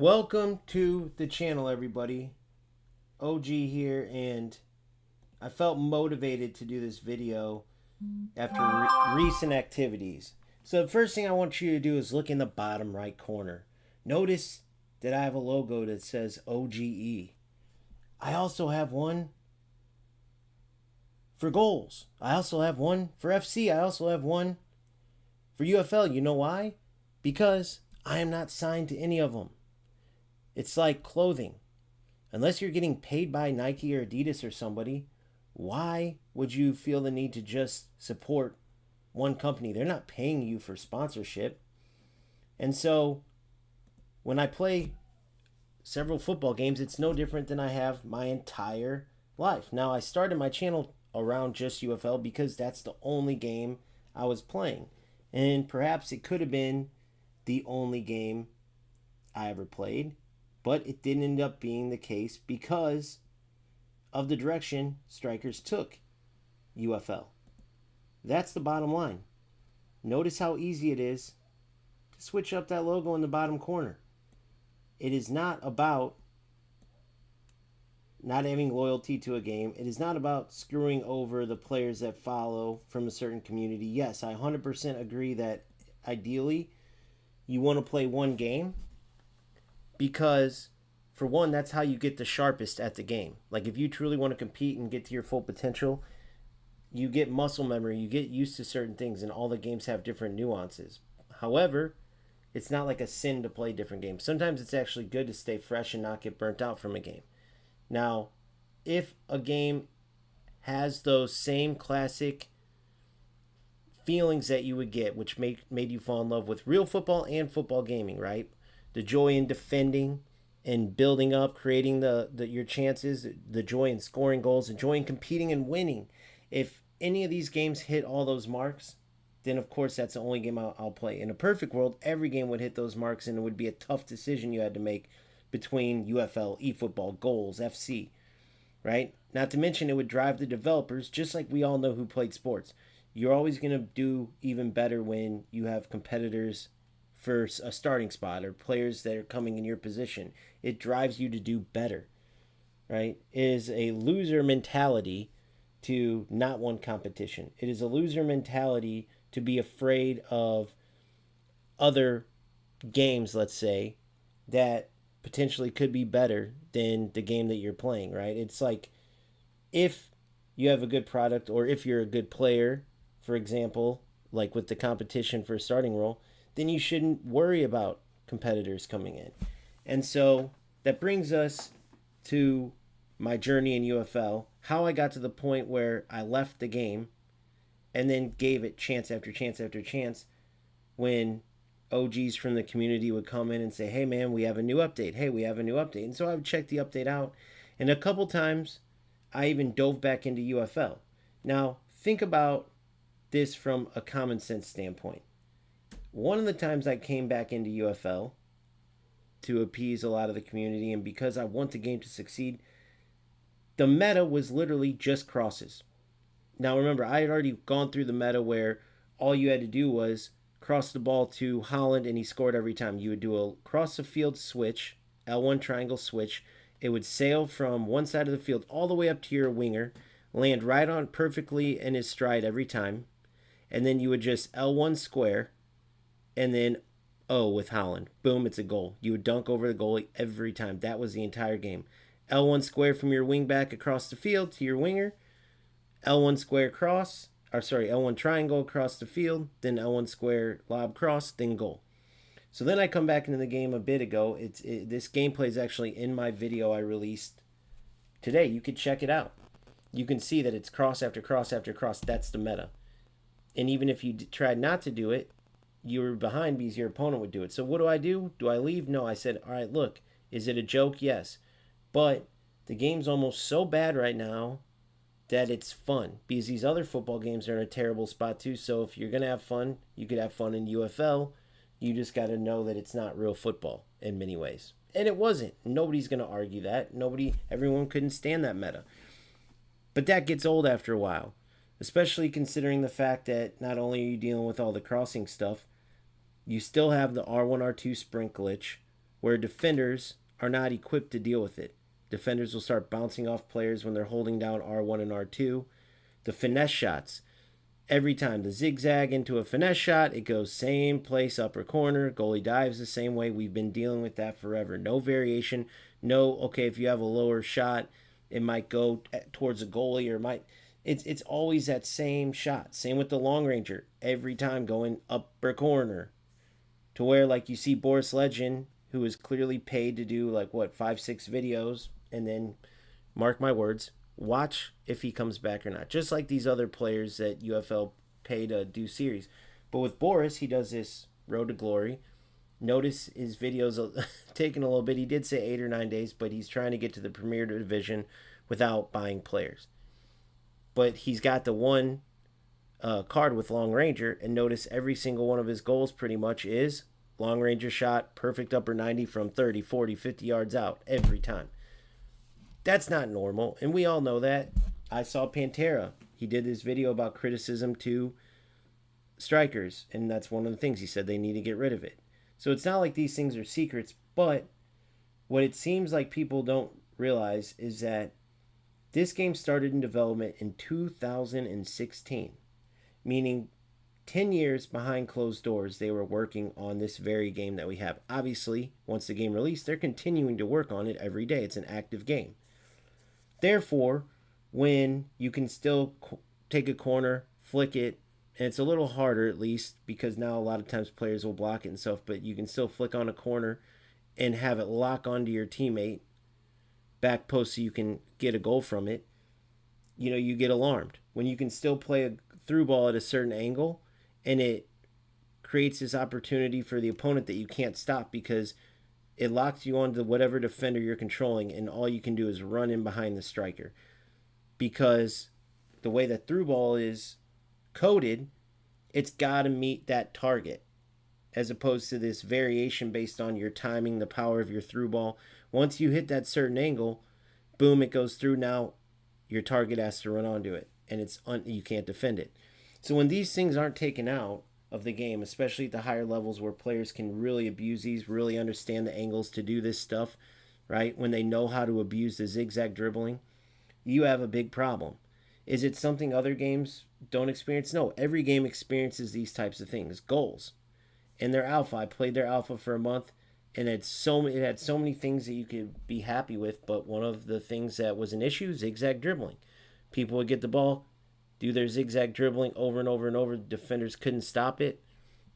Welcome to the channel, everybody. OG here, and I felt motivated to do this video after recent activities. So the first thing I want you to do is look in the bottom right corner. Notice that I have a logo that says OGE. I also have one for goals. I also have one for FC. I also have one for UFL. You know why? Because I am not signed to any of them. It's like clothing. Unless you're getting paid by Nike or Adidas or somebody, why would you feel the need to just support one company? They're not paying you for sponsorship. And so when I play several football games, it's no different than I have my entire life. Now, I started my channel around just UFL because that's the only game I was playing. And perhaps it could have been the only game I ever played, but it didn't end up being the case because of the direction Strikers took UFL. That's the bottom line. Notice how easy it is to switch up that logo in the bottom corner. It is not about not having loyalty to a game. It is not about screwing over the players that follow from a certain community. Yes, I 100% agree that ideally you want to play one game because, for one, that's how you get the sharpest at the game. Like, if you truly want to compete and get to your full potential, you get muscle memory, you get used to certain things, and all the games have different nuances. However, it's not like a sin to play different games. Sometimes it's actually good to stay fresh and not get burnt out from a game. Now, if a game has those same classic feelings that you would get, which made you fall in love with real football and football gaming, right? The joy in defending and building up, creating your chances, the joy in scoring goals, the joy in competing and winning. If any of these games hit all those marks, then of course that's the only game I'll play. In a perfect world, every game would hit those marks, and it would be a tough decision you had to make between UFL, eFootball, goals, FC, right? Not to mention it would drive the developers, just like we all know who played sports. You're always going to do even better when you have competitors for a starting spot or players that are coming in your position. It drives you to do better, right? It is a loser mentality to not want competition. It is a loser mentality to be afraid of other games, let's say, that potentially could be better than the game that you're playing, right? It's like if you have a good product or if you're a good player, for example, like with the competition for a starting role, then you shouldn't worry about competitors coming in. And so that brings us to my journey in UFL, how I got to the point where I left the game and then gave it chance after chance after chance when OGs from the community would come in and say, hey man, we have a new update. Hey, we have a new update. And so I would check the update out. And a couple times I even dove back into UFL. Now, think about this from a common sense standpoint. One of the times I came back into UFL to appease a lot of the community and because I want the game to succeed, the meta was literally just crosses. Now remember, I had already gone through the meta where all you had to do was cross the ball to Haaland and he scored every time. You would do a cross the field switch, L1 triangle switch. It would sail from one side of the field all the way up to your winger, land right on perfectly in his stride every time, and then you would just L1 square, and then O with Haaland. Boom, it's a goal. You would dunk over the goalie every time. That was the entire game. L1 square from your wing back across the field to your winger, L1 square cross, L1 triangle across the field, then L1 square lob cross, then goal. So then I come back into the game a bit ago. This gameplay is actually in my video I released today. You could check it out. You can see that it's cross after cross after cross. That's the meta. And even if you tried not to do it, you were behind because your opponent would do it. So what do? Do I leave? No, I said, all right, look, is it a joke? Yes. But the game's almost so bad right now that it's fun because these other football games are in a terrible spot too. So if you're going to have fun, you could have fun in UFL. You just got to know that it's not real football in many ways. And it wasn't. Nobody's going to argue that. Everyone couldn't stand that meta. But that gets old after a while, especially considering the fact that not only are you dealing with all the crossing stuff, you still have the R1, R2 sprint glitch, where defenders are not equipped to deal with it. Defenders will start bouncing off players when they're holding down R1 and R2. The finesse shots. Every time the zigzag into a finesse shot, it goes same place, upper corner. Goalie dives the same way. We've been dealing with that forever. No variation. No, okay, if you have a lower shot, it might go towards a goalie or might. It's always that same shot. Same with the long ranger. Every time going upper corner. To where, like, you see Boris Legend, who is clearly paid to do, like, what, 5-6 videos, and then, mark my words, watch if he comes back or not. Just like these other players that UFL pay to do series. But with Boris, he does this Road to Glory. Notice his videos taking a little bit. He did say 8 or 9 days, but he's trying to get to the Premier Division without buying players. But he's got the one card with Long Ranger, and notice every single one of his goals pretty much is Long Ranger shot, perfect upper 90 from 30, 40, 50 yards out every time. That's not normal, and we all know that. I saw Pantera. He did this video about criticism to strikers, and that's one of the things he said they need to get rid of it. So it's not like these things are secrets, but what it seems like people don't realize is that this game started in development in 2016, meaning 10 years behind closed doors they were working on this very game that we have. Obviously, once the game released, they're continuing to work on it every day. It's an active game. Therefore, when you can still take a corner, flick it, and it's a little harder at least because now a lot of times players will block it and stuff, but you can still flick on a corner and have it lock onto your teammate back post so you can get a goal from it. You know, you get alarmed. When you can still play a through ball at a certain angle and it creates this opportunity for the opponent that you can't stop because it locks you onto whatever defender you're controlling, and all you can do is run in behind the striker. Because the way that through ball is coded, it's got to meet that target, as opposed to this variation based on your timing, the power of your through ball. Once you hit that certain angle, boom, it goes through. Now your target has to run onto it, and you can't defend it. So when these things aren't taken out of the game, especially at the higher levels where players can really abuse these, really understand the angles to do this stuff, right? When they know how to abuse the zigzag dribbling, you have a big problem. Is it something other games don't experience? No, every game experiences these types of things. Goals. And their alpha, I played their alpha for a month, and it had so many things that you could be happy with, but one of the things that was an issue, zigzag dribbling. People would get the ball, do their zigzag dribbling over and over and over. Defenders couldn't stop it.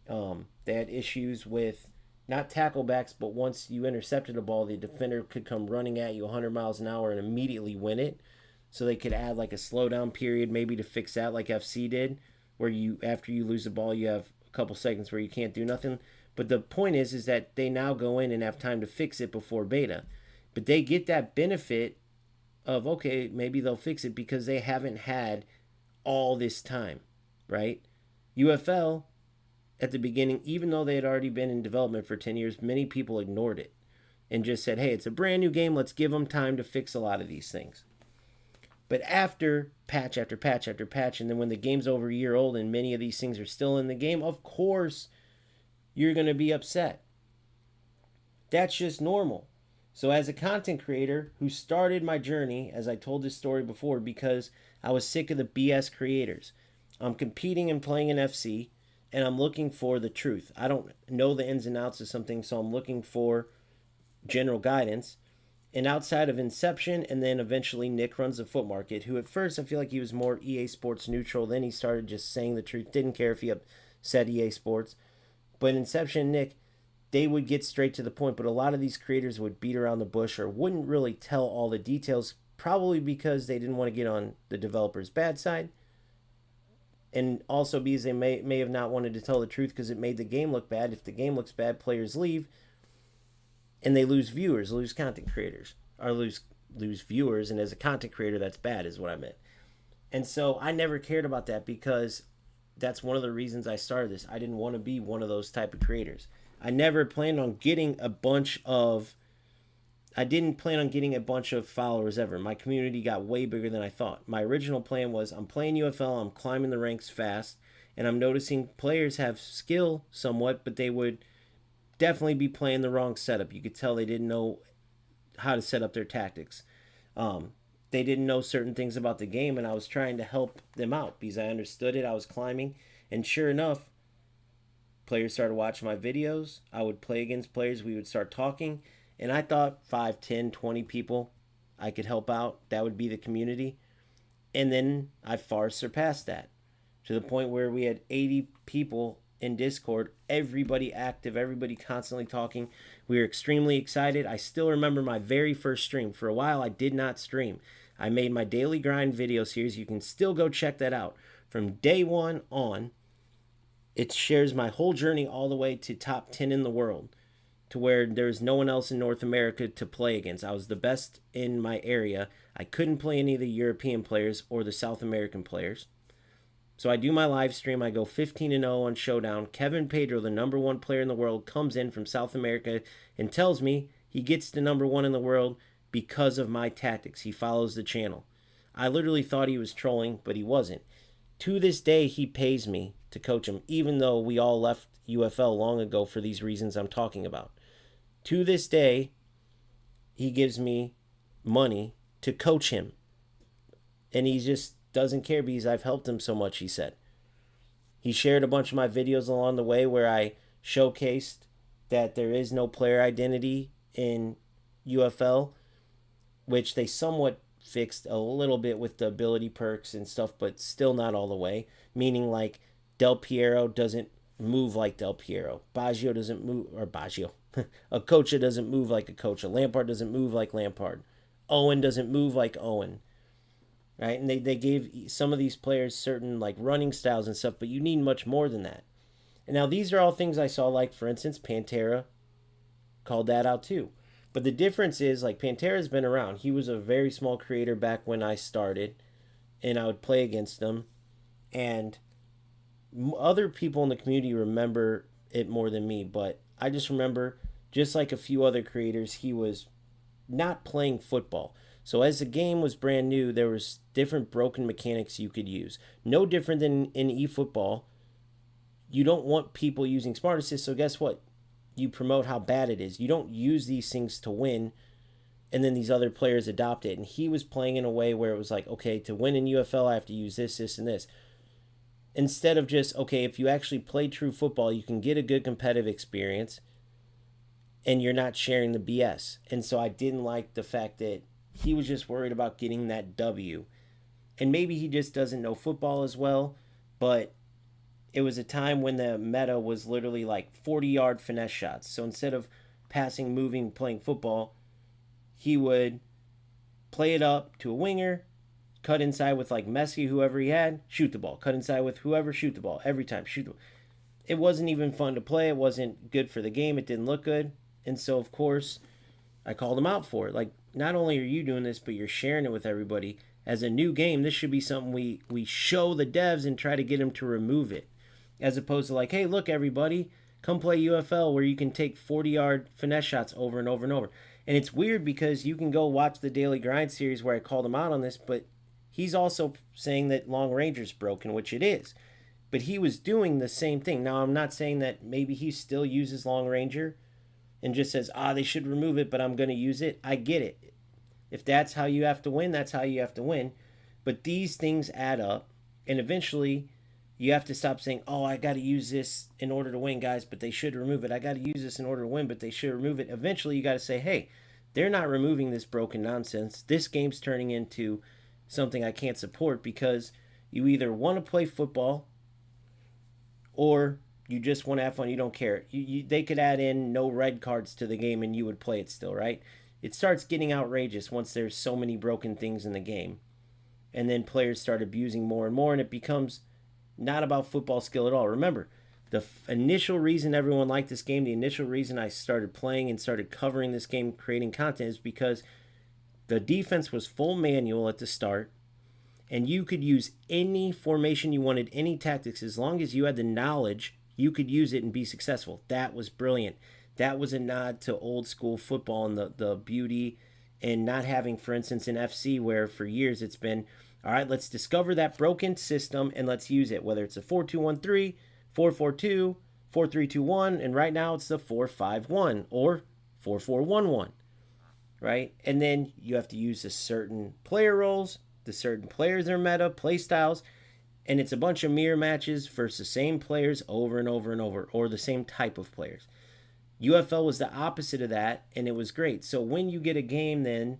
They had issues with not tacklebacks, but once you intercepted a ball, the defender could come running at you 100 miles an hour and immediately win it. So they could add like a slowdown period maybe to fix that, like FC did, where you after you lose the ball, you have a couple seconds where you can't do nothing. But the point is that they now go in and have time to fix it before beta. But they get that benefit of, okay, maybe they'll fix it because they haven't had all this time, right? UFL, at the beginning, even though they had already been in development for 10 years, many people ignored it and just said, hey, it's a brand new game. Let's give them time to fix a lot of these things. But after patch after patch after patch, and then when the game's over a year old and many of these things are still in the game, of course, you're going to be upset. That's just normal. So as a content creator who started my journey, as I told this story before, because I was sick of the BS creators. I'm competing and playing in FC, and I'm looking for the truth. I don't know the ins and outs of something, so I'm looking for general guidance. And outside of Inception, and then eventually Nick runs the Foot Market, who at first I feel like he was more EA Sports neutral. Then he started just saying the truth. Didn't care if he upset EA Sports. But Inception and Nick, they would get straight to the point. But a lot of these creators would beat around the bush or wouldn't really tell all the details, probably because they didn't want to get on the developer's bad side. And also because they may have not wanted to tell the truth because it made the game look bad. If the game looks bad, players leave. And they lose viewers, lose content creators, or lose viewers. And as a content creator, that's bad, is what I meant. And so I never cared about that because that's one of the reasons I started this. I didn't want to be one of those type of creators. I never planned on getting a bunch of followers ever. My community got way bigger than I thought. My original plan was I'm playing UFL, I'm climbing the ranks fast, and I'm noticing players have skill somewhat, but they would definitely be playing the wrong setup. You could tell they didn't know how to set up their tactics. Um, they didn't know certain things about the game, and I was trying to help them out because I understood it. I was climbing, and sure enough, players started watching my videos. I would play against players. We would start talking, and I thought 5, 10, 20 people I could help out. That would be the community. And then I far surpassed that to the point where we had 80 people in Discord, everybody active, everybody constantly talking. We were extremely excited. I still remember my very first stream. For a while, I did not stream. I made my daily grind video series. You can still go check that out. From day one on, it shares my whole journey all the way to top 10 in the world, to where there's no one else in North America to play against. I was the best in my area. I couldn't play any of the European players or the South American players. So I do my live stream. I go 15-0 on Showdown. Kevin Pedro, the number one player in the world, comes in from South America and tells me he gets to number one in the world because of my tactics. He follows the channel. I literally thought he was trolling, but he wasn't. To this day, he pays me to coach him, even though we all left UFL long ago for these reasons I'm talking about. To this day, he gives me money to coach him. And he just doesn't care because I've helped him so much, he said. He shared a bunch of my videos along the way where I showcased that there is no player identity in UFL, which they somewhat fixed a little bit with the ability perks and stuff, but still not all the way. Meaning, like, Del Piero doesn't move like Del Piero. Baggio doesn't move, or Baggio. Okocha doesn't move like Okocha. Lampard doesn't move like Lampard. Owen doesn't move like Owen. Right? And they gave some of these players certain, like, running styles and stuff, but you need much more than that. And now these are all things I saw, like, for instance, Pantera called that out too. But the difference is, like, Pantera's been around. He was a very small creator back when I started, and I would play against him. And other people in the community remember it more than me, but I just remember, just like a few other creators, he was not playing football. So as the game was brand new, there was different broken mechanics you could use. No different than in eFootball. You don't want people using Smart Assist, so guess what? You promote how bad it is. You don't use these things to win, and then these other players adopt it. And he was playing in a way where it was like, okay, to win in UFL, I have to use this, this, and this. Instead of just, okay, if you actually play true football, you can get a good competitive experience, and you're not sharing the BS. And so I didn't like the fact that he was just worried about getting that W. And maybe he just doesn't know football as well, but it was a time when the meta was literally like 40-yard finesse shots. So instead of passing, moving, playing football, he would play it up to a winger, cut inside with like Messi, whoever he had, shoot the ball. Cut inside with whoever, shoot the ball. Every time, shoot the ball. It wasn't even fun to play. It wasn't good for the game. It didn't look good. And so, of course, I called him out for it. Like, not only are you doing this, but you're sharing it with everybody. As a new game, this should be something we show the devs and try to get them to remove it. As opposed to like, hey, look, everybody, come play UFL where you can take 40-yard finesse shots over and over and over. And it's weird because you can go watch the Daily Grind series where I called him out on this, but he's also saying that Long Ranger's broken, which it is. But he was doing the same thing. Now, I'm not saying that maybe he still uses Long Ranger and just says, they should remove it, but I'm going to use it. I get it. If that's how you have to win, that's how you have to win. But these things add up, and eventually you have to stop saying, I got to use this in order to win, guys, but they should remove it. I got to use this in order to win, but they should remove it. Eventually you got to say, hey, they're not removing this broken nonsense. This game's turning into something I can't support because you either want to play football or you just want to have fun. You don't care. They could add in no red cards to the game and you would play it still, right? It starts getting outrageous once there's so many broken things in the game. And then players start abusing more and more, and it becomes not about football skill at all. Remember, the initial reason everyone liked this game, the initial reason I started playing and started covering this game, creating content, is because the defense was full manual at the start, and you could use any formation you wanted, any tactics, as long as you had the knowledge, you could use it and be successful. That was brilliant. That was a nod to old school football and the beauty and not having, for instance, an FC where for years it's been, all right, let's discover that broken system and let's use it, whether it's a 4-2-1-3, 4-4-2, 4-3-2-1, and right now it's the 4-5-1 or 4-4-1-1, right? And then you have to use the certain player roles, the certain players are meta, play styles, and it's a bunch of mirror matches versus the same players over and over and over, or the same type of players. UFL was the opposite of that, and it was great. So when you get a game then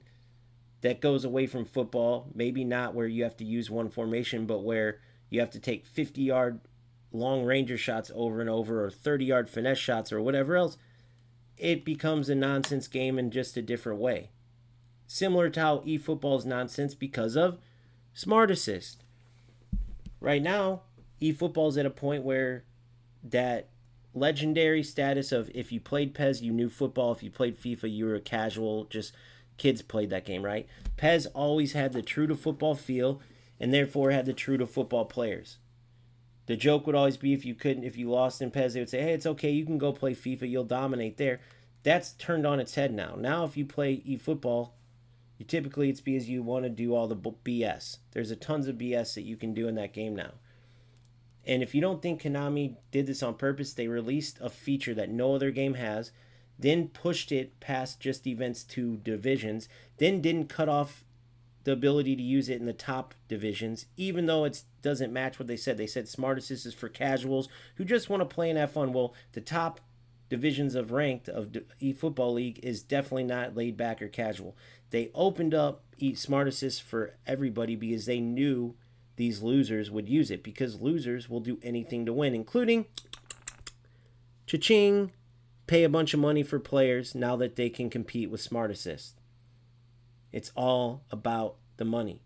that goes away from football, maybe not where you have to use one formation, but where you have to take 50-yard long ranger shots over and over, or 30-yard finesse shots, or whatever else, it becomes a nonsense game in just a different way. Similar to how eFootball is nonsense because of Smart Assist. Right now, eFootball is at a point where that legendary status of if you played PES, you knew football. If you played FIFA, you were a casual, just kids played that game, right? PES always had the true to football feel, and therefore had the true to football players. The joke would always be if you lost in PES, they would say, hey, it's okay, you can go play FIFA, you'll dominate there. That's turned on its head now. Now if you play eFootball, typically it's because you want to do all the BS. There's a tons of BS that you can do in that game now. And if you don't think Konami did this on purpose, they released a feature that no other game has, then pushed it past just events to divisions, then didn't cut off the ability to use it in the top divisions, even though it doesn't match what they said. They said Smart Assist is for casuals who just want to play and have fun. Well, the top divisions of ranked of eFootball League is definitely not laid back or casual. They opened up Smart Assist for everybody because they knew these losers would use it, because losers will do anything to win, including cha-ching, pay a bunch of money for players now that they can compete with Smart Assist. It's all about the money.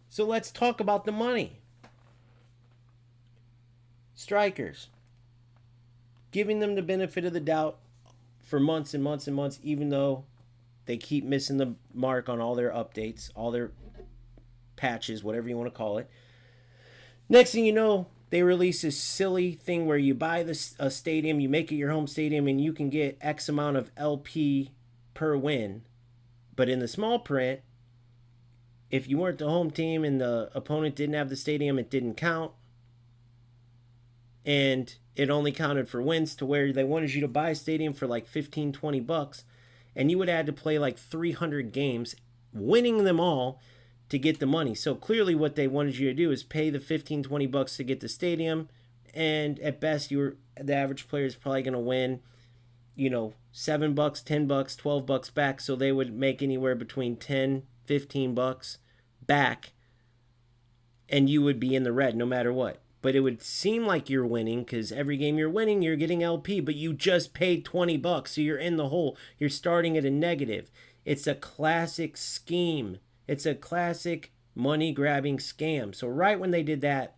So let's talk about the money. Strikers. Giving them the benefit of the doubt for months and months and months, even though they keep missing the mark on all their updates, all their patches, whatever you want to call it. Next thing you know, they release this silly thing where you buy a stadium, you make it your home stadium, and you can get X amount of LP per win. But in the small print, if you weren't the home team and the opponent didn't have the stadium, it didn't count. And it only counted for wins, to where they wanted you to buy a stadium for like $15-20, and you would have to play like 300 games, winning them all to get the money. So clearly what they wanted you to do is pay the $15-20 to get the stadium, and at best the average player is probably going to win, $7, $10, $12 back. So they would make anywhere between $10-15 back, and you would be in the red no matter what. But it would seem like you're winning, because every game you're winning, you're getting LP, but you just paid $20, so you're in the hole. You're starting at a negative. It's a classic scheme. It's a classic money-grabbing scam. So right when they did that,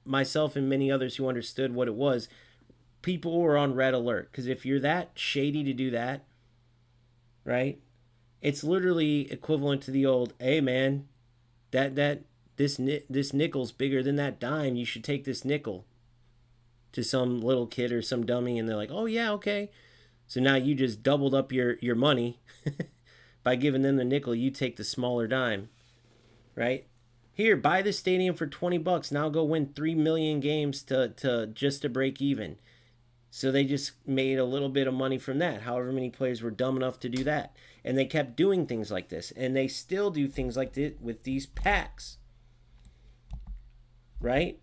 myself and many others who understood what it was, people were on red alert. Because if you're that shady to do that, right, it's literally equivalent to the old, hey man, this nickel's bigger than that dime, you should take this nickel, to some little kid or some dummy, and they're like, oh yeah, okay. So now you just doubled up your money. By giving them the nickel, you take the smaller dime, right? Here, buy the stadium for $20. Now go win 3 million games to break even. So they just made a little bit of money from that. However many players were dumb enough to do that. And they kept doing things like this. And they still do things like this with these packs. Right?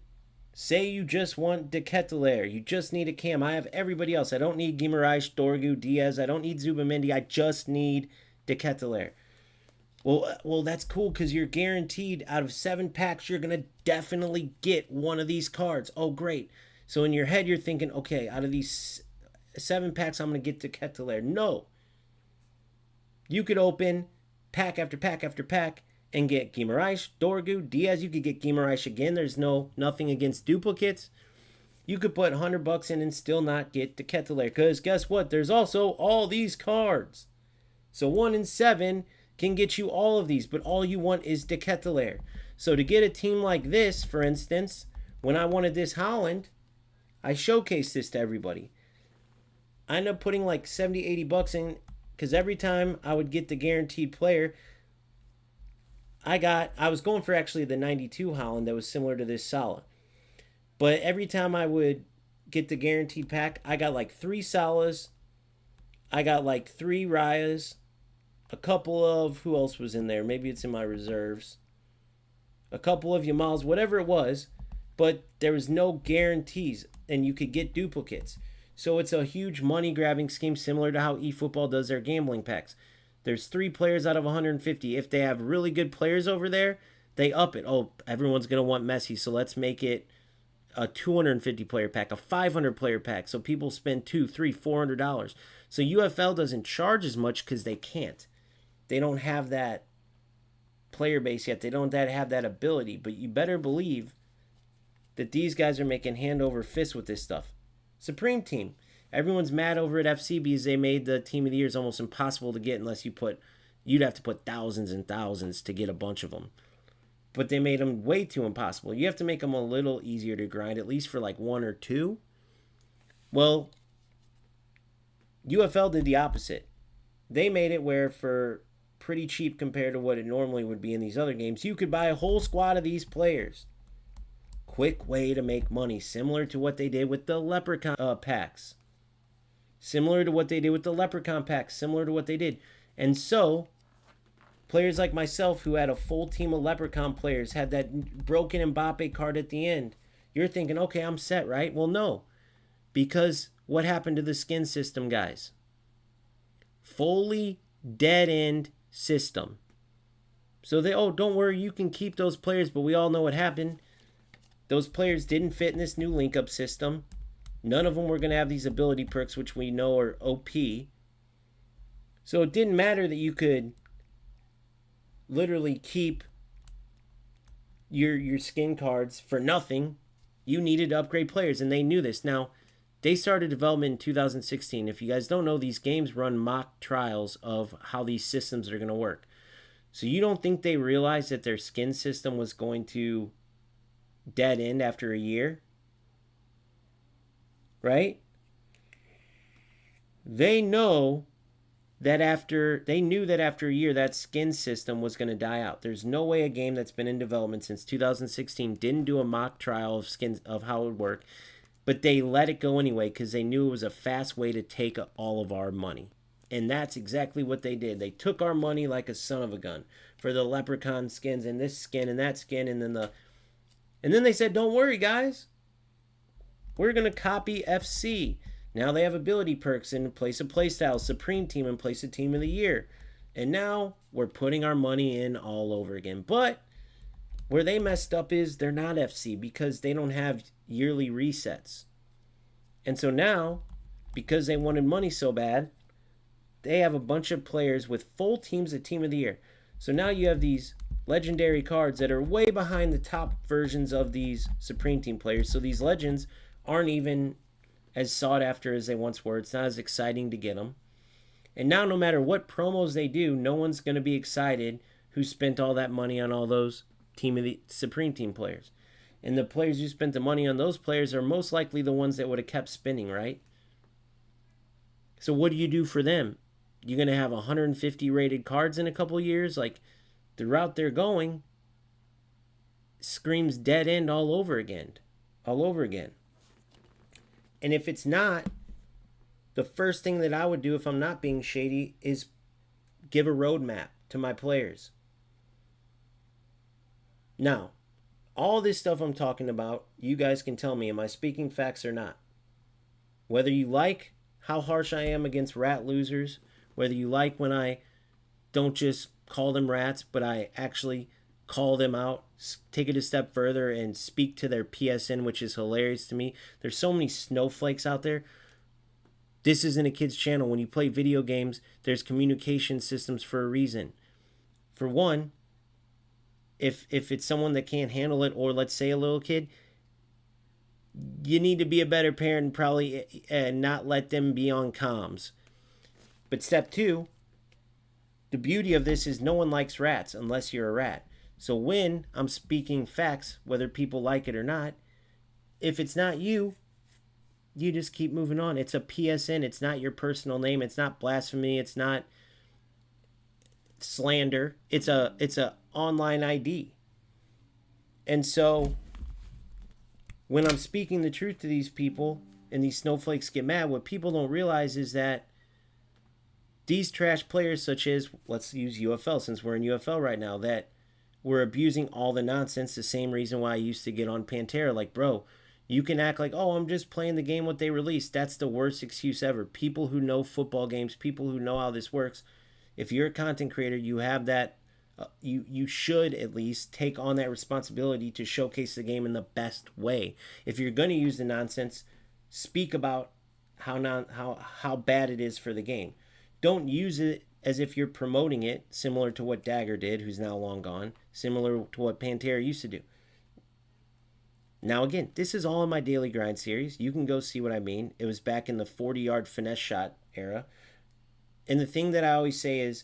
Say you just want De Ketelaere. You just need a cam. I have everybody else. I don't need Guimaraes, Dorgu, Diaz. I don't need Zubamendi. I just need De Ketelaere. Well, that's cool, because you're guaranteed out of 7 packs, you're going to definitely get one of these cards. Oh, great. So in your head, you're thinking, okay, out of these 7 packs, I'm going to get De Ketelaere. No. You could open pack after pack after pack and get Guimaraes, Dorgu, Diaz. You could get Guimaraes again. There's nothing against duplicates. You could put $100 in and still not get De Ketelaere, because guess what? There's also all these cards. So 1 in 7 can get you all of these, but all you want is De Ketelaere. So to get a team like this, for instance, when I wanted this Haaland, I showcased this to everybody. I ended up putting like $70, $80 in, because every time I would get the guaranteed player, I was going for actually the 92 Haaland that was similar to this Salah. But every time I would get the guaranteed pack, I got like 3 Salas, I got like 3 Rayas, a couple of, who else was in there? Maybe it's in my reserves. A couple of Yamals, whatever it was, but there was no guarantees, and you could get duplicates. So it's a huge money grabbing scheme, similar to how eFootball does their gambling packs. There's 3 players out of 150. If they have really good players over there, they up it. Oh, everyone's going to want Messi, so let's make it a 250 player pack, a 500 player pack, so people spend $200, $300, $400. So UFL doesn't charge as much because they can't. They don't have that player base yet. They don't have that ability. But you better believe that these guys are making hand over fist with this stuff. Supreme Team. Everyone's mad over at FC because they made the Team of the Years almost impossible to get unless you'd have to put thousands and thousands to get a bunch of them. But they made them way too impossible. You have to make them a little easier to grind, at least for like 1 or 2. Well, UFL did the opposite. They made it where for pretty cheap compared to what it normally would be in these other games, you could buy a whole squad of these players. Quick way to make money, similar to what they did with the Leprechaun packs. Similar to what they did with the Leprechaun packs. Similar to what they did. And so, players like myself who had a full team of Leprechaun players had that broken Mbappe card at the end. You're thinking, okay, I'm set, right? Well, no. Because what happened to the skin system, guys? Fully dead-end system. So don't worry, you can keep those players, but we all know what happened. Those players didn't fit in this new link-up system. None of them were going to have these ability perks, which we know are OP. So it didn't matter that you could literally keep your skin cards for nothing. You needed to upgrade players, and they knew this. Now, they started development in 2016. If you guys don't know, these games run mock trials of how these systems are going to work. So you don't think they realized that their skin system was going to dead end after a year? Right? They knew that after a year that skin system was going to die out. There's no way a game that's been in development since 2016 didn't do a mock trial of skins of how it would work, but they let it go anyway because they knew it was a fast way to take all of our money. And that's exactly what they did. They took our money like a son of a gun for the Leprechaun skins and this skin and that skin, and then they said, "Don't worry, guys. We're going to copy FC." Now they have ability perks in place of playstyle, Supreme Team in place of Team of the Year. And now we're putting our money in all over again. But where they messed up is they're not FC because they don't have yearly resets. And so now, because they wanted money so bad, they have a bunch of players with full teams of Team of the Year. So now you have these legendary cards that are way behind the top versions of these Supreme Team players. So these legends aren't even as sought after as they once were. It's not as exciting to get them. And now no matter what promos they do, no one's going to be excited who spent all that money on all those Supreme Team players. And the players who spent the money on those players are most likely the ones that would have kept spinning, right? So what do you do for them? You're going to have 150 rated cards in a couple years? Like, the route they're going screams dead end all over again. And if it's not, the first thing that I would do if I'm not being shady is give a roadmap to my players. Now, all this stuff I'm talking about, you guys can tell me, am I speaking facts or not? Whether you like how harsh I am against rat losers, whether you like when I don't just call them rats, but I actually call them out, take it a step further, and speak to their PSN, which is hilarious to me. There's so many snowflakes out there. This isn't a kid's channel. When you play video games, there's communication systems for a reason. For one, if it's someone that can't handle it, or let's say a little kid, you need to be a better parent and probably not let them be on comms. But step 2, the beauty of this is no one likes rats unless you're a rat. So when I'm speaking facts, whether people like it or not, if it's not you, you just keep moving on. It's a PSN. It's not your personal name. It's not blasphemy. It's not slander. It's a online ID. And so when I'm speaking the truth to these people, and these snowflakes get mad, what people don't realize is that these trash players, such as, let's use UFL since we're in UFL right now, that were abusing all the nonsense, the same reason why I used to get on Pantera. Like, bro, you can act like, oh, I'm just playing the game what they released. That's the worst excuse ever. People who know football games, people who know how this works, if you're a content creator, you have that, you should at least take on that responsibility to showcase the game in the best way. If you're going to use the nonsense, speak about how bad it is for the game. Don't use it as if you're promoting it, similar to what Dagger did, who's now long gone, similar to what Pantera used to do. Now, again, this is all in my Daily Grind series. You can go see what I mean. It was back in the 40-yard finesse shot era. And the thing that I always say is,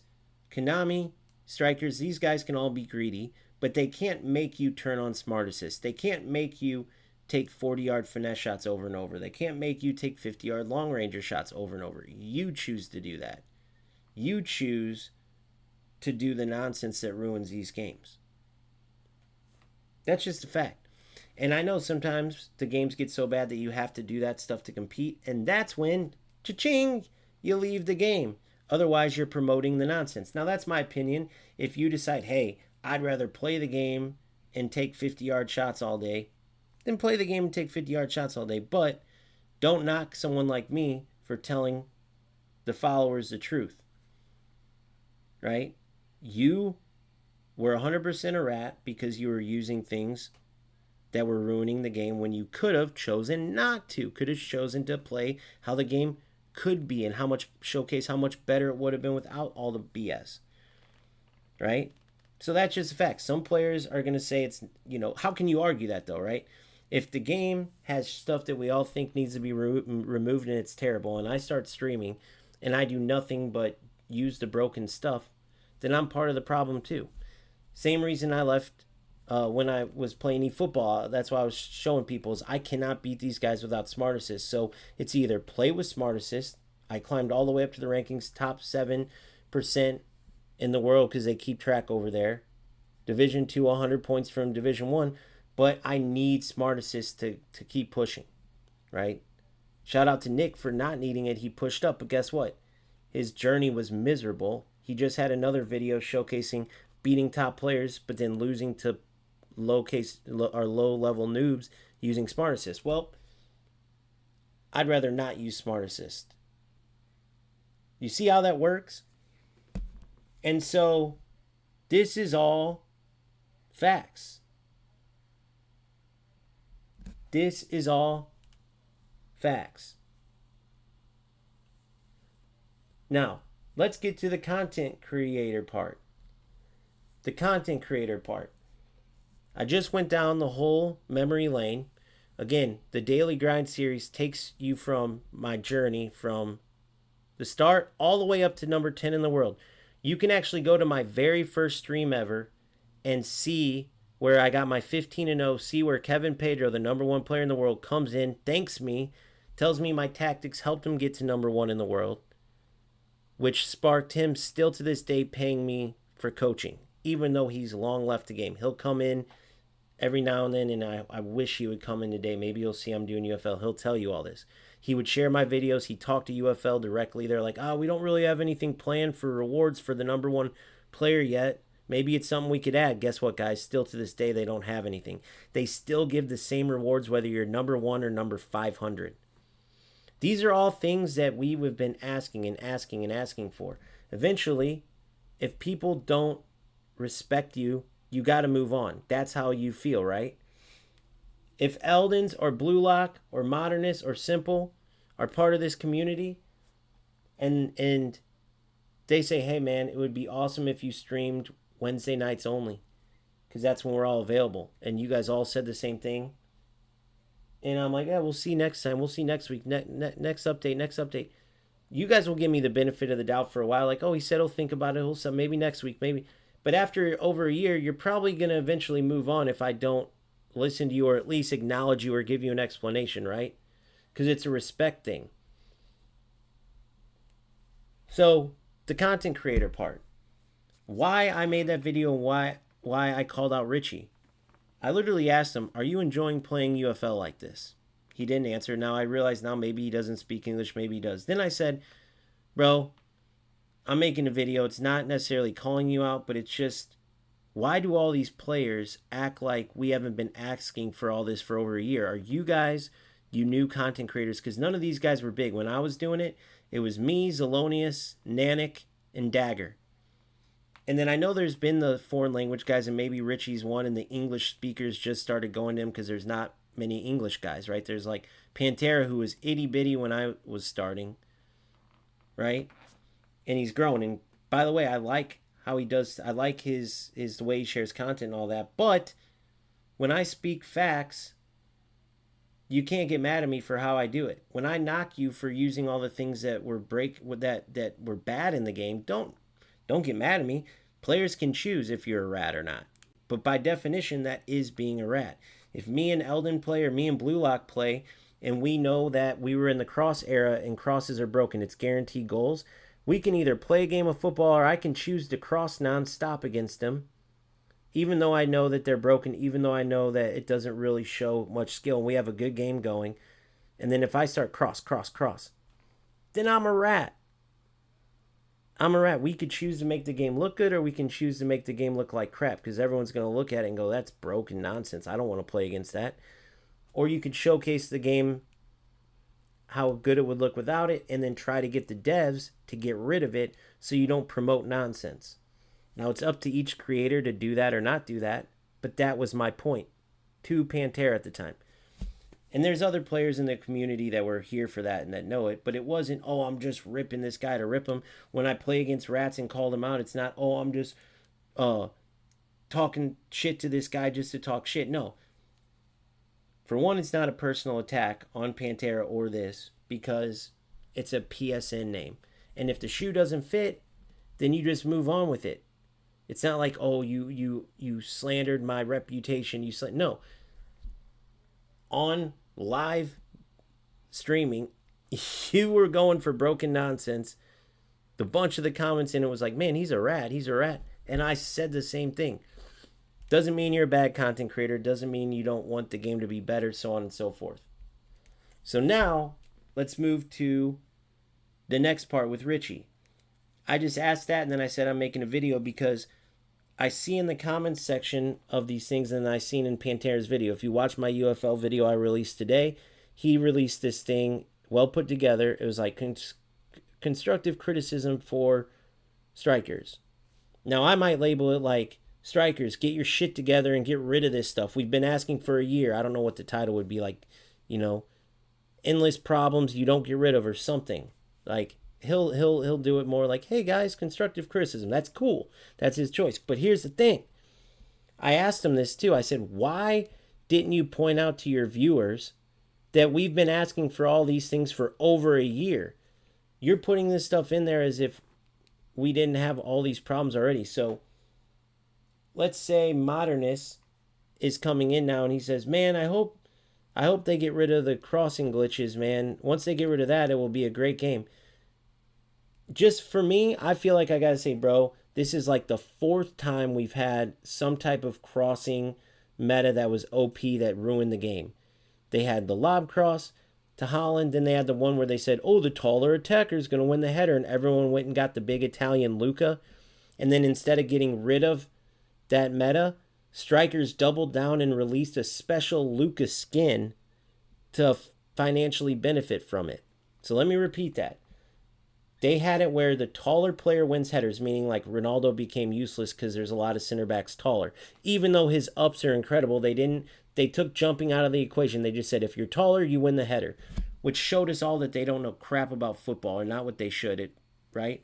Konami, Strikers, these guys can all be greedy, but they can't make you turn on Smart Assist. They can't make you take 40-yard finesse shots over and over. They can't make you take 50-yard long ranger shots over and over. You choose to do that. You choose to do the nonsense that ruins these games. That's just a fact. And I know sometimes the games get so bad that you have to do that stuff to compete, and that's when, cha-ching, you leave the game. Otherwise, you're promoting the nonsense. Now, that's my opinion. If you decide, hey, I'd rather play the game and take 50-yard shots all day, then play the game and take 50-yard shots all day. But don't knock someone like me for telling the followers the truth. Right? You were 100% a rat because you were using things that were ruining the game when you could have chosen not to. Could have chosen to play how the game could be and showcase how much better it would have been without all the BS. Right? So that's just a fact. Some players are going to say it's, how can you argue that though, right? If the game has stuff that we all think needs to be removed and it's terrible, and I start streaming and I do nothing but use the broken stuff, then I'm part of the problem too. Same reason I left when I was playing eFootball. That's why I was showing people is I cannot beat these guys without Smart Assist. So it's either play with Smart Assist. I climbed all the way up to the rankings, top 7% in the world because they keep track over there. Division 2, 100 points from Division 1. But I need Smart Assist to keep pushing, right? Shout out to Nick for not needing it. He pushed up, but guess what? His journey was miserable. He just had another video showcasing beating top players, but then losing to low-level noobs using Smart Assist. Well, I'd rather not use Smart Assist. You see how that works? And so, this is all facts. This is all facts. Now, let's get to the content creator part. The content creator part. I just went down the whole memory lane. Again, the Daily Grind series takes you from my journey from the start all the way up to number 10 in the world. You can actually go to my very first stream ever and see where I got my 15-0, see where Kevin Pedro, the number 1 player in the world, comes in, thanks me, tells me my tactics helped him get to number 1 in the world, which sparked him still to this day paying me for coaching, even though he's long left the game. He'll come in every now and then, and I wish he would come in today. Maybe you'll see I'm doing UFL. He'll tell you all this. He would share my videos. He talked to UFL directly. They're like, we don't really have anything planned for rewards for the number 1 player yet. Maybe it's something we could add. Guess what, guys? Still to this day, they don't have anything. They still give the same rewards whether you're number 1 or number 500. These are all things that we have been asking and asking and asking for. Eventually, if people don't respect you, you got to move on. That's how you feel, right? If Eldons or Blue Lock or Modernist or Simple are part of this community and they say, hey, man, it would be awesome if you streamed Wednesday nights only because that's when we're all available. And you guys all said the same thing. And I'm like, yeah, we'll see next time. We'll see next week. Next update. You guys will give me the benefit of the doubt for a while. Like, oh, he said he'll think about it. He'll maybe next week, maybe. But after over a year, you're probably going to eventually move on if I don't listen to you or at least acknowledge you or give you an explanation, right? Because it's a respect thing. So, the content creator part. Why I made that video and why I called out Richie. I literally asked him, are you enjoying playing UFL like this? He didn't answer. Now I realize now maybe he doesn't speak English, maybe he does. Then I said, bro, I'm making a video. It's not necessarily calling you out, but it's just, why do all these players act like we haven't been asking for all this for over a year? Are you guys, you new content creators? Because none of these guys were big. When I was doing it, it was me, Zelonius, Nanik, and Dagger. And then I know there's been the foreign language guys, and maybe Richie's one, and the English speakers just started going to him because there's not many English guys, right? There's like Pantera, who was itty bitty when I was starting, right? And he's grown. And by the way, I like how he does. I like his the way he shares content and all that. But when I speak facts, you can't get mad at me for how I do it. When I knock you for using all the things that were that were bad in the game, don't get mad at me. Players can choose if you're a rat or not. But by definition, that is being a rat. If me and Eldon play, or me and Blue Lock play, and we know that we were in the cross era and crosses are broken, it's guaranteed goals, we can either play a game of football or I can choose to cross nonstop against them, even though I know that they're broken, even though I know that it doesn't really show much skill. We have a good game going. And then if I start cross, then I'm a rat. I'm a rat. We could choose to make the game look good, or we can choose to make the game look like crap, because everyone's going to look at it and go, that's broken nonsense. I don't want to play against that. Or you could showcase the game, how good it would look without it, and then try to get the devs to get rid of it so you don't promote nonsense. Now, it's up to each creator to do that or not do that, but that was my point to Pantera at the time. And there's other players in the community that were here for that and that know it, but it wasn't, oh, I'm just ripping this guy to rip him. When I play against rats and call them out, it's not, oh, I'm just talking shit to this guy just to talk shit. No. For one, it's not a personal attack on Pantera or this, because it's a PSN name. And if the shoe doesn't fit, then you just move on with it. It's not like, oh, you slandered my reputation. No. On live streaming, you were going for broken nonsense. The bunch of the comments in it was like, man, he's a rat. And I said the same thing. Doesn't mean you're a bad content creator. Doesn't mean you don't want the game to be better, so on and so forth. So now, let's move to the next part with Richie. I just asked that, and then I said I'm making a video because I see in the comments section of these things, and I seen in Pantera's video. If you watch my UFL video I released today, he released this thing well put together. It was like constructive criticism for strikers. Now, I might label it like, strikers, get your shit together and get rid of this stuff. We've been asking for a year. I don't know what the title would be, like, endless problems you don't get rid of or something. Like, he'll do it more like, hey guys, constructive criticism. That's cool. That's his choice. But here's the thing. I asked him this too. I said, why didn't you point out to your viewers that we've been asking for all these things for over a year? You're putting this stuff in there as if we didn't have all these problems already. So let's say Modernist is coming in now and he says, man, I hope they get rid of the crossing glitches, man. Once they get rid of that, it will be a great game. Just for me, I feel like I gotta say, bro, this is like the fourth time we've had some type of crossing meta that was OP that ruined the game. They had the lob cross to Holland, then they had the one where they said, oh, the taller attacker is going to win the header, and everyone went and got the big Italian Luca. And then instead of getting rid of that meta, strikers doubled down and released a special Luca skin to financially benefit from it. So let me repeat that. They had it where the taller player wins headers, meaning like Ronaldo became useless because there's a lot of center backs taller. Even though his ups are incredible, they took jumping out of the equation. They just said, if you're taller, you win the header, which showed us all that they don't know crap about football, or not what they should, right?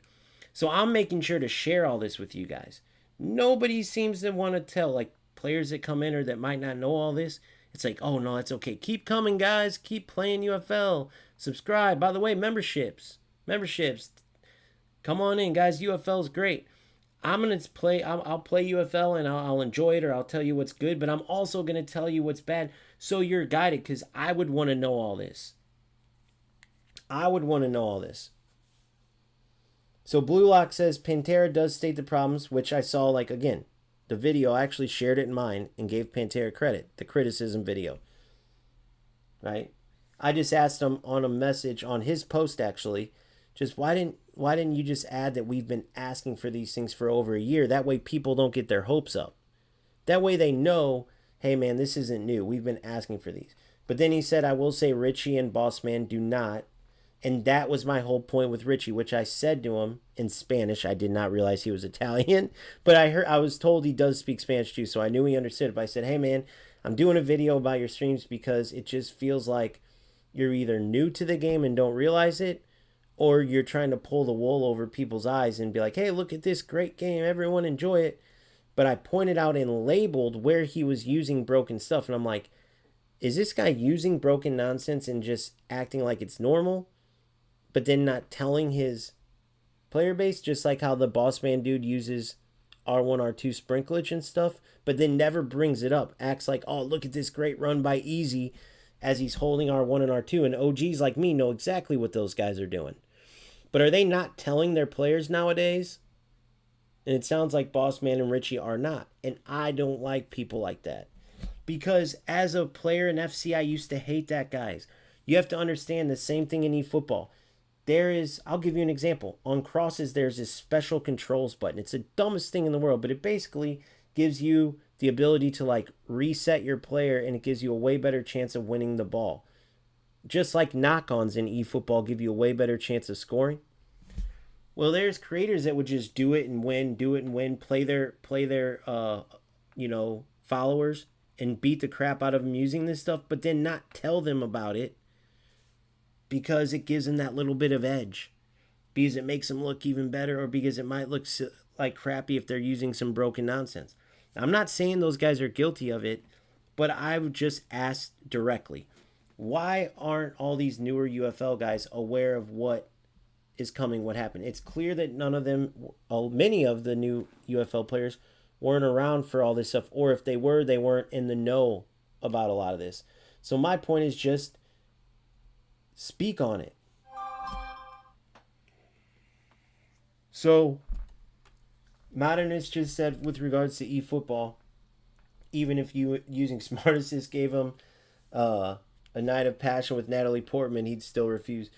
So I'm making sure to share all this with you guys. Nobody seems to want to tell, like players that come in or that might not know all this. It's like, oh no, it's okay. Keep coming, guys. Keep playing UFL. Subscribe. By the way, memberships. Come on in, guys. UFL is great. I'm going to play, I'll play UFL and I'll enjoy it, or I'll tell you what's good, but I'm also going to tell you what's bad so you're guided, because I would want to know all this. So Blue Lock says Pantera does state the problems, which I saw, like, again, the video. I actually shared it in mine and gave Pantera credit, the criticism video. Right? I just asked him on a message on his post actually, just why didn't you just add that we've been asking for these things for over a year? That way people don't get their hopes up. That way they know, hey man, this isn't new. We've been asking for these. But then he said, I will say Richie and Bossman do not. And that was my whole point with Richie, which I said to him in Spanish. I did not realize he was Italian, but I was told he does speak Spanish too, so I knew he understood it. But I said, hey man, I'm doing a video about your streams because it just feels like you're either new to the game and don't realize it, or you're trying to pull the wool over people's eyes and be like, hey, look at this great game, everyone enjoy it. But I pointed out and labeled where he was using broken stuff, and I'm like, is this guy using broken nonsense and just acting like it's normal, but then not telling his player base, just like how the boss man dude uses R1, R2 sprinklage and stuff, but then never brings it up, acts like, oh, look at this great run by Easy as he's holding R1 and R2, and OGs like me know exactly what those guys are doing. But are they not telling their players nowadays? And it sounds like Boss Man and Richie are not. And I don't like people like that. Because as a player in FC, I used to hate that, guys. You have to understand the same thing in eFootball. I'll give you an example. On crosses, there's this special controls button. It's the dumbest thing in the world, but it basically gives you the ability to like reset your player, and it gives you a way better chance of winning the ball. Just like knock-ons in eFootball give you a way better chance of scoring. Well, there's creators that would just do it and win, play their followers and beat the crap out of them using this stuff, but then not tell them about it because it gives them that little bit of edge, because it makes them look even better, or because it might look like crappy if they're using some broken nonsense. I'm not saying those guys are guilty of it, but I would just ask directly, why aren't all these newer UFL guys aware of what is coming, what happened? It's clear that many of the new UFL players weren't around for all this stuff, or if they were, they weren't in the know about a lot of this. So my point is just speak on it. So Modernist just said with regards to eFootball, even if you using Smart Assist gave him a night of passion with Natalie Portman, he'd still refuse.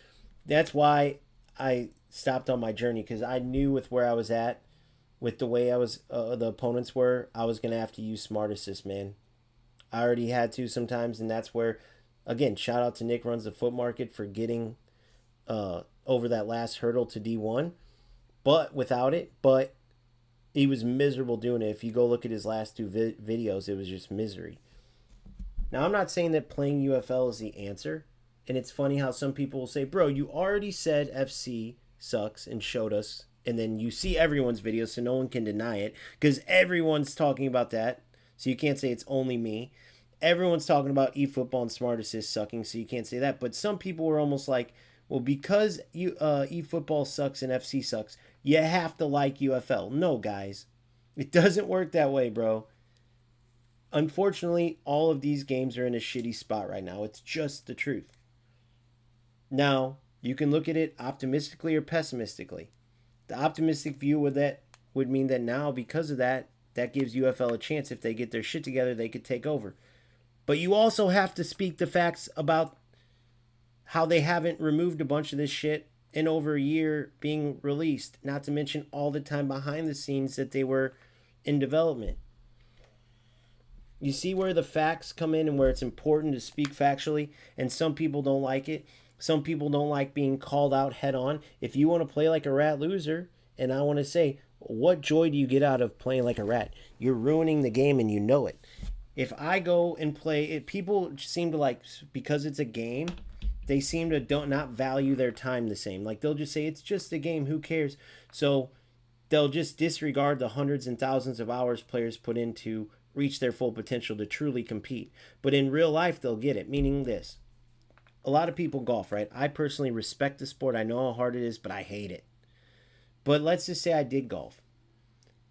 That's why I stopped on my journey, because I knew with where I was at, with the way the opponents were, I was going to have to use Smart Assist, man. I already had to sometimes, and that's where, again, shout out to Nick Runs the Foot Market for getting over that last hurdle to D1, but he was miserable doing it. If you go look at his last two videos, it was just misery. Now, I'm not saying that playing UFL is the answer, and it's funny how some people will say, bro, you already said FC sucks and showed us, and then you see everyone's videos, so no one can deny it, because everyone's talking about that, so you can't say it's only me. Everyone's talking about eFootball and Smart Assist sucking, so you can't say that. But some people were almost like, well, because eFootball sucks and FC sucks, you have to like UFL. No, guys. It doesn't work that way, bro. Unfortunately, all of these games are in a shitty spot right now. It's just the truth. Now, you can look at it optimistically or pessimistically. The optimistic view would mean that now, because of that gives UFL a chance. If they get their shit together, they could take over. But you also have to speak the facts about how they haven't removed a bunch of this shit in over a year being released, not to mention all the time behind the scenes that they were in development. You see where the facts come in and where it's important to speak factually, and some people don't like it. Some people don't like being called out head on. If you want to play like a rat loser, and I want to say, what joy do you get out of playing like a rat? You're ruining the game and you know it. If I go and play it, people seem to like, because it's a game, they seem to not value their time the same. Like, they'll just say, it's just a game, who cares? So they'll just disregard the hundreds and thousands of hours players put in to reach their full potential to truly compete. But in real life, they'll get it, meaning this. A lot of people golf, right? I personally respect the sport. I know how hard it is, but I hate it. But let's just say I did golf.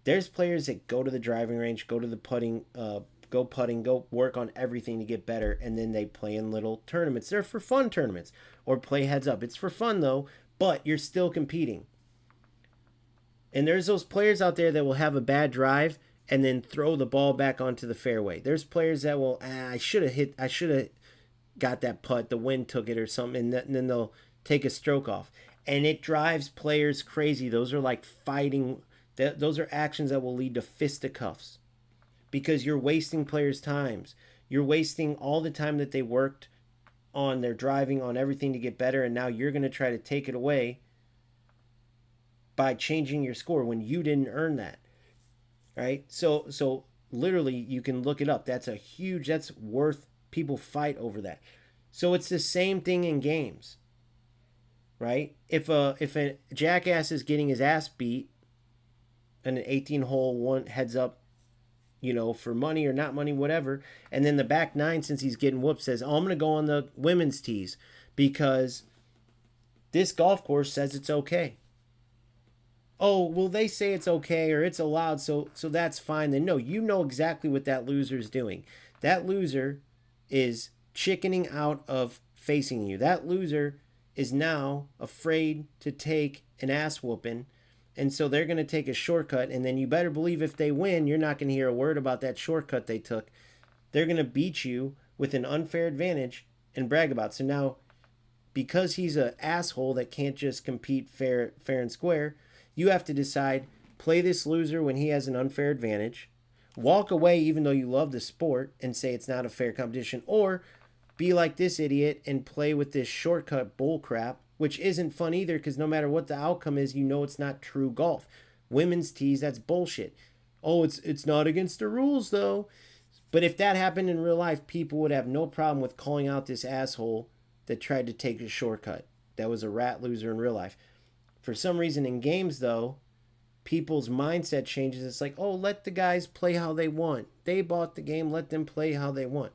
There's players that go to the driving range, go to the putting, go work on everything to get better, and then they play in little tournaments. They're for fun tournaments, or play heads up. It's for fun, though, but you're still competing. And there's those players out there that will have a bad drive and then throw the ball back onto the fairway. There's players that will, I should have got that putt, the wind took it or something, and then they'll take a stroke off. And it drives players crazy. Those are like fighting, those are actions that will lead to fisticuffs because you're wasting players' times. You're wasting all the time that they worked on their driving, on everything to get better, and now you're going to try to take it away by changing your score when you didn't earn that. Right? So literally you can look it up. That's worth, people fight over that. So it's the same thing in games. Right? If a jackass is getting his ass beat in an 18-hole one heads up, for money or not money, whatever, and then the back nine, since he's getting whooped, says, "Oh, I'm gonna go on the women's tees because this golf course says it's okay." Oh, well, they say it's okay or it's allowed, so that's fine. Then no, you know exactly what that loser is doing. That loser is chickening out of facing you. That loser is now afraid to take an ass whooping, and so they're going to take a shortcut, and then you better believe if they win, you're not going to hear a word about that shortcut they took. They're going to beat you with an unfair advantage and brag about it. So now, because he's an asshole that can't just compete fair and square, you have to decide, play this loser when he has an unfair advantage, walk away even though you love the sport and say it's not a fair competition, or be like this idiot and play with this shortcut bull crap, which isn't fun either because no matter what the outcome is, it's not true golf. Women's tees, that's bullshit. Oh, it's not against the rules though. But if that happened in real life, people would have no problem with calling out this asshole that tried to take a shortcut. That was a rat loser in real life. For some reason in games though, people's mindset changes. It's like, oh, let the guys play how they want. They bought the game, let them play how they want.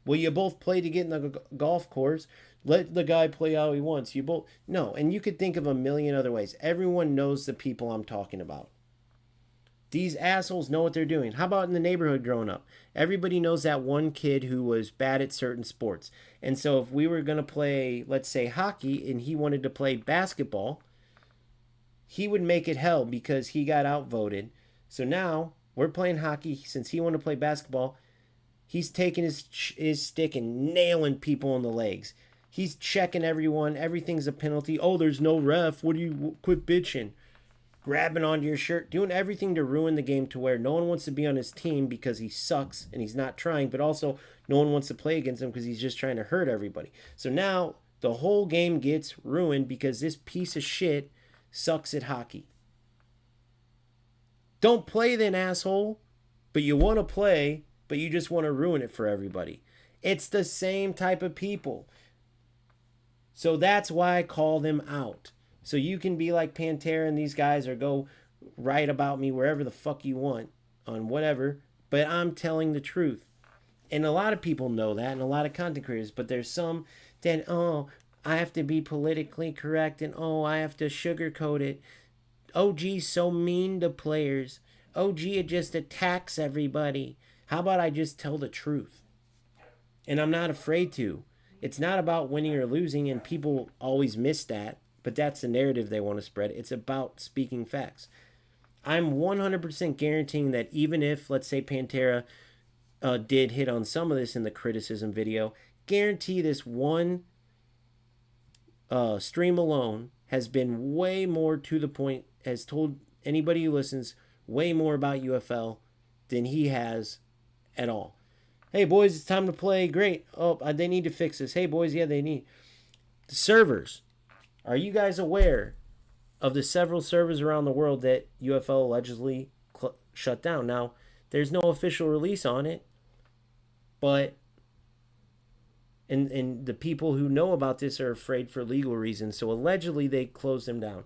Well, you both play to get in the golf course. Let the guy play how he wants. You both, no. And you could think of a million other ways. Everyone knows the people I'm talking about. These assholes know what they're doing. How about in the neighborhood growing up? Everybody knows that one kid who was bad at certain sports. And so if we were going to play, let's say, hockey, and he wanted to play basketball, he would make it hell because he got outvoted. So now we're playing hockey. Since he wanted to play basketball, he's taking his stick and nailing people in the legs. He's checking everyone. Everything's a penalty. Oh, there's no ref. What do you quit bitching? Grabbing onto your shirt, doing everything to ruin the game to where no one wants to be on his team because he sucks and he's not trying, but also no one wants to play against him because he's just trying to hurt everybody. So now the whole game gets ruined because this piece of shit sucks at hockey. Don't play then, asshole. But you want to play, but you just want to ruin it for everybody. It's the same type of people. So that's why I call them out. So you can be like Pantera and these guys, or go write about me wherever the fuck you want on whatever, but I'm telling the truth. And a lot of people know that, and a lot of content creators, but there's some that, oh, I have to be politically correct, and oh, I have to sugarcoat it. OG's so mean to players. OG, it just attacks everybody. How about I just tell the truth? And I'm not afraid to. It's not about winning or losing, and people always miss that, but that's the narrative they want to spread. It's about speaking facts. I'm 100% guaranteeing that even if, let's say, Pantera did hit on some of this in the criticism video, guarantee this one stream alone has been way more to the point, has told anybody who listens way more about UFL than he has at all. Hey, boys, it's time to play. Great. Oh, they need to fix this. Hey, boys, yeah, they need. The servers. Are you guys aware of the several servers around the world that UFL allegedly shut down? Now, there's no official release on it, but and the people who know about this are afraid for legal reasons, so allegedly they closed them down.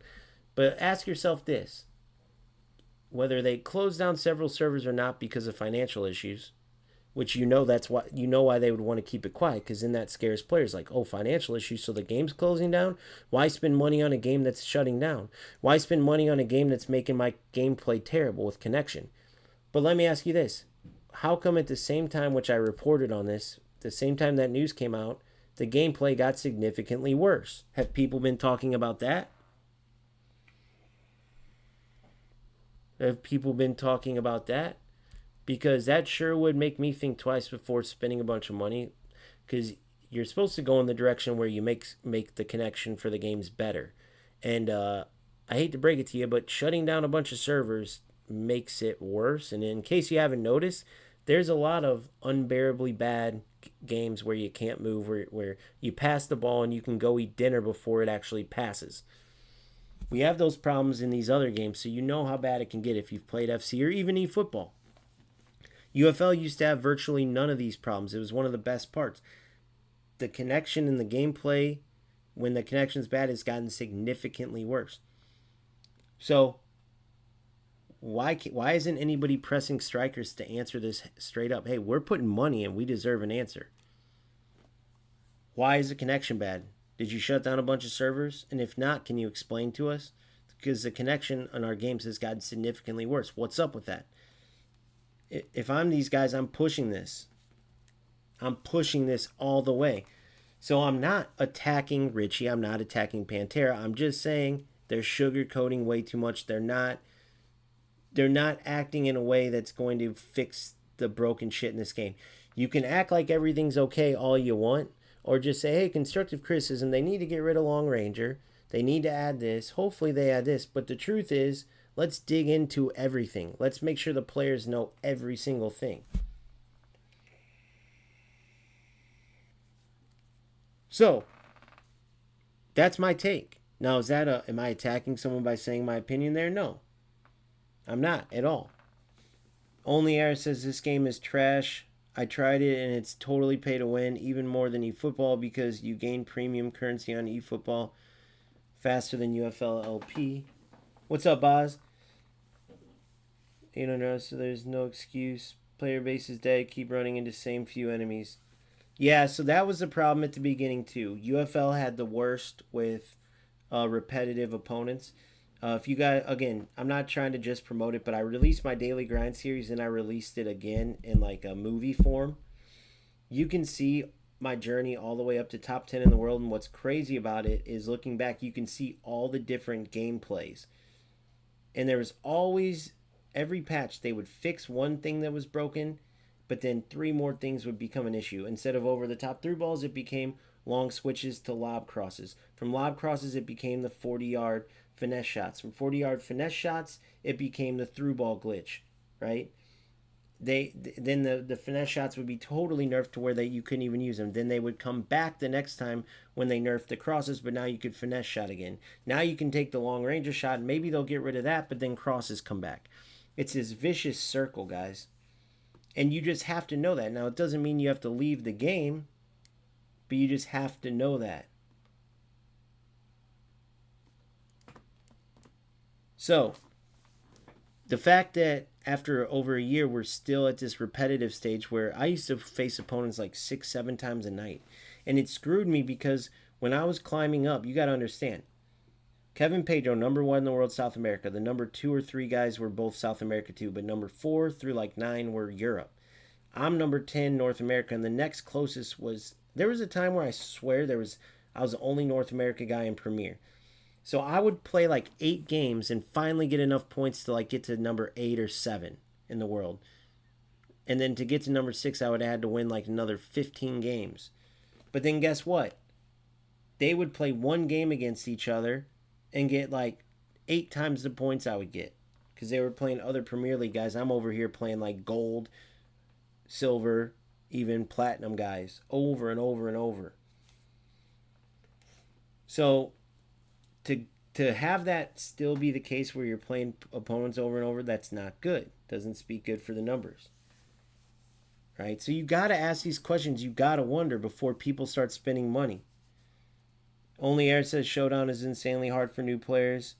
But ask yourself this: whether they closed down several servers or not because of financial issues, which that's why they would want to keep it quiet, because then that scares players, like, oh, financial issues, so the game's closing down? Why spend money on a game that's shutting down? Why spend money on a game that's making my gameplay terrible with connection? But let me ask you this: how come at the same time, which I reported on this, the same time that news came out, the gameplay got significantly worse? Have people been talking about that? Have people been talking about that? Because that sure would make me think twice before spending a bunch of money. Because you're supposed to go in the direction where you make the connection for the games better. And I hate to break it to you, but shutting down a bunch of servers makes it worse. And in case you haven't noticed, there's a lot of unbearably bad games where you can't move, where you pass the ball and you can go eat dinner before it actually passes. We have those problems in these other games, so you know how bad it can get if you've played FC or even eFootball. UFL used to have virtually none of these problems. It was one of the best parts. The connection in the gameplay, when the connection's bad, has gotten significantly worse. So why isn't anybody pressing strikers to answer this straight up? Hey, we're putting money in. We deserve an answer. Why is the connection bad? Did you shut down a bunch of servers? And if not, can you explain to us? Because the connection on our games has gotten significantly worse. What's up with that? If I'm these guys, I'm pushing this. I'm pushing this all the way. So I'm not attacking Richie. I'm not attacking Pantera. I'm just saying they're sugarcoating way too much. They're not acting in a way that's going to fix the broken shit in this game. You can act like everything's okay all you want, or just say, hey, constructive criticism, they need to get rid of Long Ranger. They need to add this. Hopefully they add this. But the truth is, let's dig into everything. Let's make sure the players know every single thing. So, that's my take. Now, am I attacking someone by saying my opinion there? No. I'm not at all. Only Air says this game is trash. I tried it and it's totally pay to win, even more than eFootball, because you gain premium currency on eFootball faster than UFL LP. What's up, Oz? You don't know, so there's no excuse. Player base is dead. Keep running into same few enemies. Yeah, so that was the problem at the beginning too. UFL had the worst with repetitive opponents. If you guys, again, I'm not trying to just promote it, but I released my Daily Grind series and I released it again in like a movie form. You can see my journey all the way up to top 10 in the world, and what's crazy about it is looking back, you can see all the different gameplays. And there was always, every patch, they would fix one thing that was broken, but then 3 more things would become an issue. Instead of over the top through balls, it became long switches to lob crosses. From lob crosses, it became the 40-yard finesse shots. From 40-yard finesse shots, it became the through ball glitch, right? Then the finesse shots would be totally nerfed to where you couldn't even use them. Then they would come back the next time when they nerfed the crosses, but now you could finesse shot again. Now you can take the long ranger shot, and maybe they'll get rid of that, but then crosses come back. It's this vicious circle, guys. And you just have to know that. Now, it doesn't mean you have to leave the game, but you just have to know that. So, the fact that after over a year, we're still at this repetitive stage where I used to face opponents like 6-7 times a night. And it screwed me because when I was climbing up, you got to understand, Kevin Pedro, number 1 in the world, South America. The number 2 or 3 guys were both South America too, but number 4 through like 9 were Europe. I'm number 10, North America, and the next closest was, there was a time where I swear I was the only North America guy in Premier. So I would play like 8 games and finally get enough points to like get to number 8 or 7 in the world. And then to get to number 6, I would have had to win like another 15 games. But then guess what? They would play 1 game against each other and get like 8 times the points I would get. Because they were playing other Premier League guys. I'm over here playing like gold, silver, even platinum guys. Over and over and over. So to have that still be the case where you're playing opponents over and over, that's not good. Doesn't speak good for the numbers. Right? So you got to ask these questions. You got to wonder before people start spending money. Only Air says Showdown is insanely hard for new players.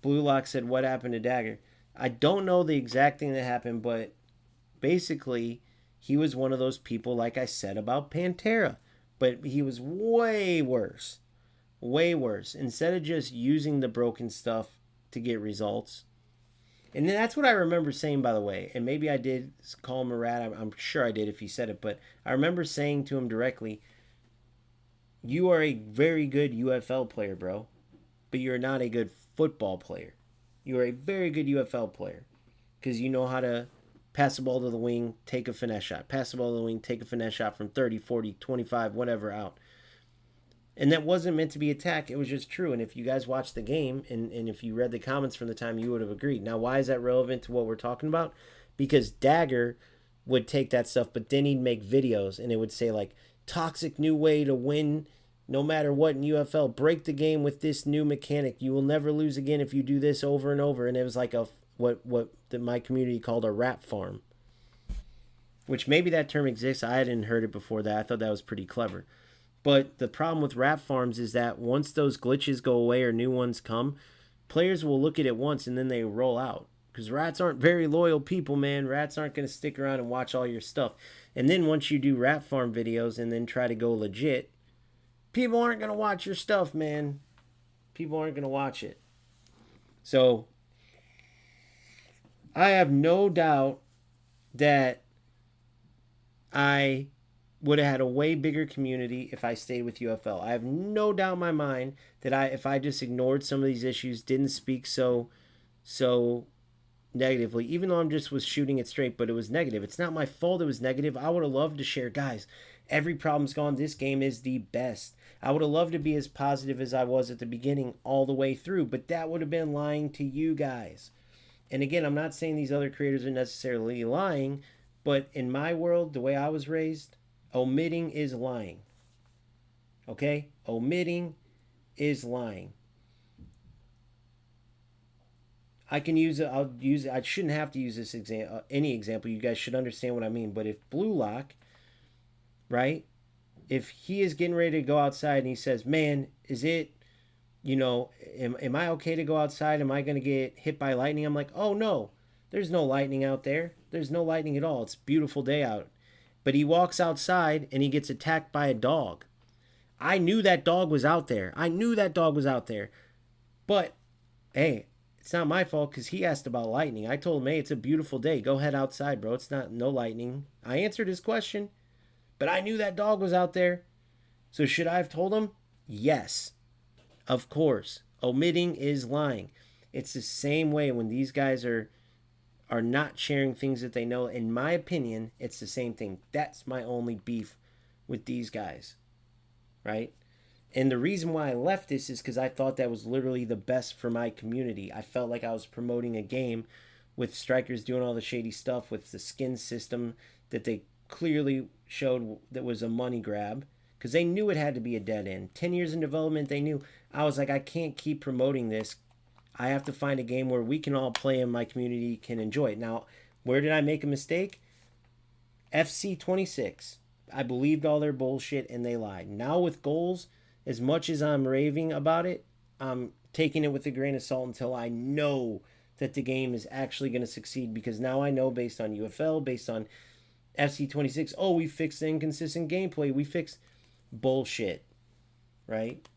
Blue Lock said, what happened to Dagger? I don't know the exact thing that happened, but basically he was one of those people like I said about Pantera. But he was way worse. Way worse. Instead of just using the broken stuff to get results. And that's what I remember saying, by the way. And maybe I did call him a rat. I'm sure I did if he said it. But I remember saying to him directly, you are a very good UFL player, bro. But you're not a good football player. You are a very good UFL player. Because you know how to pass the ball to the wing, take a finesse shot. Pass the ball to the wing, take a finesse shot from 30, 40, 25, whatever out. And that wasn't meant to be attack. It was just true. And if you guys watched the game and if you read the comments from the time, you would have agreed. Now, why is that relevant to what we're talking about? Because Dagger would take that stuff, but then he'd make videos and it would say like, toxic new way to win no matter what in UFL. Break the game with this new mechanic. You will never lose again if you do this over and over. And it was like what my community called a rap farm. Which maybe that term exists. I hadn't heard it before that. I thought that was pretty clever. But the problem with rap farms is that once those glitches go away or new ones come, players will look at it once and then they roll out. Because rats aren't very loyal people, man. Rats aren't going to stick around and watch all your stuff. And then once you do rat farm videos and then try to go legit, people aren't going to watch your stuff, man. People aren't going to watch it. So, I have no doubt that I would have had a way bigger community if I stayed with UFL. I have no doubt in my mind that if I just ignored some of these issues, didn't speak so negatively, even though I'm just was shooting it straight, but it was negative. It's not my fault it was negative. I would have loved to share, guys, every problem's gone. This game is the best. I would have loved to be as positive as I was at the beginning all the way through, but that would have been lying to you guys. And again, I'm not saying these other creators are necessarily lying, but in my world, the way I was raised, omitting is lying. Okay? Omitting is lying. I can use it. I'll use it. I shouldn't have to use this example. Any example. You guys should understand what I mean. But if Blue Lock, right? If he is getting ready to go outside and he says, "Man, is it, am I okay to go outside? Am I going to get hit by lightning?" I'm like, "Oh no, there's no lightning out there. There's no lightning at all. It's a beautiful day out." But he walks outside and he gets attacked by a dog. I knew that dog was out there. But hey, it's not my fault because he asked about lightning. I told him, "Hey, it's a beautiful day. Go head outside, bro. It's no lightning." I answered his question, but I knew that dog was out there. So should I have told him? Yes, of course. Omitting is lying. It's the same way when these guys are not sharing things that they know. In my opinion, it's the same thing. That's my only beef with these guys, right? And the reason why I left this is because I thought that was literally the best for my community. I felt like I was promoting a game with strikers doing all the shady stuff with the skin system that they clearly showed that was a money grab because they knew it had to be a dead end. 10 years in development, they knew. I was like, I can't keep promoting this. I have to find a game where we can all play and my community can enjoy it. Now, where did I make a mistake? FC 26. I believed all their bullshit and they lied. Now with goals, as much as I'm raving about it, I'm taking it with a grain of salt until I know that the game is actually going to succeed, because now I know based on UFL, based on FC 26, oh, we fixed the inconsistent gameplay. We fixed bullshit, right?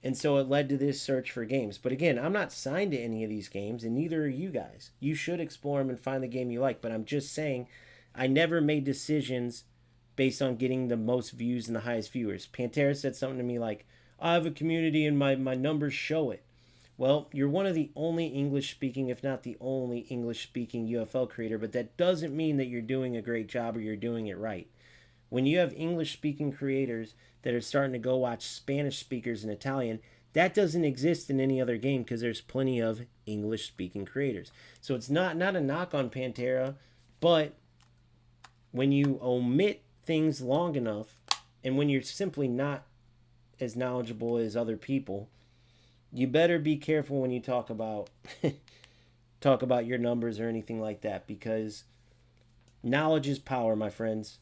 And so it led to this search for games. But again, I'm not signed to any of these games, and neither are you guys. You should explore them and find the game you like. But I'm just saying, I never made decisions based on getting the most views and the highest viewers. Pantera said something to me like, "I have a community and my numbers show it." Well, you're one of the only English-speaking, if not the only English-speaking UFL creator, but that doesn't mean that you're doing a great job or you're doing it right. When you have English-speaking creators that are starting to go watch Spanish speakers and Italian, that doesn't exist in any other game because there's plenty of English-speaking creators. So it's not a knock on Pantera, but when you omit things long enough, and when you're simply not as knowledgeable as other people, you better be careful when you talk about your numbers or anything like that, because knowledge is power, my friends.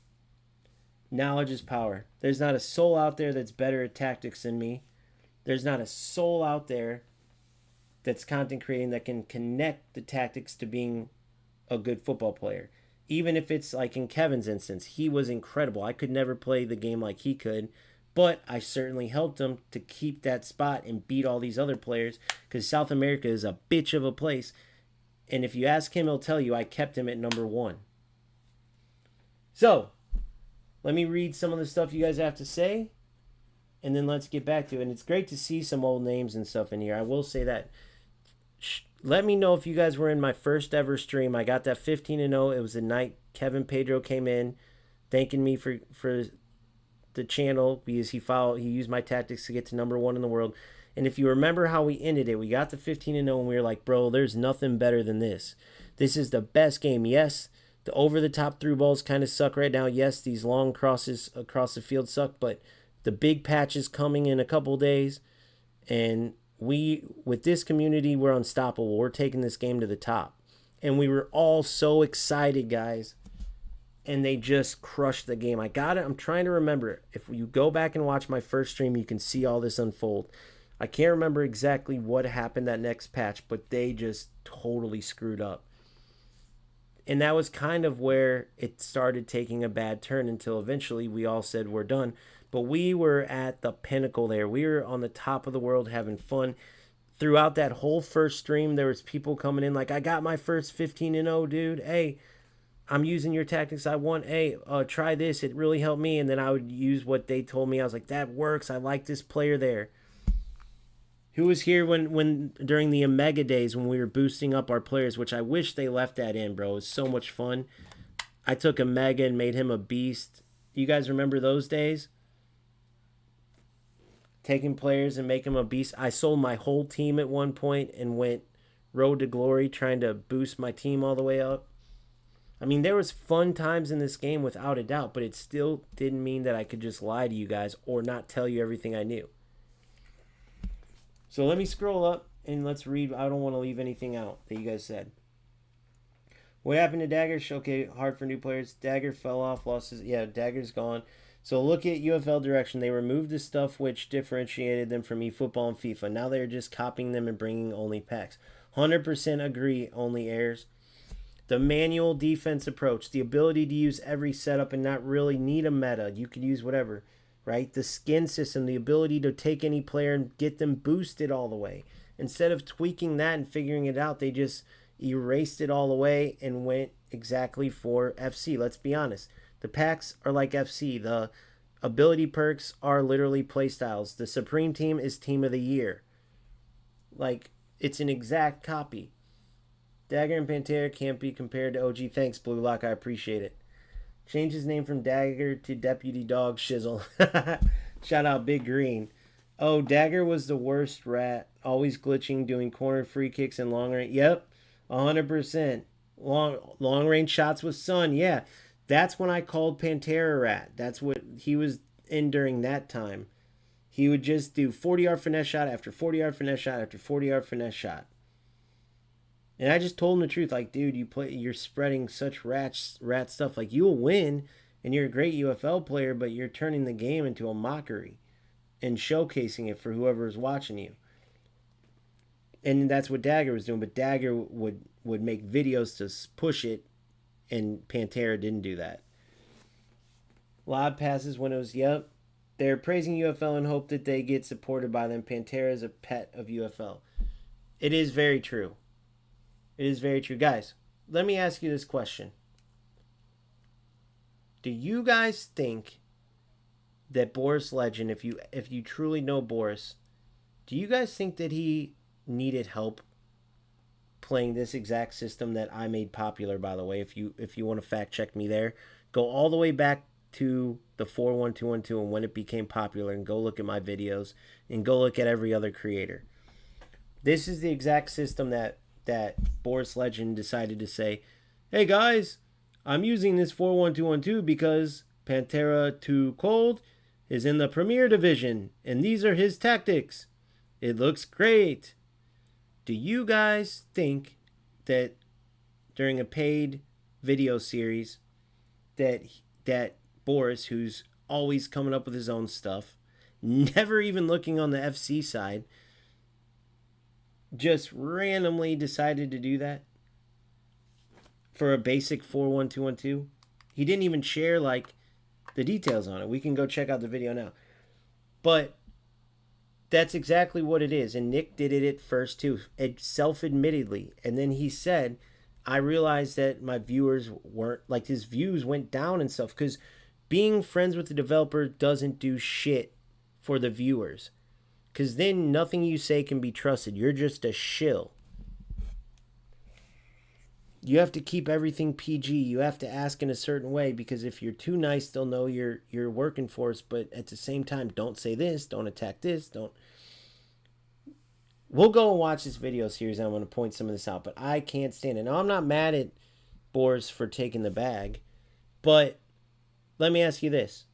Knowledge is power. There's not a soul out there that's better at tactics than me. There's not a soul out there that's content creating that can connect the tactics to being a good football player. Even if it's like in Kevin's instance, he was incredible. I could never play the game like he could, but I certainly helped him to keep that spot and beat all these other players, because South America is a bitch of a place. And if you ask him, he'll tell you I kept him at number 1. So, let me read some of the stuff you guys have to say, and then let's get back to it. And it's great to see some old names and stuff in here. I will say that Let me know if you guys were in my first ever stream. I got that 15-0. It was the night Kevin Pedro came in thanking me for the channel because he used my tactics to get to #1 in the world. And if you remember how we ended it, we got to 15-0 and we were like, bro, there's nothing better than this. This is the best game. Yes, the over-the-top through balls kind of suck right now. Yes, these long crosses across the field suck, but the big patch is coming in a couple days. And with this community, we're unstoppable. We're taking this game to the top. And we were all so excited, guys. And they just crushed the game. I got it. I'm trying to remember. If you go back and watch my first stream, you can see all this unfold. I can't remember exactly what happened that next patch, but they just totally screwed up. And that was kind of where it started taking a bad turn until eventually we all said we're done. But we were at the pinnacle there. We were on the top of the world having fun. Throughout that whole first stream, there was people coming in like, I got my first 15-0, dude. Hey, I'm using your tactics. I want, hey, try this. It really helped me. And then I would use what they told me. I was like, that works. I like this player there. Who was here when during the Omega days when we were boosting up our players, which I wish they left that in, bro. It was so much fun. I took Omega and made him a beast. You guys remember those days? Taking players and make him a beast. I sold my whole team at one point and went road to glory trying to boost my team all the way up. I mean, there was fun times in this game without a doubt, but it still didn't mean that I could just lie to you guys or not tell you everything I knew. So let me scroll up and let's read. I don't want to leave anything out that you guys said. What happened to Dagger? Okay, hard for new players. Dagger fell off, lost his... Yeah, Dagger's gone. So look at UFL Direction. They removed the stuff which differentiated them from eFootball and FIFA. Now they're just copying them and bringing only packs. 100% agree, only airs. The manual defense approach. The ability to use every setup and not really need a meta. You could use whatever, right? The skin system. The ability to take any player and get them boosted all the way. Instead of tweaking that and figuring it out, they just erased it all away and went exactly for FC. Let's be honest. The packs are like FC. The ability perks are literally playstyles. The Supreme Team is Team of the Year. Like, it's an exact copy. Dagger and Pantera can't be compared to OG. Thanks, Blue Lock. I appreciate it. Change his name from Dagger to Deputy Dog Shizzle. Shout out Big Green. Oh, Dagger was the worst rat. Always glitching, doing corner free kicks and long range. Yep, 100%. Long range shots with Sun. Yeah. That's when I called Pantera rat. That's what he was in during that time. He would just do 40-yard finesse shot after 40-yard finesse shot after 40-yard finesse shot. And I just told him the truth. Like, dude, you're spreading such rat stuff. Like, you'll win, and you're a great UFL player, but you're turning the game into a mockery and showcasing it for whoever is watching you. And that's what Dagger was doing. But Dagger would make videos to push it, and Pantera didn't do that. Lob passes when it was, yep. They're praising UFL and hope that they get supported by them. Pantera is a pet of UFL. It is very true. It is very true. Guys, let me ask you this question. Do you guys think that Boris Legend, if you truly know Boris, do you guys think that he needed help playing this exact system that I made popular, by the way? If you want to fact check me there, go all the way back to the 4-1-2-1-2 and when it became popular, and go look at my videos and go look at every other creator. This is the exact system that Boris Legend decided to say, hey guys, I'm using this 4-1-2-1-2 because Pantera Too Cold is in the Premier Division and these are his tactics. It looks great. Do you guys think that during a paid video series that Boris, who's always coming up with his own stuff, never even looking on the FC side, just randomly decided to do that for a basic 4-1-2-1-2? He didn't even share like the details on it. We can go check out the video now. But that's exactly what it is. And Nick did it at first too, self-admittedly. And then he said, I realized that my viewers weren't, like, his views went down and stuff, because being friends with the developer doesn't do shit for the viewers. Because then nothing you say can be trusted. You're just a shill. You have to keep everything PG. You have to ask in a certain way, because if you're too nice, they'll know you're working for us. But at the same time, don't say this, don't attack this, don't. We'll go and watch this video series. And I'm going to point some of this out, but I can't stand it. Now, I'm not mad at Boris for taking the bag, but let me ask you this.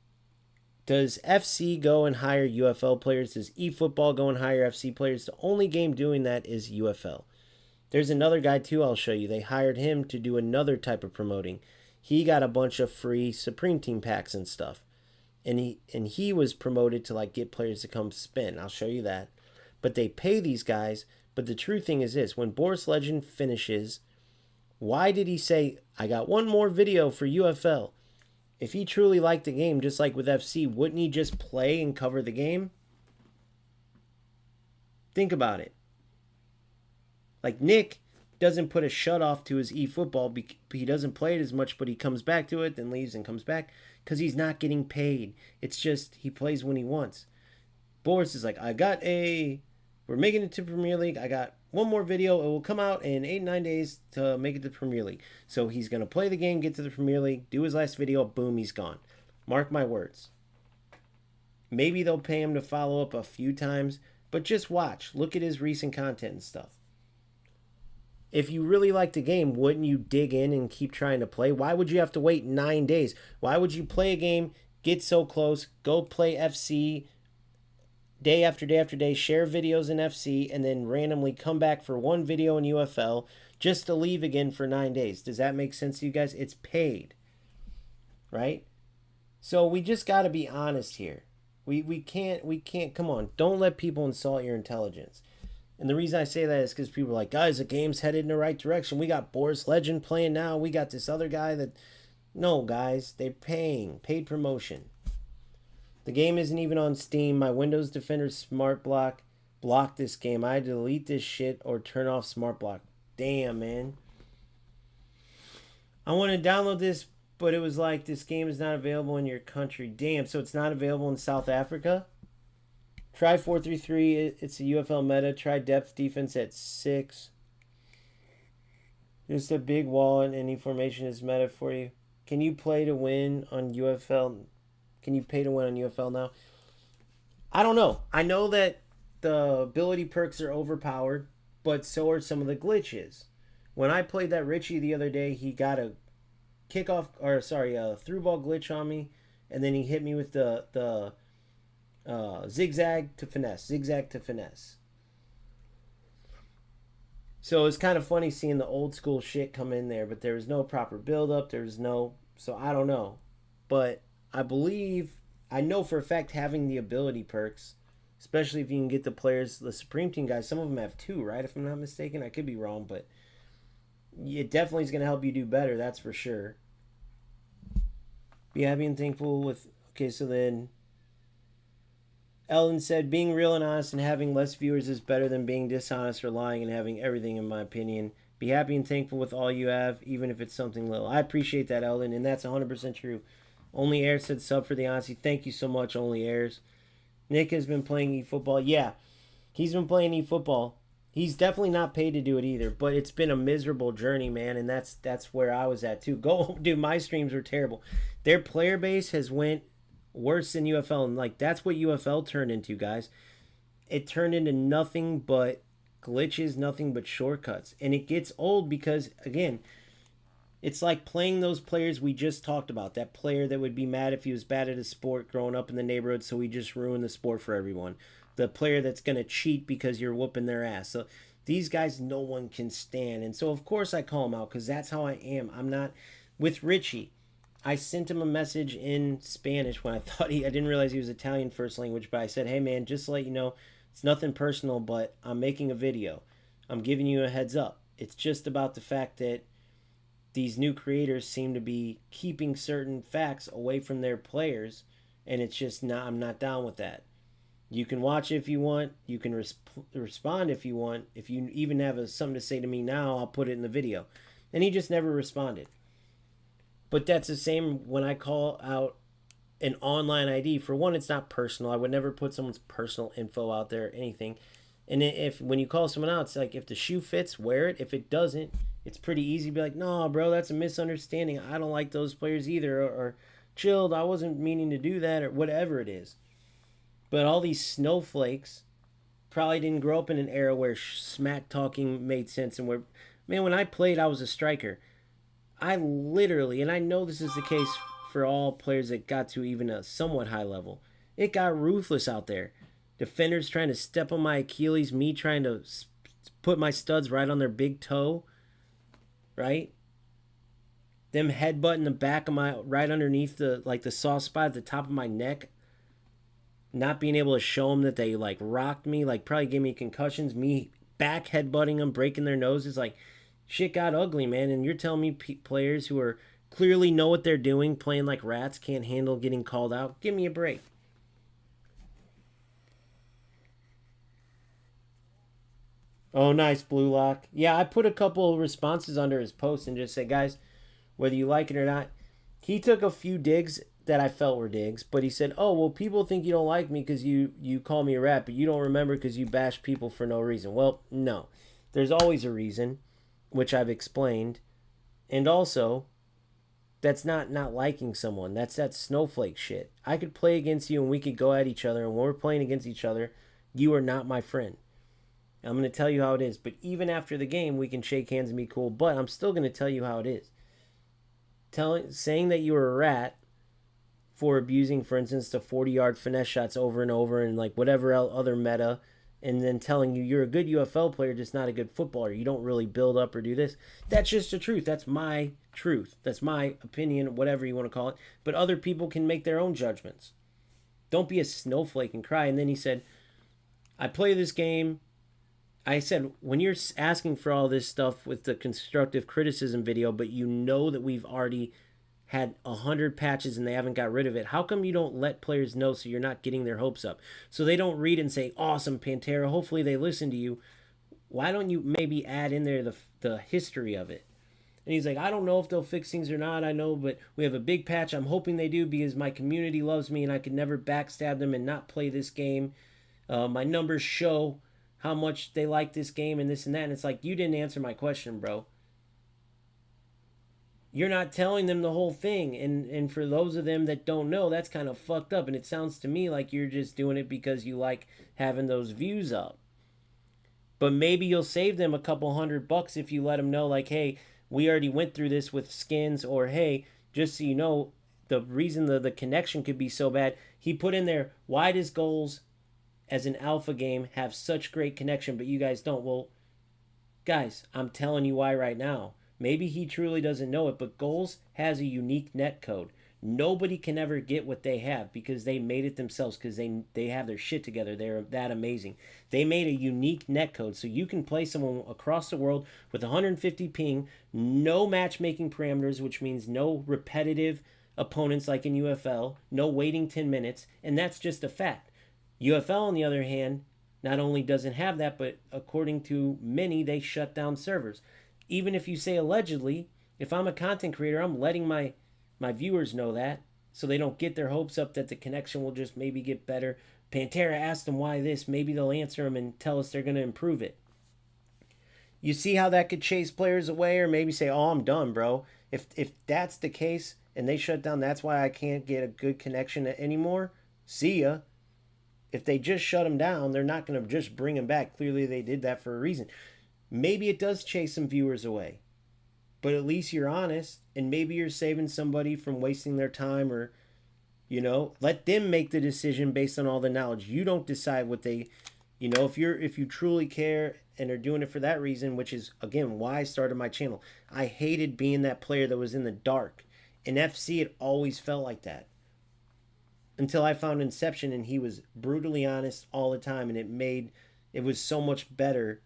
Does FC go and hire UFL players? Does eFootball go and hire FC players? The only game doing that is UFL. There's another guy too I'll show you. They hired him to do another type of promoting. He got a bunch of free Supreme Team packs and stuff. And he was promoted to like get players to come spin. I'll show you that. But they pay these guys. But the true thing is this. When Boris Legend finishes, why did he say, I got one more video for UFL? If he truly liked the game, just like with FC, wouldn't he just play and cover the game? Think about it. Like Nick doesn't put a shut off to his eFootball. He doesn't play it as much, but he comes back to it, then leaves and comes back because he's not getting paid. It's just he plays when he wants. Boris is like, we're making it to Premier League. I got one more video. It will come out in 8-9 days to make it to Premier League. So he's going to play the game, get to the Premier League, do his last video, boom, he's gone. Mark my words. Maybe they'll pay him to follow up a few times, but just watch. Look at his recent content and stuff. If you really like the game, wouldn't you dig in and keep trying to play? Why would you have to wait 9 days? Why would you play a game, get so close, go play FC day after day after day, share videos in FC, and then randomly come back for one video in UFL just to leave again for 9 days? Does that make sense to you guys? It's paid, right? So we just got to be honest here. We can't, come on. Don't let people insult your intelligence. And the reason I say that is because people are like, guys, the game's headed in the right direction. We got Boris Legend playing now. We got this other guy that... No, guys, they're paid promotion. The game isn't even on Steam. My Windows Defender Smart Block blocked this game. I had to delete this shit or turn off Smart Block. Damn, man. I want to download this, but it was like, this game is not available in your country. Damn, so it's not available in South Africa? Try 4-3-3. It's a UFL meta. Try depth defense at 6. Just a big wall and any formation is meta for you. Can you play to win on UFL? Can you pay to win on UFL now? I don't know. I know that the ability perks are overpowered, but so are some of the glitches. When I played that Richie the other day, he got a through ball glitch on me, and then he hit me with the zigzag to finesse. So it's kind of funny seeing the old school shit come in there, but there was no proper build up. So I don't know. But I know for a fact having the ability perks, especially if you can get the players, the Supreme Team guys, some of them have 2, right? If I'm not mistaken, I could be wrong, but it definitely is going to help you do better. That's for sure. Be happy and thankful with, okay, so then Ellen said, being real and honest and having less viewers is better than being dishonest or lying and having everything, in my opinion. Be happy and thankful with all you have, even if it's something little. I appreciate that, Ellen, and that's 100% true. Only Airs said sub for the honesty. Thank you so much, Only Airs. Nick has been playing eFootball. Yeah, he's been playing eFootball. He's definitely not paid to do it either, but it's been a miserable journey, man, and that's where I was at too. Dude, my streams were terrible. Their player base has went worse than UFL, and like that's what UFL turned into, guys. It turned into nothing but glitches, nothing but shortcuts, and it gets old because, again, it's like playing those players we just talked about. That player that would be mad if he was bad at a sport growing up in the neighborhood, so he just ruined the sport for everyone. The player that's going to cheat because you're whooping their ass. So these guys no one can stand. And so, of course, I call him out because that's how I am. I'm not... With Richie, I sent him a message in Spanish when I didn't realize he was Italian first language, but I said, hey, man, just to let you know, it's nothing personal, but I'm making a video. I'm giving you a heads up. It's just about the fact that these new creators seem to be keeping certain facts away from their players, and it's just not, I'm not down with that. You can watch it if you want. You can respond if you want. If you even have something to say to me now, I'll put it in the video. And he just never responded. But that's the same when I call out an online ID. For one, it's not personal. I would never put someone's personal info out there or anything. And when you call someone out, it's like if the shoe fits, wear it. If it doesn't, It's pretty easy to be like, no, bro, that's a misunderstanding. I don't like those players either. Or chilled, I wasn't meaning to do that, or whatever it is. But all these snowflakes probably didn't grow up in an era where smack talking made sense and where, man, when I played, I was a striker. I literally, and I know this is the case for all players that got to even a somewhat high level, it got ruthless out there. Defenders trying to step on my Achilles, me trying to put my studs right on their big toe, right? Them headbutting the back of my, right underneath the soft spot at the top of my neck, not being able to show them that they like rocked me, like probably gave me concussions, me back headbutting them, breaking their noses, like shit got ugly, man. And you're telling me players who are clearly know what they're doing, playing like rats, can't handle getting called out? Give me a break. Oh, nice, Blue Lock. Yeah, I put a couple responses under his post and just said, guys, whether you like it or not, he took a few digs that I felt were digs, but he said, "Oh, well, people think you don't like me because you call me a rat, but you don't remember because you bash people for no reason." Well, no, there's always a reason, which I've explained, and also that's not liking someone. That's that snowflake shit. I could play against you and we could go at each other, and when we're playing against each other, you are not my friend. I'm going to tell you how it is, but even after the game, we can shake hands and be cool. But I'm still going to tell you how it is. Saying that you were a rat for abusing, for instance, the 40-yard finesse shots over and over and like whatever other meta, and then telling you you're a good UFL player, just not a good footballer. You don't really build up or do this. That's just the truth. That's my truth. That's my opinion, whatever you want to call it. But other people can make their own judgments. Don't be a snowflake and cry. And then he said, I play this game. I said, when you're asking for all this stuff with the constructive criticism video, but you know that we've already had 100 patches and they haven't got rid of it, how come you don't let players know so you're not getting their hopes up? So they don't read and say, awesome, Pantera, hopefully they listen to you. Why don't you maybe add in there the history of it? And he's like, I don't know if they'll fix things or not. I know, but we have a big patch. I'm hoping they do because my community loves me and I could never backstab them and not play this game. My numbers show how much they like this game and this and that. And it's like, you didn't answer my question, bro. You're not telling them the whole thing. And for those of them that don't know, that's kind of fucked up. And it sounds to me like you're just doing it because you like having those views up. But maybe you'll save them a couple $100 if you let them know, like, hey, we already went through this with skins, or hey, just so you know, the reason the connection could be so bad, he put in there, why does goals as an alpha game have such great connection, but you guys don't? Well, guys, I'm telling you why right now. Maybe he truly doesn't know it, but Goals has a unique net code. Nobody can ever get what they have because they made it themselves, because they have their shit together. They're that amazing. They made a unique net code so you can play someone across the world with 150 ping, no matchmaking parameters, which means no repetitive opponents like in UFL, no waiting 10 minutes, and that's just a fact. UFL, on the other hand, not only doesn't have that, but according to many, they shut down servers. Even if you say allegedly, if I'm a content creator, I'm letting my viewers know that so they don't get their hopes up that the connection will just maybe get better. Pantera asked them why this. Maybe they'll answer them and tell us they're going to improve it. You see how that could chase players away, or maybe say, oh, I'm done, bro. If that's the case and they shut down, that's why I can't get a good connection anymore, see ya. If they just shut them down, they're not going to just bring them back. Clearly they did that for a reason. Maybe it does chase some viewers away, but at least you're honest, and maybe you're saving somebody from wasting their time, or, let them make the decision based on all the knowledge. You don't decide what they, if you truly care and are doing it for that reason, which is, again, why I started my channel. I hated being that player that was in the dark. In FC, it always felt like that. Until I found Inception, and he was brutally honest all the time, and it was so much better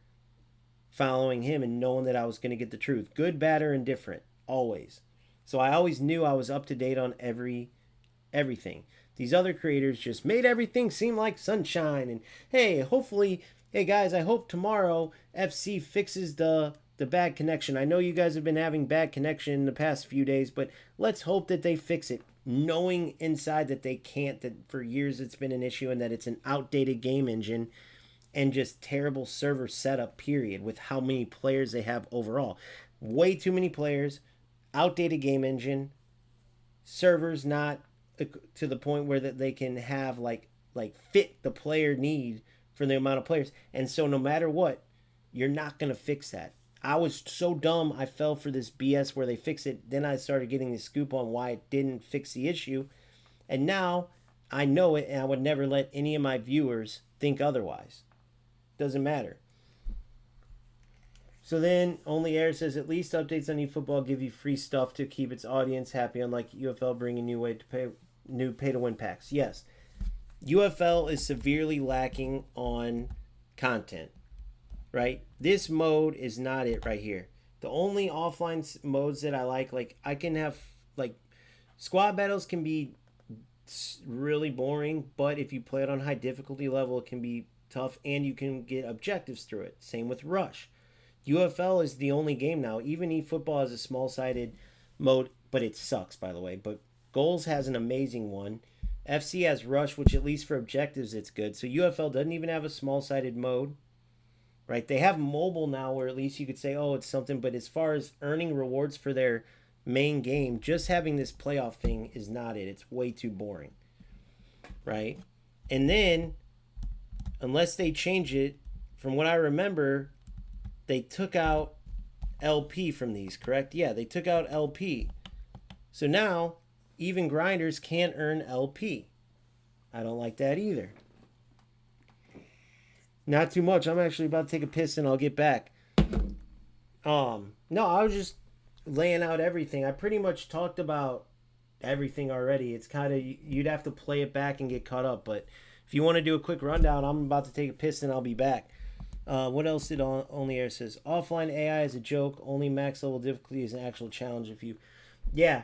following him and knowing that I was going to get the truth. Good, bad, or indifferent, always. So I always knew I was up to date on everything. These other creators just made everything seem like sunshine, and hey guys, I hope tomorrow FC fixes the bad connection. I know you guys have been having bad connection in the past few days, but let's hope that they fix it, knowing inside that they can't, that for years it's been an issue, and that it's an outdated game engine and just terrible server setup, period, with how many players they have overall. way too many players, outdated game engine, servers not to the point where that they can have like fit the player need for the amount of players. And so no matter what, you're not going to fix that. I was so dumb I fell for this BS where they fix it. Then I started getting the scoop on why it didn't fix the issue. And now I know it, and I would never let any of my viewers think otherwise. Doesn't matter. So then, Only Air says, at least updates on eFootball give you free stuff to keep its audience happy, unlike UFL bringing new way to pay new pay-to-win packs. Yes, UFL is severely lacking on content, right? This mode is not it right here. The only offline modes that I like I can have, like, squad battles can be really boring, but if you play it on high difficulty level, it can be tough, and you can get objectives through it. Same with Rush. UFL is the only game now. Even eFootball has a small-sided mode, but it sucks, by the way. But Goals has an amazing one. FC has Rush, which at least for objectives it's good. So UFL doesn't even have a small-sided mode, right? They have mobile now where at least you could say, oh, it's something. But as far as earning rewards for their main game, just having this playoff thing is not it. It's way too boring, right? And then, unless they change it, from what I remember, they took out LP from these, correct? Yeah, they took out LP. So now, even grinders can't earn LP. I don't like that either. Not too much. I'm actually about to take a piss and I'll get back. No, I was just laying out everything. I pretty much talked about everything already. It's kind of, you'd have to play it back and get caught up. But if you want to do a quick rundown, I'm about to take a piss and I'll be back. What else did Only Air says? Offline AI is a joke. Only max level difficulty is an actual challenge if you... Yeah.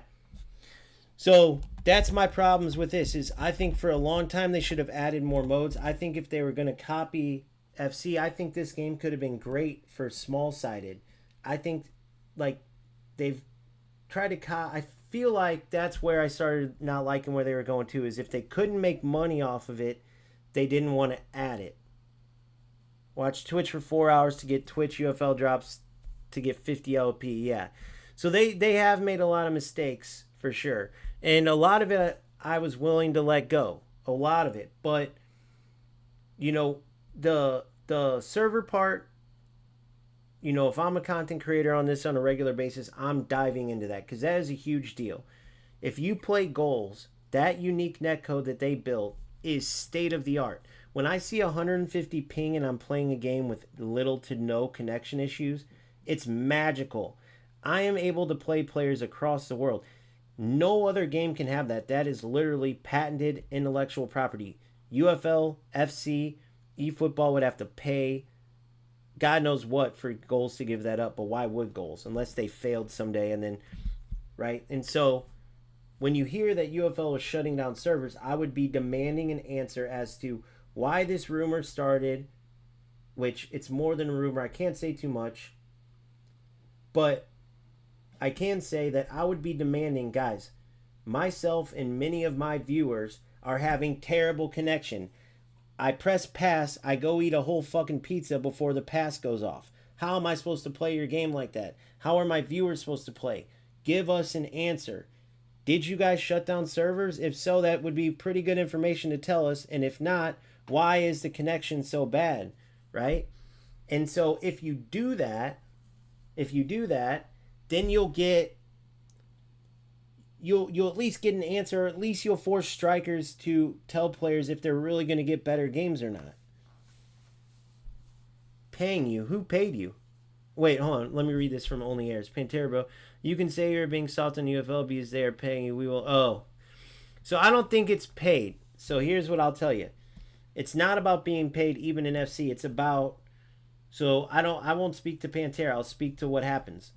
So that's my problems with this is I think for a long time they should have added more modes. I think if they were going to copy FC, I think this game could have been great for small-sided. I think like they've tried to... I feel like that's where I started not liking where they were going to is if they couldn't make money off of it, they didn't want to add it. Watch Twitch for 4 hours to get Twitch UFL drops to get 50 LP. Yeah. So they have made a lot of mistakes for sure. And a lot of it I was willing to let go. A lot of it. But, you know, the server part, you know, if I'm a content creator on this on a regular basis, I'm diving into that because that is a huge deal. If you play Goals, that unique netcode that they built is state of the art. When I see 150 ping and I'm playing a game with little to no connection issues, it's magical. I am able to play players across the world. No other game can have that. That is literally patented intellectual property. UFL, FC, eFootball would have to pay God knows what for Goals to give that up, but why would Goals? Unless they failed someday and then, right? And so when you hear that UFL was shutting down servers, I would be demanding an answer as to why this rumor started, which it's more than a rumor. I can't say too much, but I can say that I would be demanding, guys, myself and many of my viewers are having terrible connection. I press pass, I go eat a whole fucking pizza before the pass goes off. How am I supposed to play your game like that? How are my viewers supposed to play? Give us an answer. Did you guys shut down servers? If so, that would be pretty good information to tell us. And if not, why is the connection so bad, right? And so if you do that, then you'll at least get an answer, or at least you'll force strikers to tell players if they're really going to get better games or not. Paying you? Who paid you? Wait, hold on. Let me read this from Only Airs. Pantera, bro. You can say you're being soft on UFL because they are paying you. We will... Oh. So I don't think it's paid. So here's what I'll tell you. It's not about being paid even in FC. It's about... So I won't speak to Pantera. I'll speak to what happens.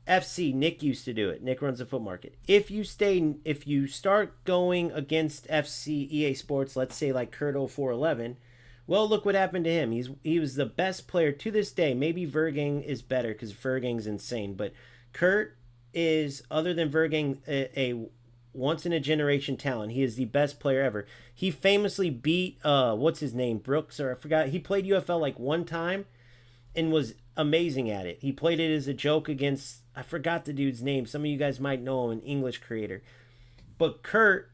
FC, Nick used to do it. Nick runs the Foot Market. If you start going against FC EA Sports, let's say like Kurt 0411, well, look what happened to him. He was the best player to this day. Maybe Vergang is better because Vergang's insane, but Kurt is, other than Vergang, a once in a generation talent. He is the best player ever. He famously beat what's his name, Brooks, or I forgot. He played UFL like one time, and was amazing at it. He played it as a joke against, I forgot the dude's name. Some of you guys might know him, an English creator. But Kurt,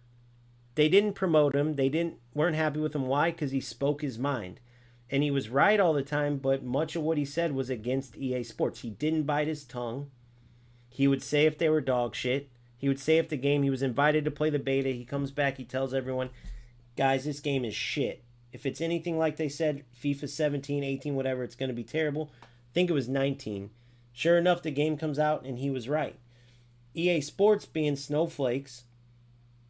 they didn't promote him. They weren't happy with him. Why? Because he spoke his mind. And he was right all the time, but much of what he said was against EA Sports. He didn't bite his tongue. He would say if they were dog shit. He would say if the game, he was invited to play the beta, he comes back, he tells everyone, guys, this game is shit. If it's anything like they said, FIFA 17, 18, whatever, it's going to be terrible. I think it was 19. Sure enough, the game comes out, and he was right. EA Sports, being snowflakes,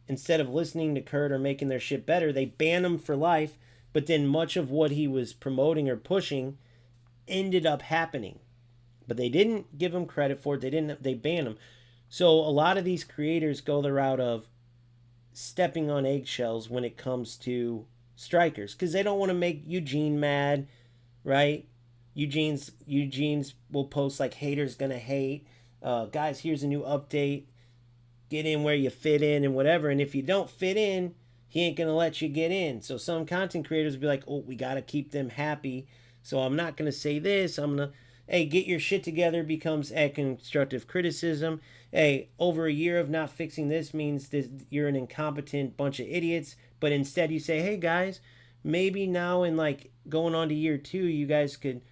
instead of listening to Kurt or making their shit better, they ban him for life, but then much of what he was promoting or pushing ended up happening. But they didn't give him credit for it. They banned him. So a lot of these creators go the route of stepping on eggshells when it comes to strikers, because they don't want to make Eugene mad, right? Eugene's will post like, haters gonna hate. Guys, here's a new update. Get in where you fit in and whatever. And if you don't fit in, he ain't gonna let you get in. So some content creators will be like, oh, we gotta keep them happy. So I'm not gonna say this. I'm gonna, hey, get your shit together becomes a constructive criticism. Hey, over a year of not fixing this means this, you're an incompetent bunch of idiots. But instead you say, hey guys, maybe now in like going on to year 2, you guys could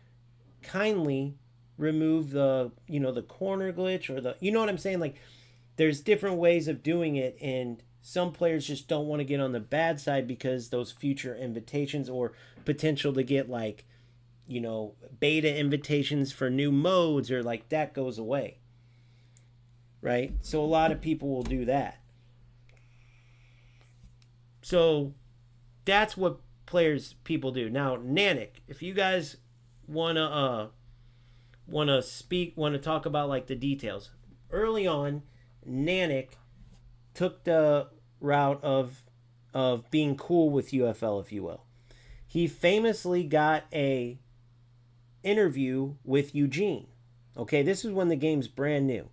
kindly remove the, the corner glitch or the, you know what I'm saying? Like, there's different ways of doing it, and some players just don't want to get on the bad side because those future invitations or potential to get like, beta invitations for new modes or like that goes away. Right? So a lot of people will do that. So that's what people do. Now, Nanik, if you guys wanna talk about like the details. Early on, Nanik took the route of being cool with UFL, if you will. He famously got a interview with Eugene. Okay, this is when the game's brand new.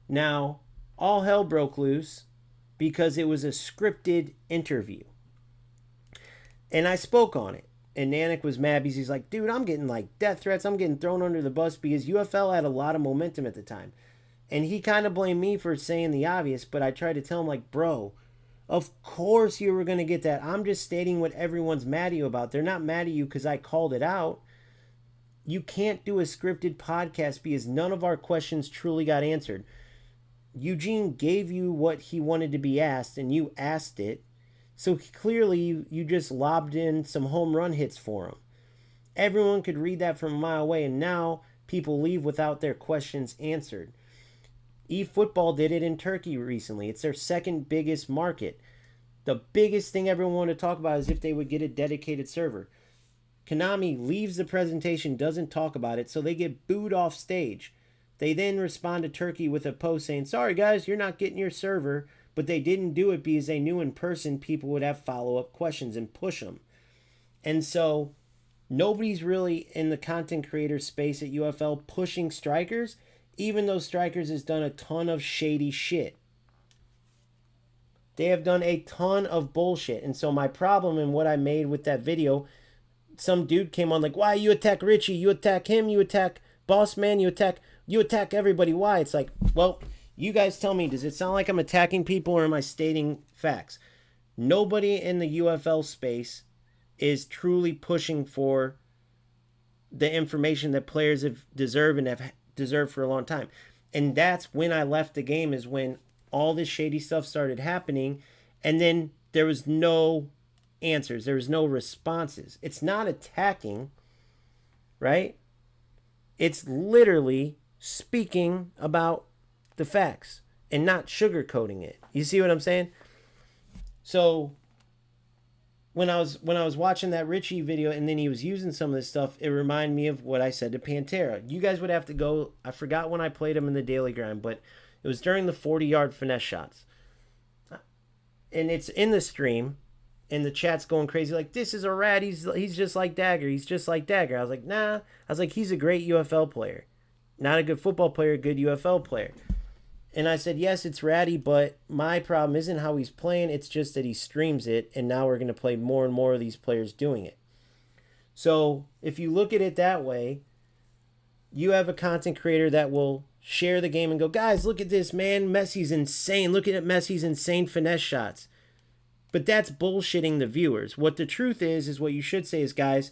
Now, all hell broke loose because it was a scripted interview. And I spoke on it. And Nanik was mad because he's like, dude, I'm getting like death threats. I'm getting thrown under the bus because UFL had a lot of momentum at the time. And he kind of blamed me for saying the obvious, but I tried to tell him like, bro, of course you were going to get that. I'm just stating what everyone's mad at you about. They're not mad at you because I called it out. You can't do a scripted podcast because none of our questions truly got answered. Eugene gave you what he wanted to be asked, and you asked it. So clearly you just lobbed in some home run hits for him. Everyone could read that from a mile away, and now people leave without their questions answered. eFootball did it in Turkey recently. It's their second biggest market. The biggest thing everyone wanted to talk about is if they would get a dedicated server. Konami leaves the presentation, doesn't talk about it, so they get booed off stage. They then respond to Turkey with a post saying, sorry guys, you're not getting your server, but they didn't do it because they knew in person people would have follow-up questions and push them. And so nobody's really in the content creator space at UFL pushing strikers, even though Strikers has done a ton of shady shit. They have done a ton of bullshit. And so my problem and what I made with that video, some dude came on like, why you attack Richie? You attack him, you attack Boss Man, you attack everybody. Why? It's like, well, you guys tell me, does it sound like I'm attacking people or am I stating facts? Nobody in the UFL space is truly pushing for the information that players have deserved and have deserved for a long time. And that's when I left the game, is when all this shady stuff started happening, and then there was no answers. There was no responses. It's not attacking, right? It's literally speaking about the facts and not sugarcoating it. You see what I'm saying? So when I was watching that Richie video and then he was using some of this stuff, it reminded me of what I said to Pantera. You guys would have to go, I forgot when I played him in the Daily Grind, but it was during the 40-yard finesse shots. And it's in the stream, and the chat's going crazy like, this is a rat, he's just like Dagger, he's just like Dagger. I was like, nah. I was like, he's a great UFL player. Not a good football player, a good UFL player. And I said, yes, it's ratty, but my problem isn't how he's playing. It's just that he streams it, and now we're going to play more and more of these players doing it. So if you look at it that way, you have a content creator that will share the game and go, guys, look at this, man. Messi's insane. Look at Messi's insane finesse shots. But that's bullshitting the viewers. What the truth is what you should say is, guys,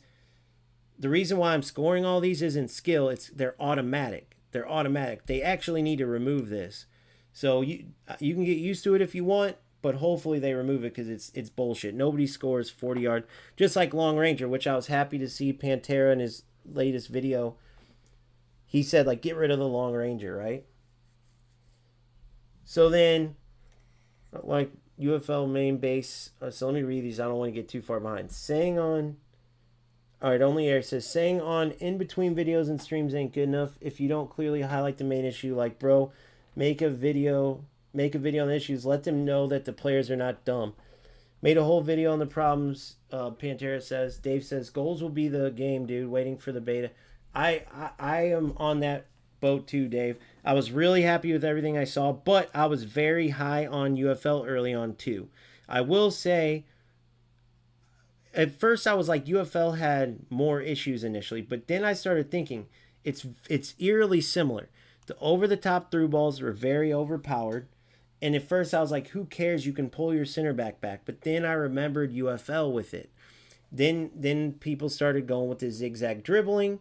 the reason why I'm scoring all these isn't skill. They're automatic. They're automatic. They actually need to remove this. So you can get used to it if you want, but hopefully they remove it because it's bullshit. Nobody scores 40-yard. Just like Long Ranger, which I was happy to see Pantera in his latest video. He said, like, get rid of the Long Ranger, right? So then, like, UFL main base. So let me read these. I don't want to get too far behind. Saying on... All right, Only Air says, saying on in-between videos and streams ain't good enough if you don't clearly highlight the main issue. Like, bro, make a video on the issues. Let them know that the players are not dumb. Made a whole video on the problems, Pantera says. Dave says, goals will be the game, dude. Waiting for the beta. I am on that boat too, Dave. I was really happy with everything I saw, but I was very high on UFL early on too. I will say, at first I was like, UFL had more issues initially, but then I started thinking it's eerily similar. The over-the-top through balls were very overpowered, and at first I was like, who cares? You can pull your center back. But then I remembered UFL with it. Then people started going with the zigzag dribbling,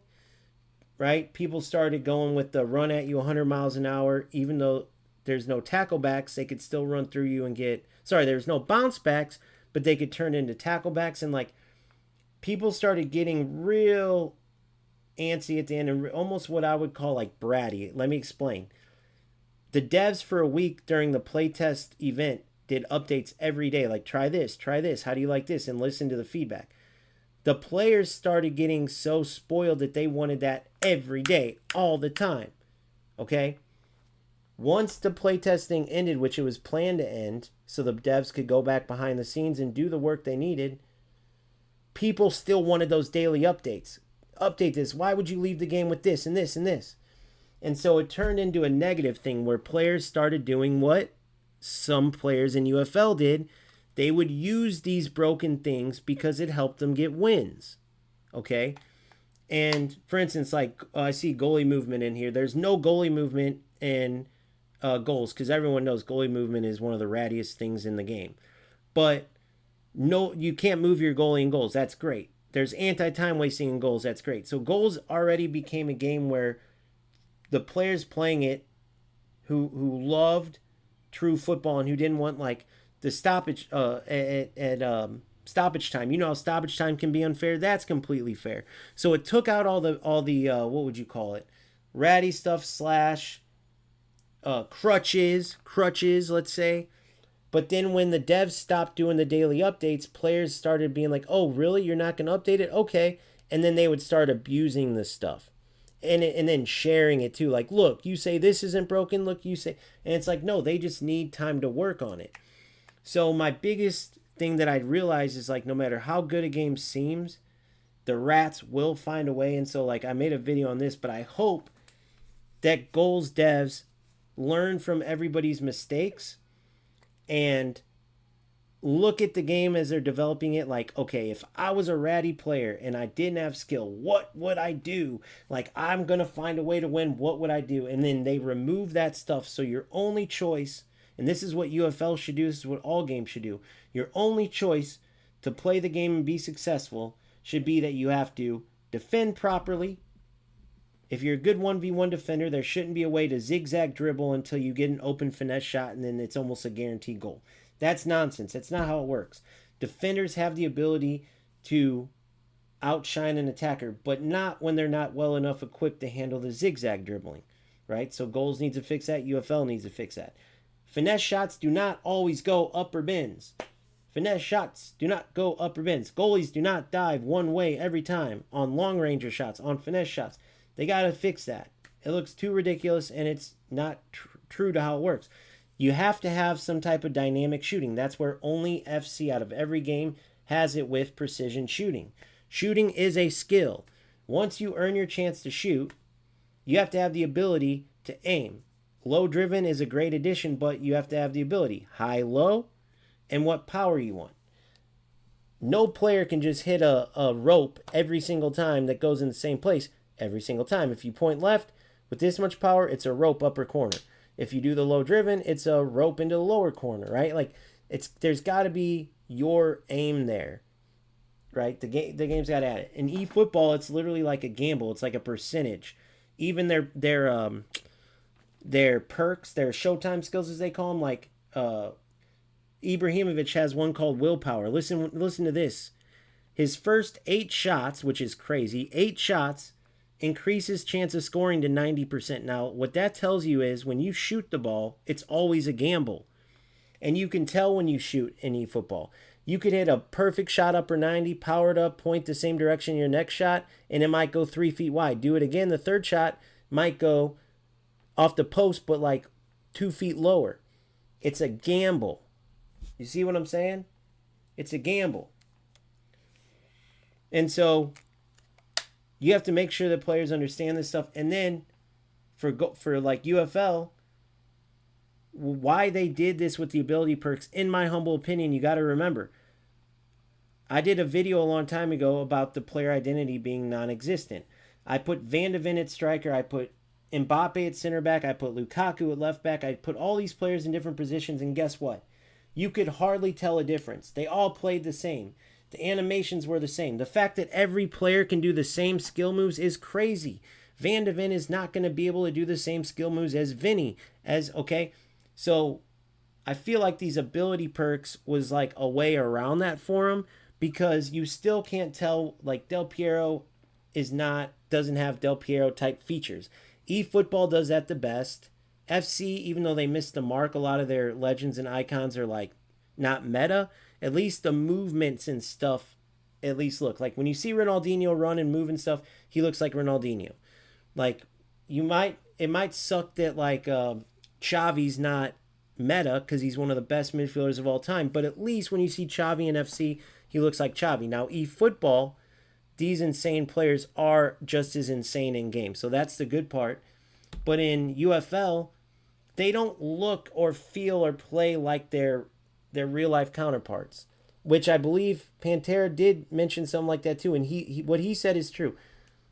right? People started going with the run at you 100 miles an hour, even though there's no tackle backs, they could still run through you and there's no bounce backs, but they could turn into tackle backs. And like, people started getting real antsy at the end and almost what I would call like bratty. Let me explain. The devs for a week during the playtest event did updates every day. Like, try this. How do you like this? And listen to the feedback. The players started getting so spoiled that they wanted that every day, all the time. Okay? Once the playtesting ended, which it was planned to end, so the devs could go back behind the scenes and do the work they needed, people still wanted those daily updates. Update this. Why would you leave the game with this and this and this? And so it turned into a negative thing where players started doing what some players in UFL did. They would use these broken things because it helped them get wins. Okay? And for instance, like I see goalie movement in here. There's no goalie movement in goals because everyone knows goalie movement is one of the rattiest things in the game. But no, you can't move your goalie in goals. That's great. There's anti-time wasting in goals. That's great. So goals already became a game where the players playing it who loved true football and who didn't want like the stoppage at stoppage time. You know how stoppage time can be unfair? That's completely fair. So it took out all the what would you call it? Ratty stuff / crutches, let's say. But then when the devs stopped doing the daily updates, players started being like, oh, really? You're not going to update it? Okay. And then they would start abusing this stuff. And then sharing it too. Like, look, you say this isn't broken. Look, you say... And it's like, no, they just need time to work on it. So my biggest thing that I'd realize is like, no matter how good a game seems, the rats will find a way. And so like, I made a video on this, but I hope that goals devs learn from everybody's mistakes and look at the game as they're developing it like, okay, if I was a ratty player and I didn't have skill, what would I do? Like, I'm going to find a way to win. What would I do? And then they remove that stuff. So your only choice, and this is what UFL should do, this is what all games should do, your only choice to play the game and be successful should be that you have to defend properly. If you're a good 1v1 defender, there shouldn't be a way to zigzag dribble until you get an open finesse shot and then it's almost a guaranteed goal. That's nonsense. That's not how it works. Defenders have the ability to outshine an attacker, but not when they're not well enough equipped to handle the zigzag dribbling, right? So goals needs to fix that. UFL needs to fix that. Finesse shots do not always go upper bins. Finesse shots do not go upper bins. Goalies do not dive one way every time on long ranger shots, on finesse shots. They got to fix that. It looks too ridiculous, and it's not true to how it works. You have to have some type of dynamic shooting. That's where only FC out of every game has it with precision shooting. Shooting is a skill. Once you earn your chance to shoot, you have to have the ability to aim. Low driven is a great addition, but you have to have the ability. High, low, and what power you want. No player can just hit a rope every single time that goes in the same place. every single time. If you point left with this much power, it's a rope upper corner. If you do the low driven, it's a rope into the lower corner, right? Like there's got to be your aim there, right? The game's got to add it. In eFootball, it's literally like a gamble. It's like a percentage. Even their perks, their showtime skills as they call them, like Ibrahimovic has one called willpower. Listen to this. His first 8 shots, which is crazy, 8 shots increases chance of scoring to 90%. Now, what that tells you is when you shoot the ball, it's always a gamble. And you can tell when you shoot in eFootball. You could hit a perfect shot upper 90, powered up, point the same direction in your next shot, and it might go 3 feet wide. Do it again, the third shot might go off the post, but like 2 feet lower. It's a gamble. You see what I'm saying? It's a gamble. And so you have to make sure that players understand this stuff. And then for like UFL, why they did this with the ability perks, in my humble opinion, you got to remember, I did a video a long time ago about the player identity being non-existent. I put Van de Ven at striker. I put Mbappe at center back. I put Lukaku at left back. I put all these players in different positions. And guess what? You could hardly tell a difference. They all played the same. The animations were the same. The fact that every player can do the same skill moves is crazy. Van de Ven is not going to be able to do the same skill moves as Vinny. Okay? So I feel like these ability perks was like a way around that for him, because you still can't tell, like Del Piero doesn't have Del Piero type features. eFootball does that the best. FC, even though they missed the mark, a lot of their legends and icons are like not meta. At least the movements and stuff at least look like, when you see Ronaldinho run and move and stuff, he looks like Ronaldinho. Like it might suck that like Xavi's not meta because he's one of the best midfielders of all time, but at least when you see Xavi in FC, he looks like Xavi. Now eFootball, these insane players are just as insane in game, so that's the good part. But in UFL, they don't look or feel or play like their real life counterparts, which I believe Pantera did mention something like that too. And he what he said is true.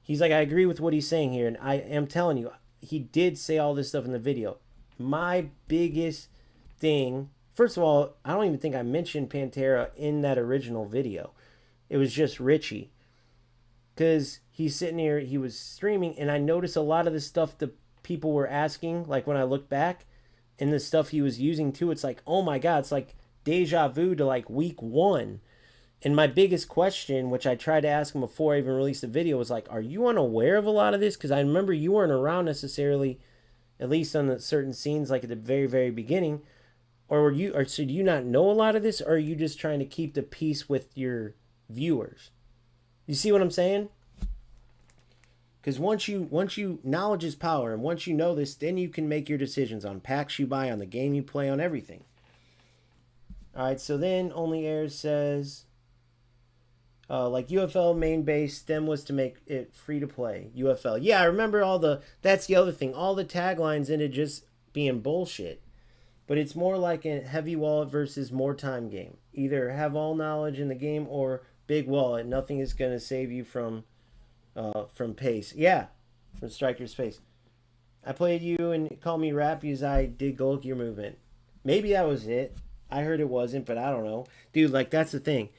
He's like, I agree with what he's saying here, and I am telling you, he did say all this stuff in the video. My biggest thing, first of all, I don't even think I mentioned Pantera in that original video. It was just Richie, because he's sitting here, he was streaming, and I noticed a lot of the stuff the people were asking, like when I look back, and the stuff he was using too, it's like, oh my God, it's like deja vu to like week 1. And my biggest question, which I tried to ask him before I even released the video, was like, are you unaware of a lot of this? Because I remember you weren't around necessarily, at least on the certain scenes, like at the very, very beginning. Or so do you not know a lot of this, or are you just trying to keep the peace with your viewers? You see what I'm saying? Because once you knowledge is power, and once you know this, then you can make your decisions on packs you buy, on the game you play, on everything. All right, so then Only Airs says, like UFL main base, STEM was to make it free to play. UFL. Yeah, I remember that's the other thing. All the taglines ended just being bullshit. But it's more like a heavy wallet versus more time game. Either have all knowledge in the game or big wallet. Nothing is going to save you from pace. Yeah, from striker's pace. I played you and called me rap because I did goal gear movement. Maybe that was it. I heard it wasn't, but I don't know. Dude, like that's the thing.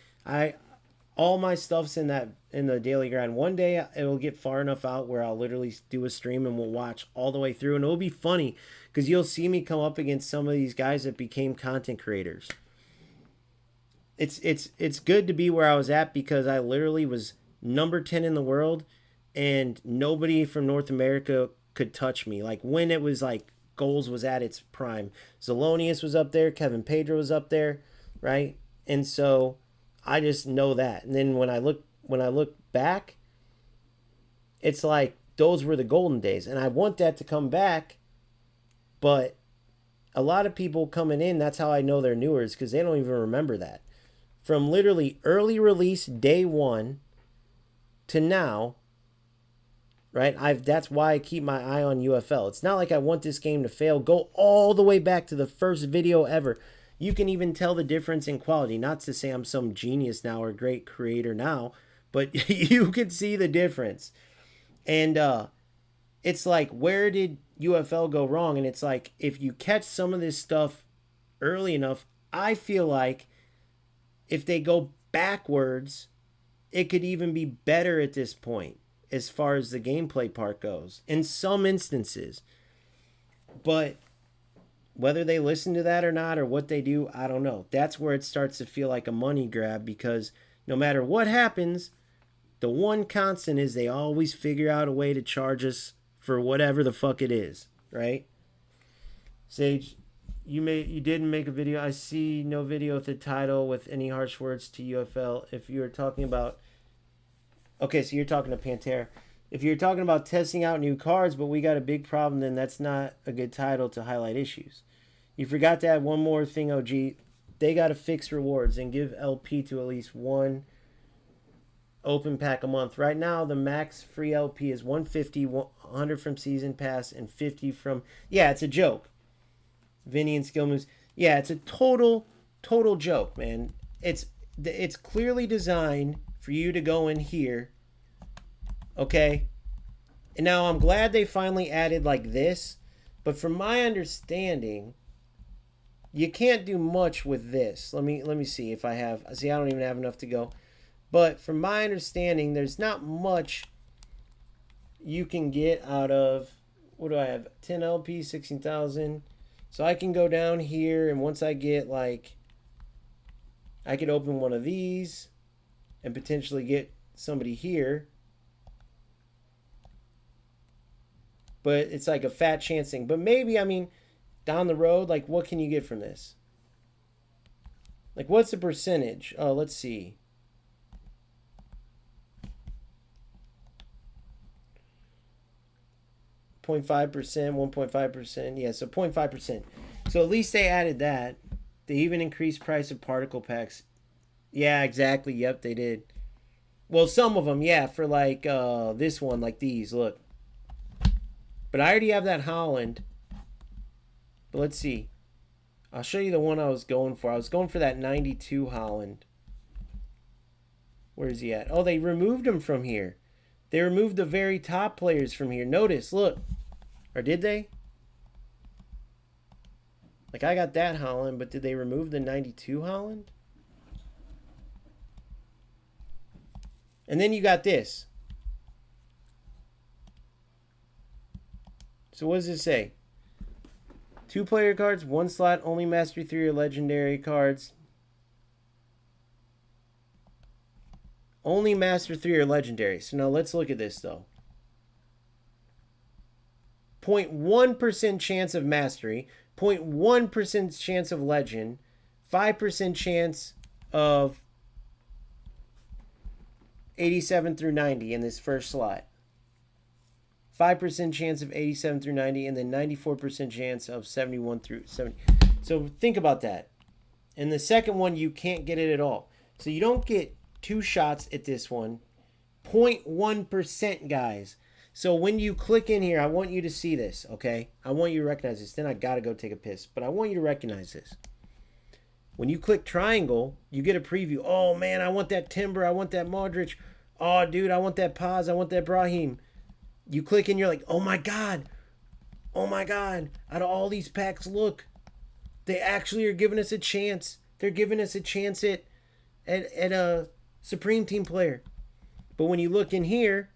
All my stuff's in the daily grind. One day it'll get far enough out where I'll literally do a stream and we'll watch all the way through, and it'll be funny because you'll see me come up against some of these guys that became content creators. It's good to be where I was at, because I literally was number 10 in the world and nobody from North America could touch me. Like when it was like goals was at its prime. Zelonius was up there, Kevin Pedro was up there, right? And so I just know that. And then when I look back, it's like those were the golden days, and I want that to come back. But a lot of people coming in, that's how I know they're newers, because they don't even remember that. From literally early release day 1 to now, right? That's why I keep my eye on UFL. It's not like I want this game to fail. Go all the way back to the first video ever. You can even tell the difference in quality. Not to say I'm some genius now or great creator now, but you can see the difference. And it's like, where did UFL go wrong? And it's like, if you catch some of this stuff early enough, I feel like if they go backwards, it could even be better at this point as far as the gameplay part goes in some instances. But whether they listen to that or not, or what they do, I don't know. That's where it starts to feel like a money grab, because no matter what happens, the one constant is they always figure out a way to charge us for whatever the fuck it is, right? Sage, you didn't make a video. I see no video with the title with any harsh words to UFL. If you're talking about, okay, so you're talking to Pantera. If you're talking about testing out new cards, but we got a big problem, then that's not a good title to highlight issues. You forgot to add one more thing, OG. They got to fix rewards and give LP to at least one open pack a month. Right now, the max free LP is 150, 100 from Season Pass, and 50 from... Yeah, it's a joke. Vinny and Skill Moves. Yeah, it's a total joke, man. It's clearly designed for you to go in here, okay? And now I'm glad they finally added like this, but from my understanding, you can't do much with this. Let me see if I have... See, I don't even have enough to go. But from my understanding, there's not much you can get out of... What do I have? 10 LP, 16,000... So I can go down here, and once I get, like, I could open one of these and potentially get somebody here. But it's like a fat chance thing. But maybe, I mean, down the road, like, what can you get from this? Like, what's the percentage? Oh, let's see. .5%, 1.5%. Yeah, so 0.5%. So at least they added that. They even increased price of particle packs. Yeah, exactly. Yep, they did. Well, some of them, yeah, for like this one, like these. Look. But I already have that Holland. But let's see. I'll show you the one I was going for. I was going for that 92 Holland. Where is he at? Oh, they removed him from here. They removed the very top players from here. Notice, look. Or did they? Like, I got that Holland, but did they remove the 92 Holland? And then you got this. So what does it say? 2 player cards, 1 slot, only Mastery 3 or Legendary cards. Only Master 3 or Legendary. So now let's look at this, though. 0.1% chance of Mastery. 0.1% chance of Legend. 5% chance of 87 through 90 in this first slot. 5% chance of 87 through 90. And then 94% chance of 71 through 70. So think about that. In the second one, you can't get it at all. So you don't get 2 shots at this one. 0.1%, guys. So when you click in here, I want you to see this, okay? I want you to recognize this. Then I got to go take a piss. But I want you to recognize this. When you click triangle, you get a preview. Oh, man, I want that Timber. I want that Modric. Oh, dude, I want that Paz. I want that Brahim. You click in, you're like, oh, my God. Oh, my God. Out of all these packs, look. They actually are giving us a chance. They're giving us a chance at a Supreme Team player. But when you look in here,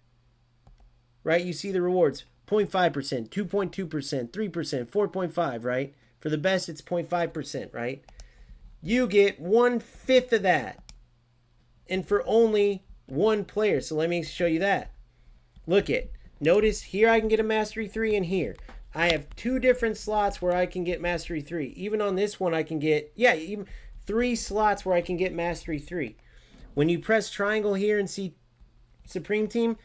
right, you see the rewards. 0.5%, 2.2%, 3%, 4.5%, right? For the best, it's 0.5%, right? You get 1/5 of that. And for only 1 player. So let me show you that. Look it. Notice here I can get a Mastery 3 and here. I have 2 different slots where I can get Mastery 3. Even on this one I can get, yeah, even 3 slots where I can get Mastery 3. When you press triangle here and see Supreme Team,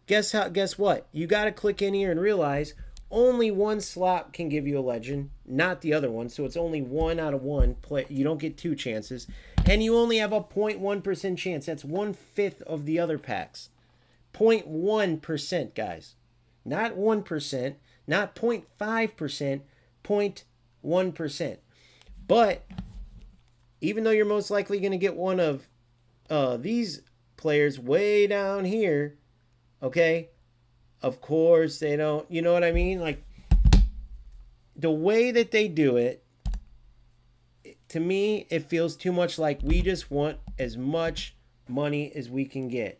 guess what? You got to click in here and realize only 1 slot can give you a legend, not the other one. So it's only 1 out of 1 play. You don't get 2 chances. And you only have a 0.1% chance. That's 1/5 of the other packs. 0.1%, guys. Not 1%, not 0.5%, 0.1%. But even though you're most likely going to get one of these players way down here, okay, Of course, they don't. You know what I mean? Like, the way that they do it, to me, it feels too much like we just want as much money as we can get.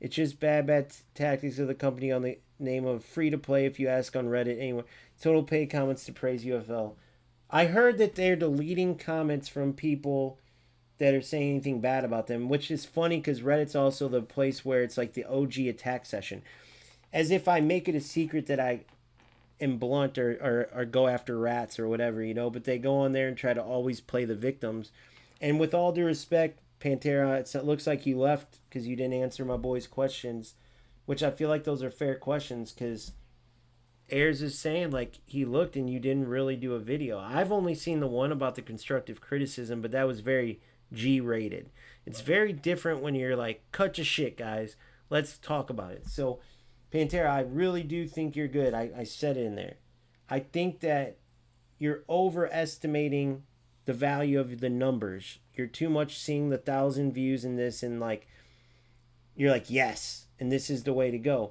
It's just bad tactics of the company on the name of free to play. If you ask on Reddit, anyway, total paid comments to praise UFL. I heard that they're deleting comments from people that are saying anything bad about them, which is funny because Reddit's also the place where it's like the OG attack session. As if I make it a secret that I am blunt or go after rats or whatever, you know, but they go on there and try to always play the victims. And with all due respect, Pantera, it looks like you left because you didn't answer my boy's questions, which I feel like those are fair questions because Ayers is saying like he looked and you didn't really do a video. I've only seen the one about the constructive criticism, but that was very G rated. It's very different when you're like, cut your shit, guys. Let's talk about it. So, Pantera, I really do think you're good. I said it in there. I think that you're overestimating the value of the numbers. You're too much seeing the 1,000 views in this and like, you're like, yes, and this is the way to go.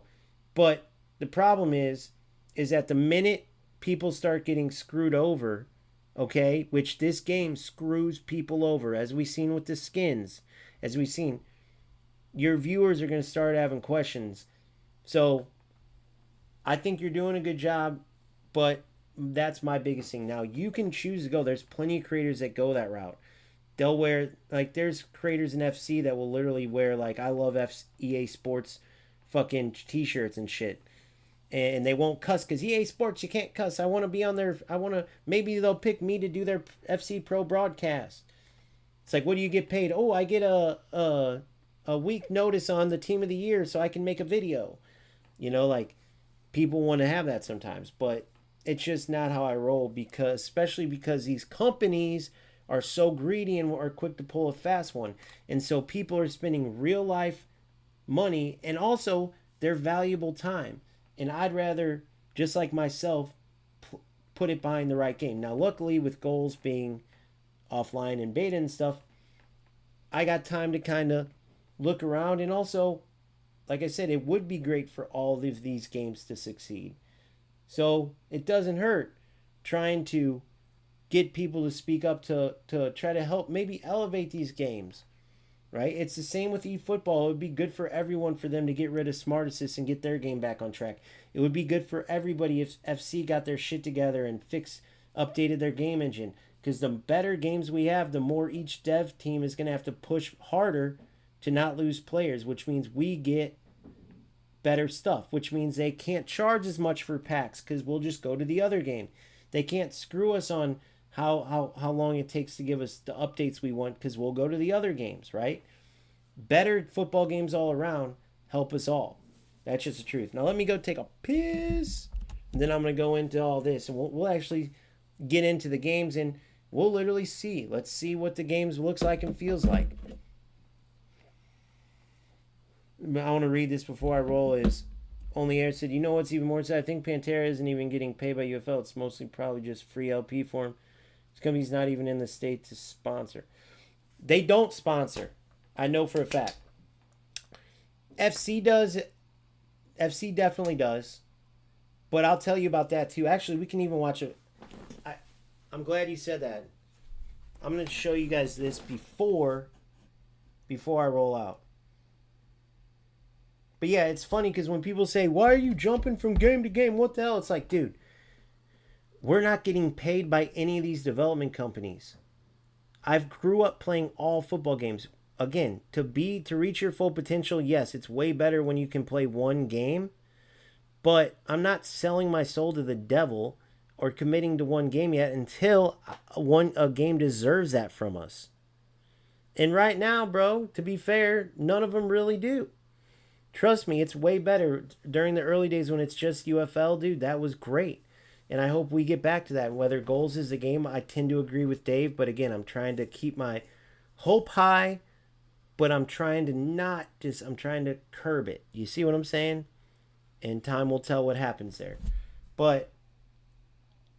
But the problem is that the minute people start getting screwed over, okay, which this game screws people over, as we've seen with the skins, as we've seen, your viewers are going to start having questions. So I think you're doing a good job, but that's my biggest thing. Now, you can choose to go. There's plenty of creators that go that route. They'll wear, like, there's creators in FC that will literally wear, like, I love EA Sports fucking t-shirts and shit. And they won't cuss because EA Sports, you can't cuss. I want to be on their, maybe they'll pick me to do their FC Pro broadcast. It's like, what do you get paid? Oh, I get a week notice on the team of the year so I can make a video. You know, like, people want to have that sometimes, but it's just not how I roll, because especially because these companies are so greedy and are quick to pull a fast one. And so people are spending real life money and also their valuable time. And I'd rather, just like myself, put it behind the right game. Now, luckily, with goals being offline and beta and stuff, I got time to kind of look around. And also, like I said, it would be great for all of these games to succeed. So it doesn't hurt trying to get people to speak up to try to help maybe elevate these games, right? It's the same with eFootball. It would be good for everyone for them to get rid of Smart Assist and get their game back on track. It would be good for everybody if FC got their shit together and updated their game engine. Because the better games we have, the more each dev team is going to have to push harder to not lose players, which means we get better stuff, which means they can't charge as much for packs because we'll just go to the other game. They can't screw us on how long it takes to give us the updates we want because we'll go to the other games, right? Better football games all around help us all. That's just the truth. Now let me go take a piss, and then I'm going to go into all this, and we'll actually get into the games, and we'll literally see. Let's see what the games looks like and feels like. I want to read this before I roll. Is Only Air said, you know what's even more sad? I think Pantera isn't even getting paid by UFL. It's mostly probably just free LP for him. This company's not even in the state to sponsor. They don't sponsor. I know for a fact. FC does. FC definitely does. But I'll tell you about that too. Actually, we can even watch it. I'm glad you said that. I'm going to show you guys this before I roll out. But yeah, it's funny because when people say, why are you jumping from game to game? What the hell? It's like, dude, we're not getting paid by any of these development companies. I've grew up playing all football games. Again, to reach your full potential, yes, it's way better when you can play one game. But I'm not selling my soul to the devil or committing to one game yet until a game deserves that from us. And right now, bro, to be fair, none of them really do. Trust me, it's way better. During the early days when it's just UFL, dude, that was great. And I hope we get back to that. Whether goals is the game, I tend to agree with Dave. But again, I'm trying to keep my hope high, but I'm trying to curb it. You see what I'm saying? And time will tell what happens there. But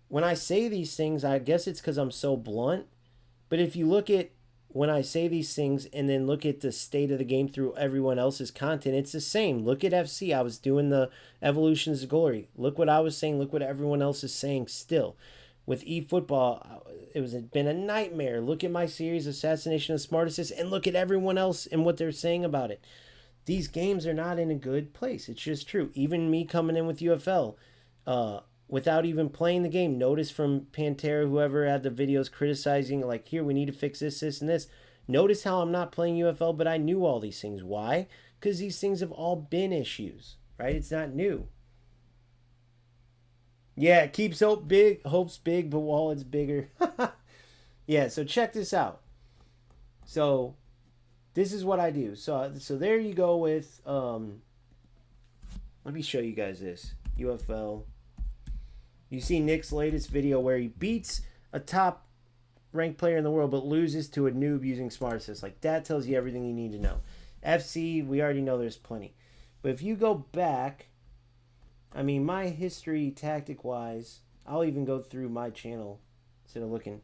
when I say these things, I guess it's because I'm so blunt. But if you look at when I say these things and then look at the state of the game through everyone else's content, it's the same. Look at FC. I was doing the Evolutions of Glory. Look what I was saying. Look what everyone else is saying still. With eFootball, been a nightmare. Look at my series, Assassination of Smartest, and look at everyone else and what they're saying about it. These games are not in a good place. It's just true. Even me coming in with UFL, without even playing the game. Notice from Pantera, whoever had the videos criticizing, like, here, we need to fix this, this, and this. Notice how I'm not playing UFL, but I knew all these things. Why? Because these things have all been issues, right? It's not new. Yeah, it keeps hopes big, but wallets bigger. Yeah, so check this out. So this is what I do. So there you go with, let me show you guys this. UFL. You see Nick's latest video where he beats a top ranked player in the world but loses to a noob using Smart Assist. Like, that tells you everything you need to know. FC, we already know there's plenty. But if you go back, I mean, my history tactic-wise, I'll even go through my channel instead of looking.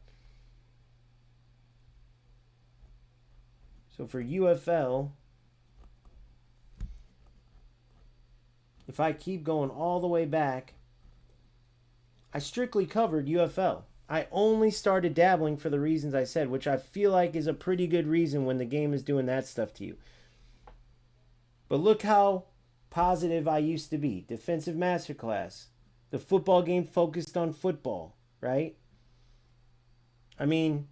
So for UFL, if I keep going all the way back, I strictly covered UFL. I only started dabbling for the reasons I said, which I feel like is a pretty good reason when the game is doing that stuff to you. But look how positive I used to be. Defensive masterclass. The football game focused on football, right? I mean,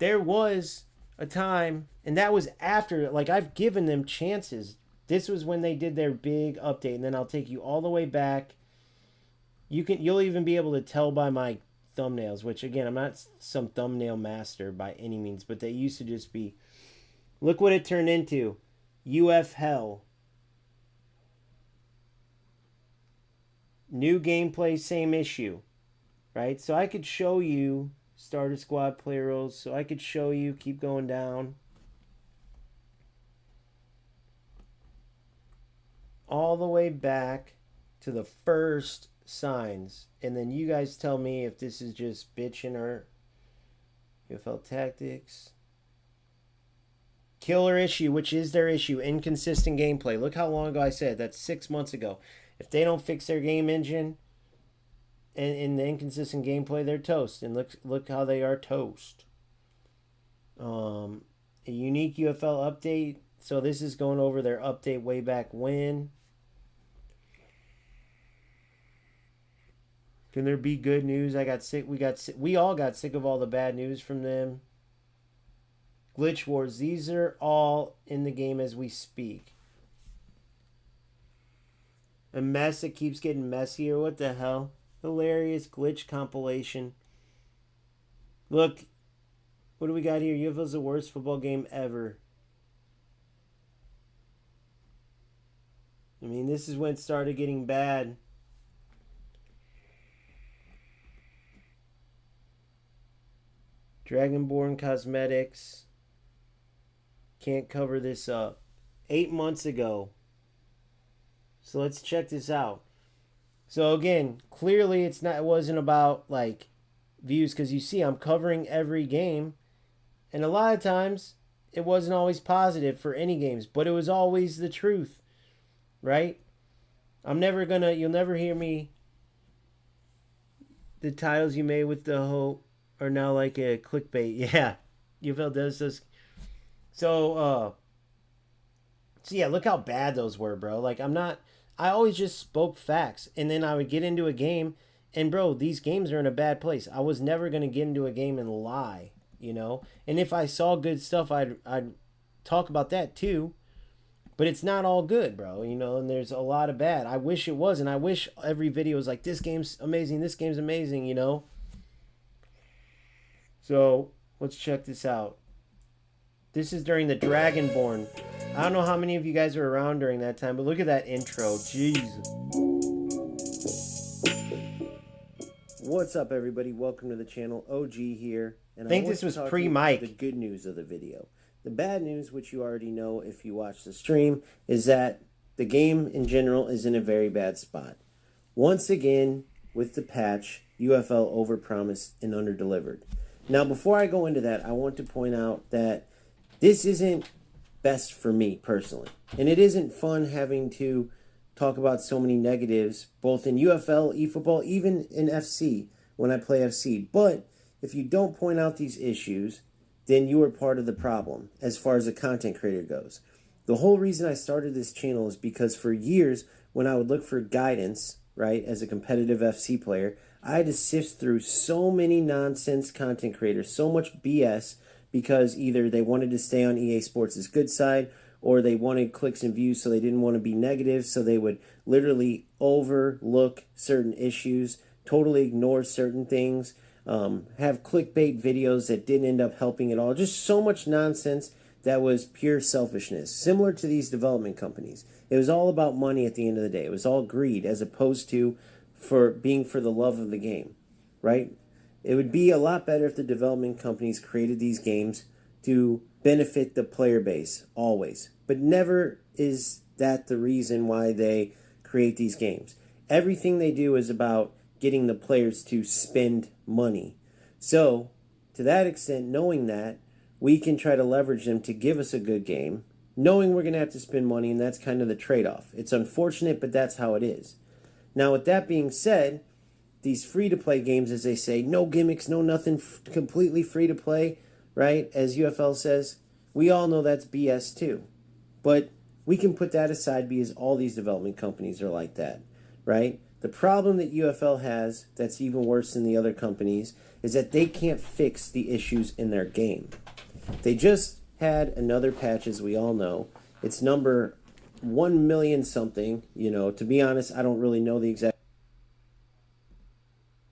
there was a time, and that was after, like, I've given them chances. This was when they did their big update, and then I'll take you all the way back. You'll even be able to tell by my thumbnails, which, again, I'm not some thumbnail master by any means, but they used to just be, look what it turned into. UF Hell. New gameplay, same issue, right? So I could show you starter squad player roles. So I could show you, keep going down, all the way back to the first signs, and then you guys tell me if this is just bitching or UFL tactics. Killer issue, which is their issue, inconsistent gameplay. Look how long ago I said, that's 6 months ago. If they don't fix their game engine and in the inconsistent gameplay, they're toast. And look how they are toast. A unique UFL update. So this is going over their update way back when. Can there be good news? I got sick. We all got sick of all the bad news from them. Glitch Wars. These are all in the game as we speak. A mess that keeps getting messier. What the hell? Hilarious glitch compilation. Look. What do we got here? UFL's the worst football game ever. I mean, this is when it started getting bad. Dragonborn Cosmetics. Can't cover this up. 8 months ago. So let's check this out. So again, clearly it wasn't about like views, because you see I'm covering every game, and a lot of times it wasn't always positive for any games, but it was always the truth, right? You'll never hear me, the titles you made with the hope are now like a clickbait. Yeah, UFL does this. So yeah, look how bad those were, bro. Like, I always just spoke facts, and then I would get into a game, and bro, these games are in a bad place. I was never going to get into a game and lie, you know? And if I saw good stuff, I'd talk about that too. But it's not all good, bro, you know, and there's a lot of bad. I wish it wasn't. I wish every video was like, this game's amazing, you know? So, let's check this out. This is during the Dragonborn. I don't know how many of you guys were around during that time, but look at that intro. Jeez. What's up, everybody? Welcome to the channel. OG here. And I think this was pre-mic. The good news of the video. The bad news, which you already know if you watch the stream, is that the game in general is in a very bad spot. Once again, with the patch, UFL overpromised and underdelivered. Now, before I go into that, I want to point out that this isn't best for me personally. And it isn't fun having to talk about so many negatives, both in UFL, eFootball, even in FC when I play FC. But if you don't point out these issues, then you are part of the problem as far as a content creator goes. The whole reason I started this channel is because for years, when I would look for guidance, right, as a competitive FC player, I had to sift through so many nonsense content creators, so much BS, because either they wanted to stay on EA Sports' good side or they wanted clicks and views, so they didn't want to be negative, so they would literally overlook certain issues, totally ignore certain things, have clickbait videos that didn't end up helping at all. Just so much nonsense that was pure selfishness, similar to these development companies. It was all about money at the end of the day. It was all greed as opposed to for being for the love of the game, right? It would be a lot better if the development companies created these games to benefit the player base, always. But never is that the reason why they create these games. Everything they do is about getting the players to spend money. So, to that extent, knowing that, we can try to leverage them to give us a good game, knowing we're going to have to spend money, and that's kind of the trade-off. It's unfortunate, but that's how it is. Now, with that being said, these free-to-play games, as they say, no gimmicks, no nothing, completely free-to-play, right, as UFL says, we all know that's BS too. But we can put that aside because all these development companies are like that, right? The problem that UFL has that's even worse than the other companies is that they can't fix the issues in their game. They just had another patch, as we all know. It's number 1 million something. You know, to be honest, I don't really know the exact.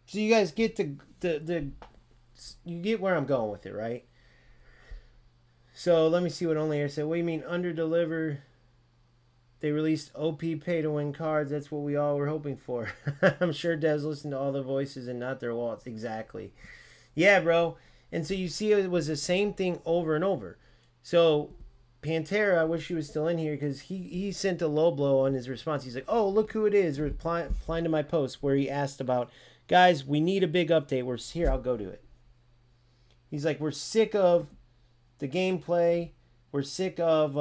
So you guys get the you get where I'm going with it, right? So let me see what Only Air said. What do you mean under deliver? They released OP pay to win cards. That's what we all were hoping for. I'm sure devs listen to all the voices and not their wallets. Exactly. Yeah, bro. And so you see it was the same thing over and over. So Pantera, I wish he was still in here because he sent a low blow on his response. He's like, oh, look who it is, replying to my post where he asked about, guys, we need a big update. We're here. I'll go to it. He's like, we're sick of the gameplay. We're sick of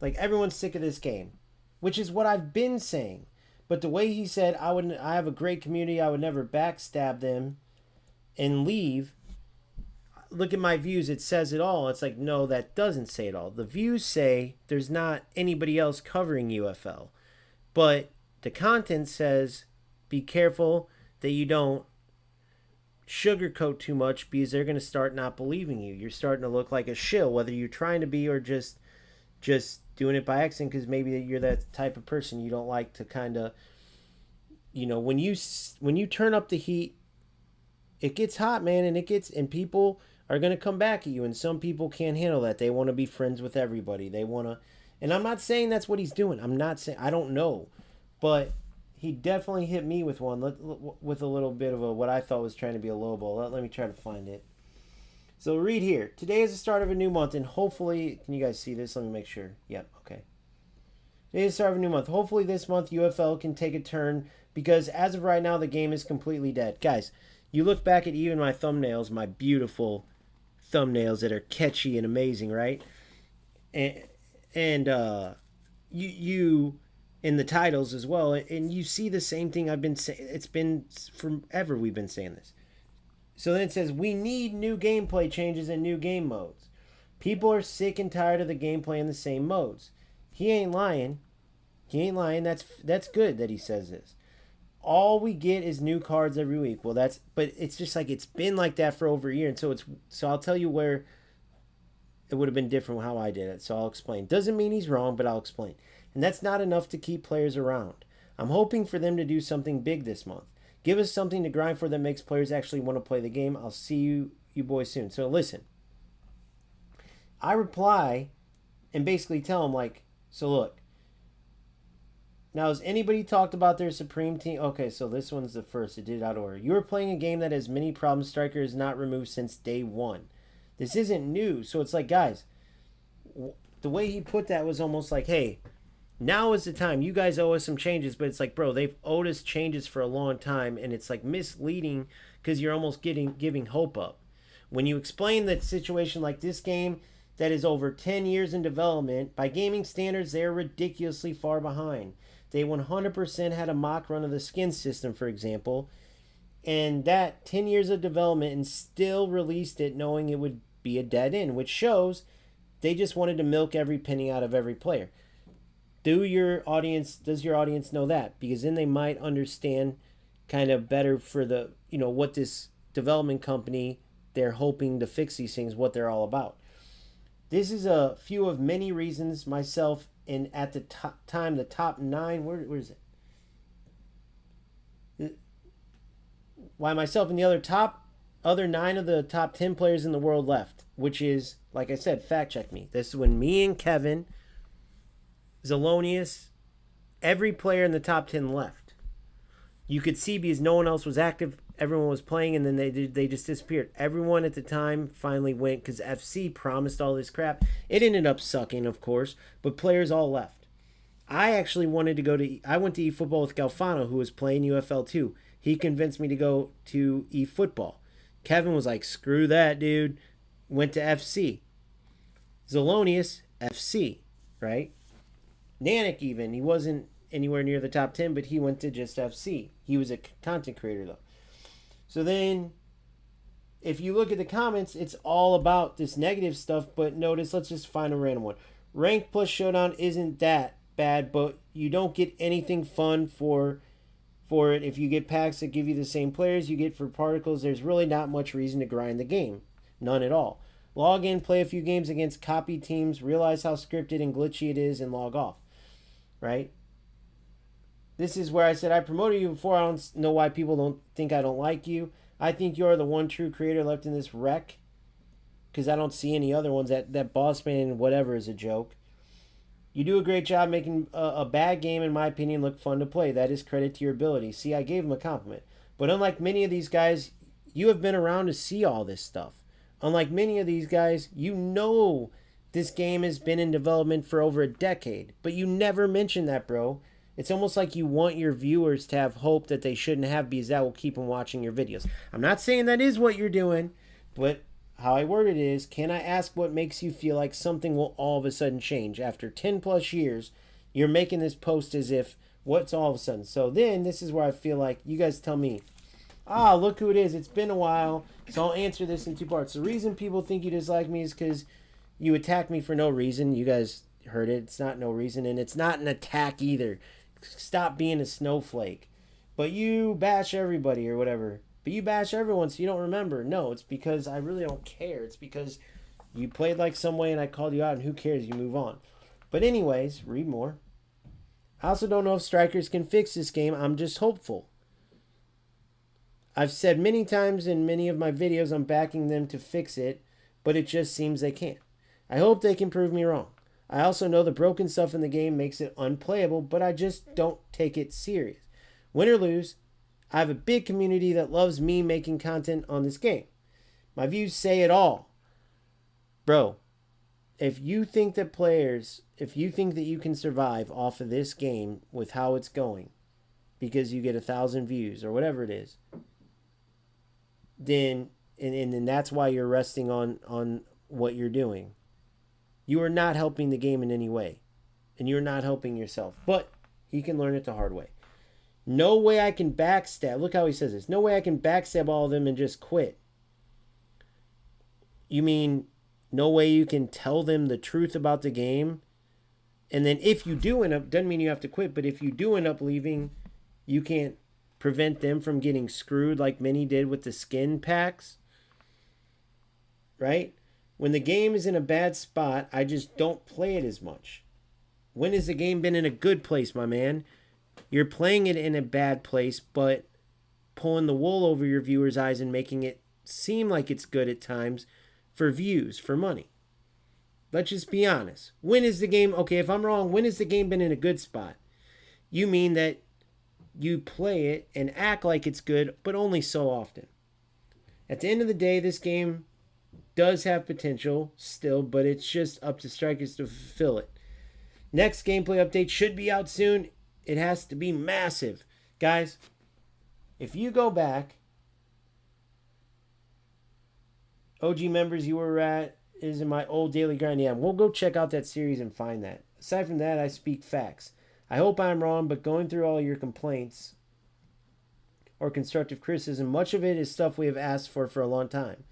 like everyone's sick of this game, which is what I've been saying. But the way he said, I have a great community. I would never backstab them and leave. Look at my views. It says it all. It's like, no, that doesn't say it all. The views say there's not anybody else covering UFL. But the content says, be careful that you don't sugarcoat too much because they're going to start not believing you. You're starting to look like a shill, whether you're trying to be or just doing it by accident because maybe you're that type of person. You don't like to kind of, you know, when you turn up the heat, it gets hot, man, and people are going to come back at you, and some people can't handle that. They want to be friends with everybody. They want to, and I'm not saying that's what he's doing. I'm not saying, I don't know, but he definitely hit me with one, with a little bit of what I thought was trying to be a low blow. Let me try to find it. So read here. Today is the start of a new month, and hopefully, can you guys see this? Let me make sure. Yep, okay. Today is the start of a new month. Hopefully this month UFL can take a turn because as of right now, the game is completely dead. Guys, you look back at even my thumbnails, my beautiful thumbnails that are catchy and amazing, right? And you in the titles as well, and you see the same thing I've been saying. It's been forever we've been saying this. So then it says, we need new gameplay changes and new game modes. People are sick and tired of the gameplay in the same modes. He ain't lying. That's good that he says this. All we get is new cards every week. Well, but it's just like it's been like that for over a year. And so I'll tell you where it would have been different how I did it. So I'll explain. Doesn't mean he's wrong, but I'll explain. And that's not enough to keep players around. I'm hoping for them to do something big this month. Give us something to grind for that makes players actually want to play the game. I'll see you boys soon. So listen, I reply and basically tell him like, so look, now has anybody talked about their Supreme Team? Okay, so this one's the first. It did it out of order. You are playing a game that has many problems. Striker is not removed since day one. This isn't new. So it's like, guys, the way he put that was almost like, hey, Now is the time. You guys owe us some changes, but it's like, bro, they've owed us changes for a long time, and it's like misleading because you're almost giving hope up. When you explain that situation like this game that is over 10 years in development, by gaming standards, they're ridiculously far behind. They 100% had a mock run of the skin system, for example, and that 10 years of development and still released it knowing it would be a dead end, which shows they just wanted to milk every penny out of every player. Does your audience know that? Because then they might understand kind of better for the, what this development company, they're hoping to fix these things, what they're all about. This is a few of many reasons myself, and at the time, the top 9, where is it? Why myself and the other 9 of the top 10 players in the world left, which is, like I said, fact check me. This is when me and Kevin, Zelonius, every player in the top 10 left. You could see because no one else was active, everyone was playing, and then they just disappeared. Everyone at the time finally went because FC promised all this crap. It ended up sucking, of course, but players all left. I actually wanted to go to, I went to eFootball with Galfano, who was playing UFL 2. He convinced me to go to eFootball. Kevin was like, screw that, dude. Went to FC. Zelonius, FC, right? Nanik even, he wasn't anywhere near the top 10, but he went to just FC. He was a content creator, though. So then, if you look at the comments, it's all about this negative stuff, but notice, let's just find a random one. Rank plus Showdown isn't that bad, but you don't get anything fun for it. If you get packs that give you the same players you get for particles, there's really not much reason to grind the game. None at all. Log in, play a few games against copy teams, realize how scripted and glitchy it is, and log off. Right? This is where I said I promoted you before. I don't know why people don't think I don't like you. I think you're the one true creator left in this wreck, because I don't see any other ones. That Boss Man whatever is a joke. You do a great job making a bad game, in my opinion, look fun to play. That is credit to your ability. See, I gave him a compliment. But unlike many of these guys, you have been around to see all this stuff. Unlike many of these guys, you know this game has been in development for over a decade. But you never mention that, bro. It's almost like you want your viewers to have hope that they shouldn't have, because that will keep them watching your videos. I'm not saying that is what you're doing, but how I word it is, can I ask what makes you feel like something will all of a sudden change? After 10 plus years, you're making this post as if, what's all of a sudden? So then, this is where I feel like, you guys tell me, look who it is. It's been a while, so I'll answer this in 2 parts. The reason people think you dislike me is because you attack me for no reason. You guys heard it. It's not no reason, and it's not an attack either. Stop being a snowflake. But you bash everybody or whatever. But you bash everyone so you don't remember. No, it's because I really don't care. It's because you played like some way and I called you out, and who cares? You move on. But anyways, read more. I also don't know if strikers can fix this game. I'm just hopeful. I've said many times in many of my videos I'm backing them to fix it, but it just seems they can't. I hope they can prove me wrong. I also know the broken stuff in the game makes it unplayable, but I just don't take it serious. Win or lose, I have a big community that loves me making content on this game. My views say it all. Bro, if you think that you can survive off of this game with how it's going, because you get 1,000 views or whatever it is, then and that's why you're resting on what you're doing. You are not helping the game in any way. And you're not helping yourself. But he can learn it the hard way. No way I can backstab. Look how he says this. No way I can backstab all of them and just quit. You mean no way you can tell them the truth about the game? And then if you do end up, doesn't mean you have to quit, but if you do end up leaving, you can't prevent them from getting screwed like many did with the skin packs? Right? When the game is in a bad spot, I just don't play it as much. When has the game been in a good place, my man? You're playing it in a bad place, but pulling the wool over your viewers' eyes and making it seem like it's good at times for views, for money. Let's just be honest. When is the game, okay, if I'm wrong, when has the game been in a good spot? You mean that you play it and act like it's good, but only so often. At the end of the day, this game does have potential still, but it's just up to strikers to fulfill it. Next gameplay update should be out soon. It has to be massive. Guys, if you go back, OG members, you were at is in my old daily grind. Yeah, we'll go check out that series and find that. Aside from that, I speak facts. I hope I'm wrong, but going through all your complaints or constructive criticism, much of it is stuff we have asked for a long time.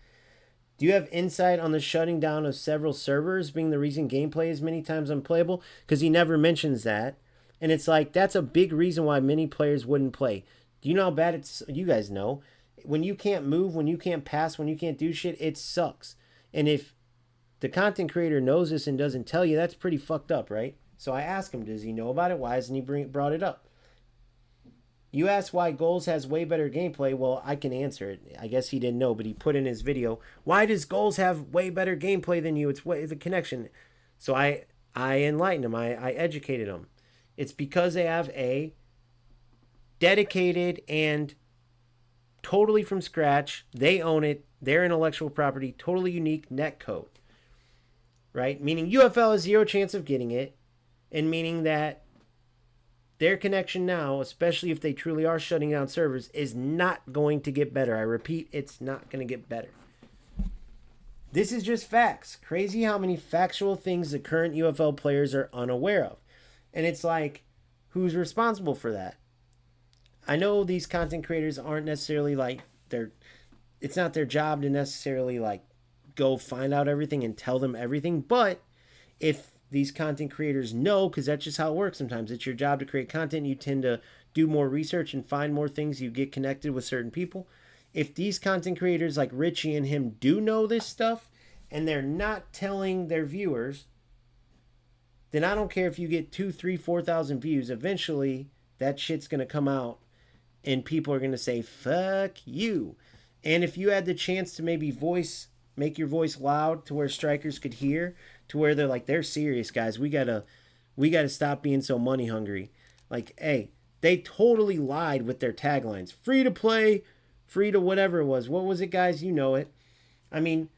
Do you have insight on the shutting down of several servers being the reason gameplay is many times unplayable? Because he never mentions that. And it's like, that's a big reason why many players wouldn't play. Do you know how bad it's... You guys know. When you can't move, when you can't pass, when you can't do shit, it sucks. And if the content creator knows this and doesn't tell you, that's pretty fucked up, right? So I asked him, does he know about it? Why hasn't he brought it up? You asked why Goals has way better gameplay. Well, I can answer it. I guess he didn't know, but he put in his video, why does Goals have way better gameplay than you? It's the connection. So I enlightened him. I educated him. It's because they have a dedicated and totally from scratch, they own it, their intellectual property, totally unique netcode. Right? Meaning UFL has zero chance of getting it, and meaning that their connection now, especially if they truly are shutting down servers, is not going to get better. I repeat, it's not going to get better. This is just facts. Crazy how many factual things the current UFL players are unaware of. And it's like, who's responsible for that? I know these content creators aren't necessarily like, it's not their job to necessarily like go find out everything and tell them everything. But if these content creators know, because that's just how it works sometimes. It's your job to create content. You tend to do more research and find more things. You get connected with certain people. If these content creators like Richie and him do know this stuff and they're not telling their viewers, then I don't care if you get 2, 3, 4,000 views. Eventually, that shit's going to come out and people are going to say, fuck you. And if you had the chance to maybe make your voice loud to where strikers could hear, to where they're like, they're serious, guys. We gotta stop being so money hungry. Like, hey, they totally lied with their taglines. Free to play, free to whatever it was. What was it, guys? You know it. I mean,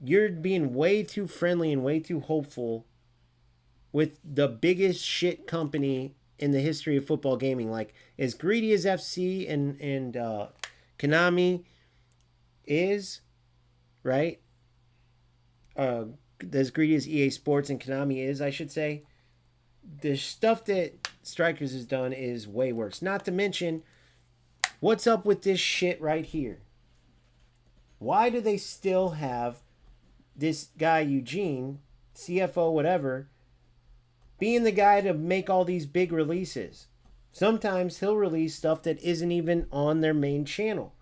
you're being way too friendly and way too hopeful with the biggest shit company in the history of football gaming. Like, as greedy as FC and Konami is, right? As greedy as EA Sports and Konami is, I should say, the stuff that Strikers has done is way worse. Not to mention, what's up with this shit right here? Why do they still have this guy, Eugene, CFO, whatever, being the guy to make all these big releases? Sometimes he'll release stuff that isn't even on their main channel.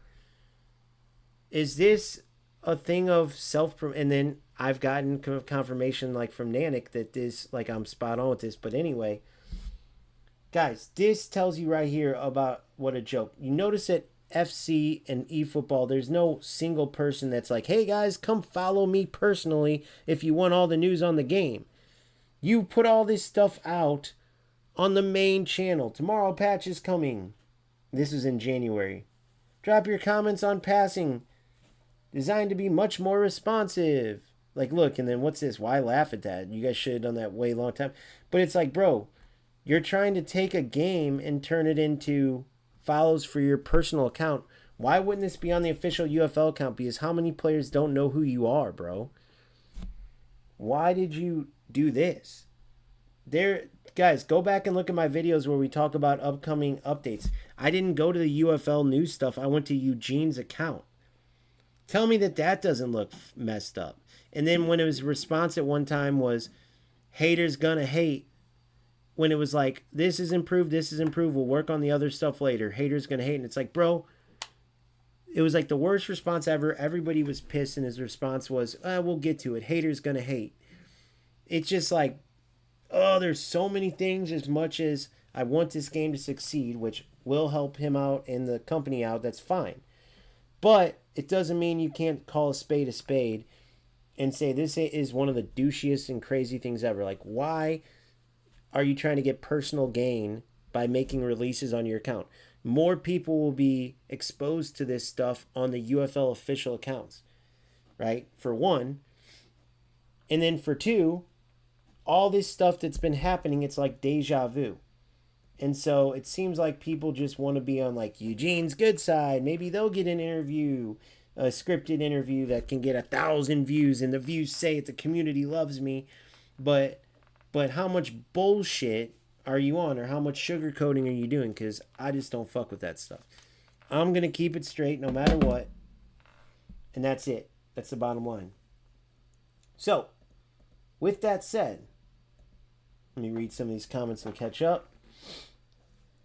Is this a thing of and then I've gotten confirmation like from Nanik that this, like, I'm spot on with this. But anyway, guys, this tells you right here about what a joke. You notice that FC and eFootball, there's no single person that's like, hey guys, come follow me personally if you want all the news on the game. You put all this stuff out on the main channel. Tomorrow patch is coming. This is in January. Drop your comments on passing. Designed to be much more responsive. Like, look, and then what's this? Why laugh at that? You guys should have done that way long time. But it's like, bro, you're trying to take a game and turn it into follows for your personal account. Why wouldn't this be on the official UFL account? Because how many players don't know who you are, bro? Why did you do this? Guys, go back and look at my videos where we talk about upcoming updates. I didn't go to the UFL news stuff. I went to Eugene's account. Tell me that doesn't look messed up. And then when it was response at one time was, haters gonna hate. When it was like, this is improved, we'll work on the other stuff later. Haters gonna hate. And it's like, bro, it was like the worst response ever. Everybody was pissed and his response was, we'll get to it. Haters gonna hate. It's just like, oh, there's so many things. As much as I want this game to succeed, which will help him out and the company out, that's fine. But it doesn't mean you can't call a spade and say this is one of the douchiest and crazy things ever. Like, why are you trying to get personal gain by making releases on your account? More people will be exposed to this stuff on the UFL official accounts, right? For one. And then for two, all this stuff that's been happening, it's like deja vu. And so it seems like people just want to be on like Eugene's good side. Maybe they'll get an interview, a scripted interview that can get 1,000 views, and the views say it. The community loves me, but how much bullshit are you on, or how much sugarcoating are you doing? Because I just don't fuck with that stuff. I'm gonna keep it straight no matter what, and that's it. That's the bottom line. So, with that said, let me read some of these comments and catch up.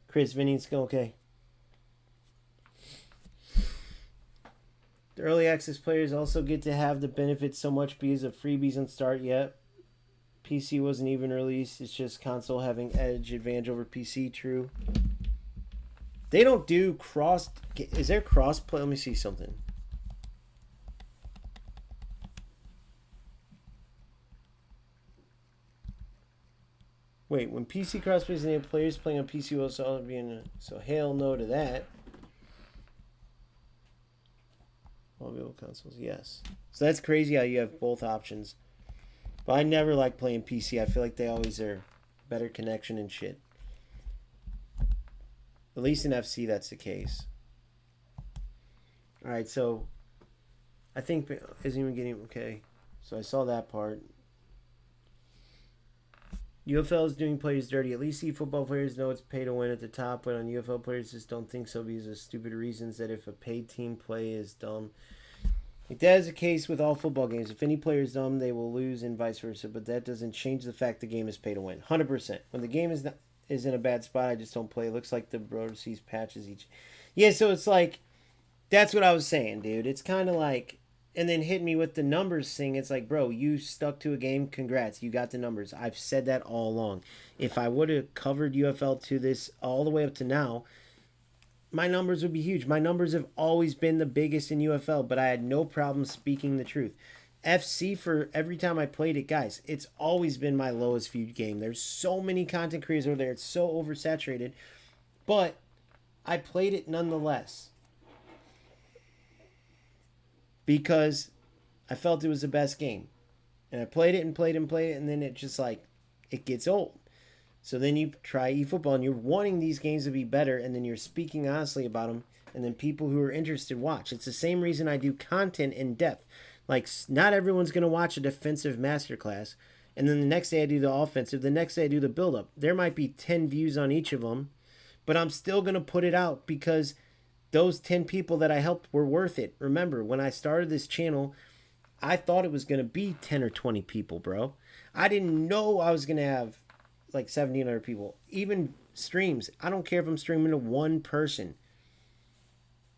Chris Vinny's okay. The early access players also get to have the benefits so much because of freebies on start yet. PC wasn't even released. It's just console having edge advantage over PC. True. They don't do cross. Is there cross play? Let me see something. Wait, when PC crossplay is enabled, players playing on PC will also be in. So hell no to that. All available consoles, yes. So that's crazy how you have both options. But I never like playing PC. I feel like they always are better connection and shit. At least in FC, that's the case. All right, so I think isn't even getting okay. So I saw that part. UFL is doing players dirty. At least football players know it's pay to win at the top, but on UFL players just don't think so because of stupid reasons that if a paid team play is dumb. Like that is the case with all football games. If any player is dumb, they will lose and vice versa, but that doesn't change the fact the game is pay to win. 100%. When the game is in a bad spot, I just don't play. It looks like the bro sees patches each. Yeah, so it's like, that's what I was saying, dude. It's kind of like, and then hit me with the numbers thing. It's like, bro, you stuck to a game. Congrats. You got the numbers. I've said that all along. If I would have covered UFL to this all the way up to now, my numbers would be huge. My numbers have always been the biggest in UFL, but I had no problem speaking the truth. FC, for every time I played it, guys, it's always been my lowest viewed game. There's so many content creators over there. It's so oversaturated. But I played it nonetheless. Because I felt it was the best game. And I played it and played it and played it, and then it just like, it gets old. So then you try eFootball, and you're wanting these games to be better, and then you're speaking honestly about them, and then people who are interested watch. It's the same reason I do content in depth. Like, not everyone's going to watch a defensive masterclass, and then the next day I do the offensive, the next day I do the build-up. There might be 10 views on each of them, but I'm still going to put it out because those 10 people that I helped were worth it. Remember, when I started this channel, I thought it was going to be 10 or 20 people, bro. I didn't know I was going to have like 1,700 people. Even streams, I don't care if I'm streaming to one person,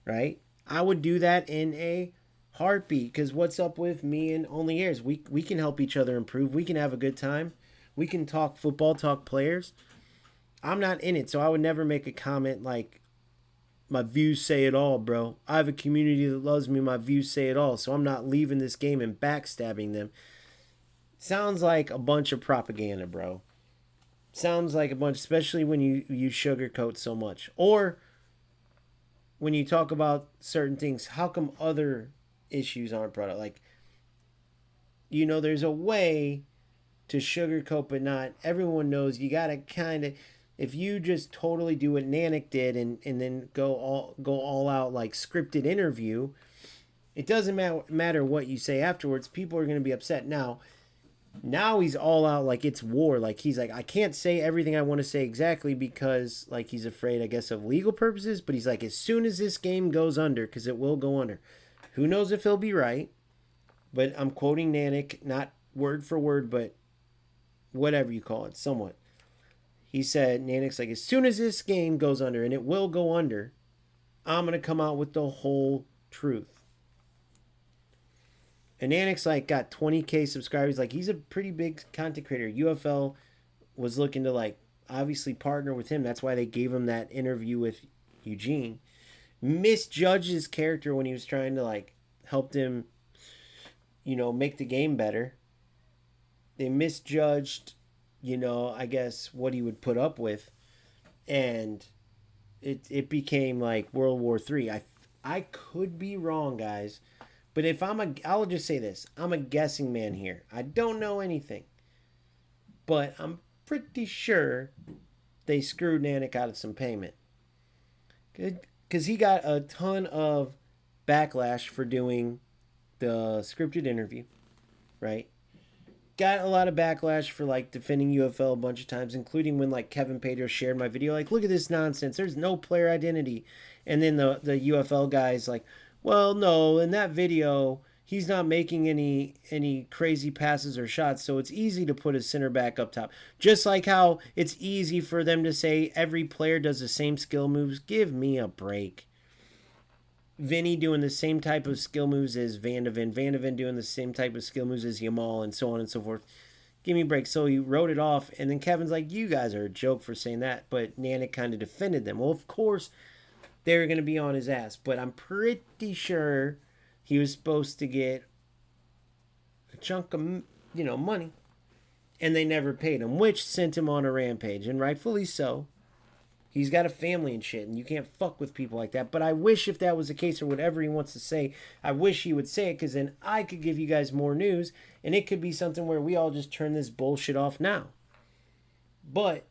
right? I would do that in a heartbeat because what's up with me and Only Airs? We can help each other improve. We can have a good time. We can talk football, talk players. I'm not in it, so I would never make a comment like, my views say it all, bro. I have a community that loves me. My views say it all. So I'm not leaving this game and backstabbing them. Sounds like a bunch of propaganda, bro. Sounds like a bunch, especially when you sugarcoat so much. Or when you talk about certain things, how come other issues aren't brought up? Like, you know, there's a way to sugarcoat, but not everyone knows. You got to kind of, if you just totally do what Nanik did and then go all out like scripted interview, it doesn't matter what you say afterwards. People are going to be upset. Now he's all out like it's war. Like he's like, I can't say everything I want to say exactly because like he's afraid, I guess, of legal purposes. But he's like, as soon as this game goes under, because it will go under. Who knows if he'll be right? But I'm quoting Nanik, not word for word, but whatever you call it, somewhat. He said, Nanik's like, as soon as this game goes under, and it will go under, I'm going to come out with the whole truth. And Nanik's like got 20K subscribers. Like, he's a pretty big content creator. UFL was looking to like obviously partner with him. That's why they gave him that interview with Eugene. Misjudged his character when he was trying to like help him, you know, make the game better. They misjudged, you know, I guess what he would put up with, and it became like World War III. I could be wrong, guys, but I'll just say this: I'm a guessing man here. I don't know anything. but I'm pretty sure they screwed Nanik out of some payment. Because he got a ton of backlash for doing the scripted interview, right? Got a lot of backlash for like defending UFL a bunch of times, including when like Kevin Pedro shared my video, like, look at this nonsense. There's no player identity. And then the UFL guy's like, well, no, in that video, he's not making any crazy passes or shots, so it's easy to put a center back up top. Just like how it's easy for them to say every player does the same skill moves. Give me a break. Vinny doing the same type of skill moves as Van de Ven. Van de Ven doing the same type of skill moves as Yamal, and so on and so forth. Give me a break. So he wrote it off, and then Kevin's like, you guys are a joke for saying that, but Nanik kind of defended them. Well, of course, they were going to be on his ass, but I'm pretty sure he was supposed to get a chunk of, money, and they never paid him, which sent him on a rampage, and rightfully so. He's got a family and shit, and you can't fuck with people like that. But I wish if that was the case or whatever he wants to say, I wish he would say it, because then I could give you guys more news, and it could be something where we all just turn this bullshit off now. But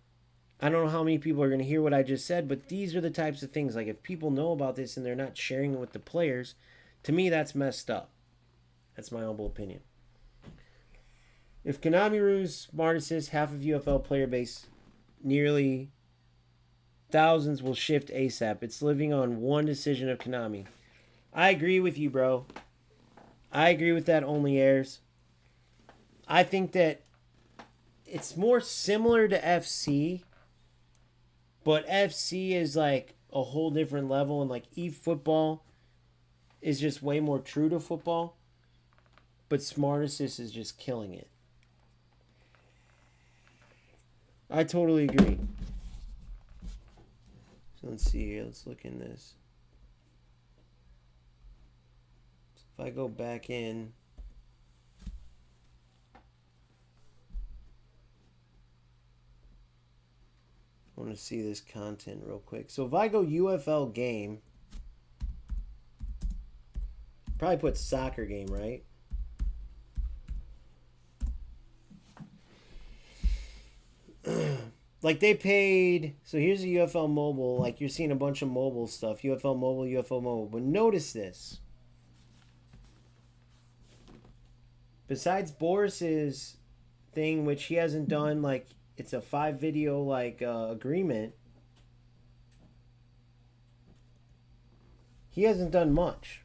I don't know how many people are going to hear what I just said, but these are the types of things. Like, if people know about this and they're not sharing it with the players, to me, that's messed up. That's my humble opinion. If Konami rules Smartest, half of UFL player base, nearly thousands will shift ASAP. It's living on one decision of Konami. I agree with you, bro. I agree with that only airs. I think that it's more similar to FC, but FC is like a whole different level, and like eFootball is just way more true to football. But Smartest is just killing it. I totally agree. So let's see here. Let's look in this. So if I go back in, I want to see this content real quick. So if I go UFL game, probably put soccer game, right? Like they paid, so here's a UFL mobile, like you're seeing a bunch of mobile stuff, UFL mobile, but notice this. Besides Boris's thing, which he hasn't done, like it's a 5 video like agreement, he hasn't done much.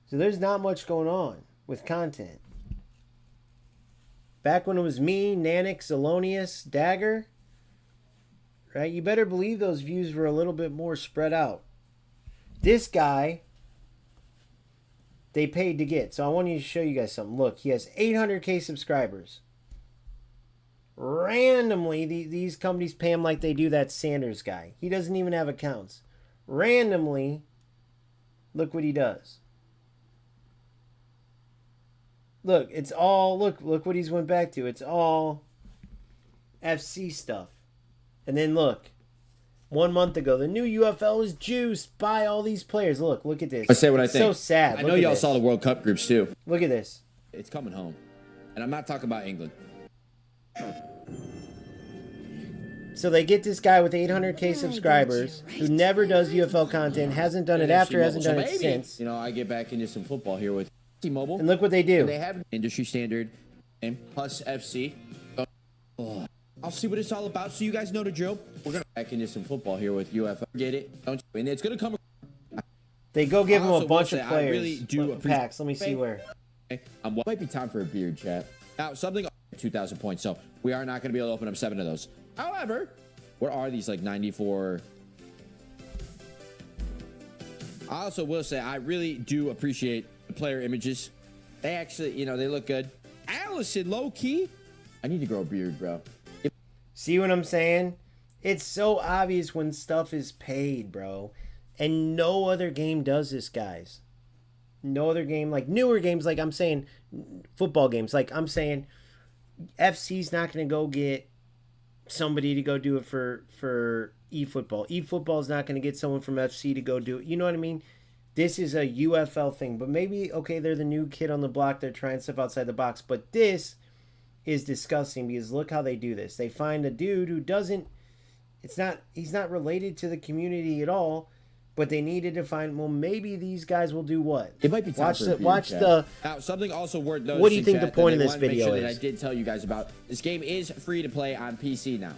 So there's not much going on with content. Back when it was me, Nanik, Zelonius, Dagger, right? You better believe those views were a little bit more spread out. This guy, they paid to get. So I want to show you guys something. Look, he has 800K subscribers. Randomly, these companies pay him like they do that Sanders guy. He doesn't even have accounts. Randomly, look what he does. Look, it's all, look what he's went back to. It's all FC stuff. And then look, 1 month ago, the new UFL is juiced by all these players. Look at this. I say what I think. So sad. I know y'all saw the World Cup groups too. Look at this. It's coming home. And I'm not talking about England. So they get this guy with 800K subscribers who never does UFL content, hasn't done it after, hasn't done it since. You know, I get back into some football here with T-Mobile. And look what they do. And they have industry standard and plus FC. I'll see what it's all about so you guys know the drill. We're going to back into some football here with UFL. Get it? Don't you? And it's going to come. They go give him a bunch of players. I really do packs. Let me see where. Might be time for a beard chat. Now, something 2,000 points. So we are not going to be able to open up 7 of those. However, where are these like 94? I also will say I really do appreciate the player images. They actually, they look good. Allison, low key. I need to grow a beard, bro. See what I'm saying? It's so obvious when stuff is paid, bro. And no other game does this, guys. No other game, like newer games, like I'm saying, football games, like I'm saying, FC's not going to go get somebody to go do it for eFootball. eFootball is not going to get someone from FC to go do it. You know what I mean? This is a UFL thing. But maybe, okay, they're the new kid on the block. They're trying stuff outside the box. But this is disgusting because look how they do this. They find a dude who doesn't, he's not related to the community at all, but they needed to find, well, maybe these guys will do what? It might be time watch for the, a review, watch chat. the, Now, something also worth noticing. what do you think the chat, point of that this I wanted to make video sure that is? I did tell you guys about. This game is free to play on PC now.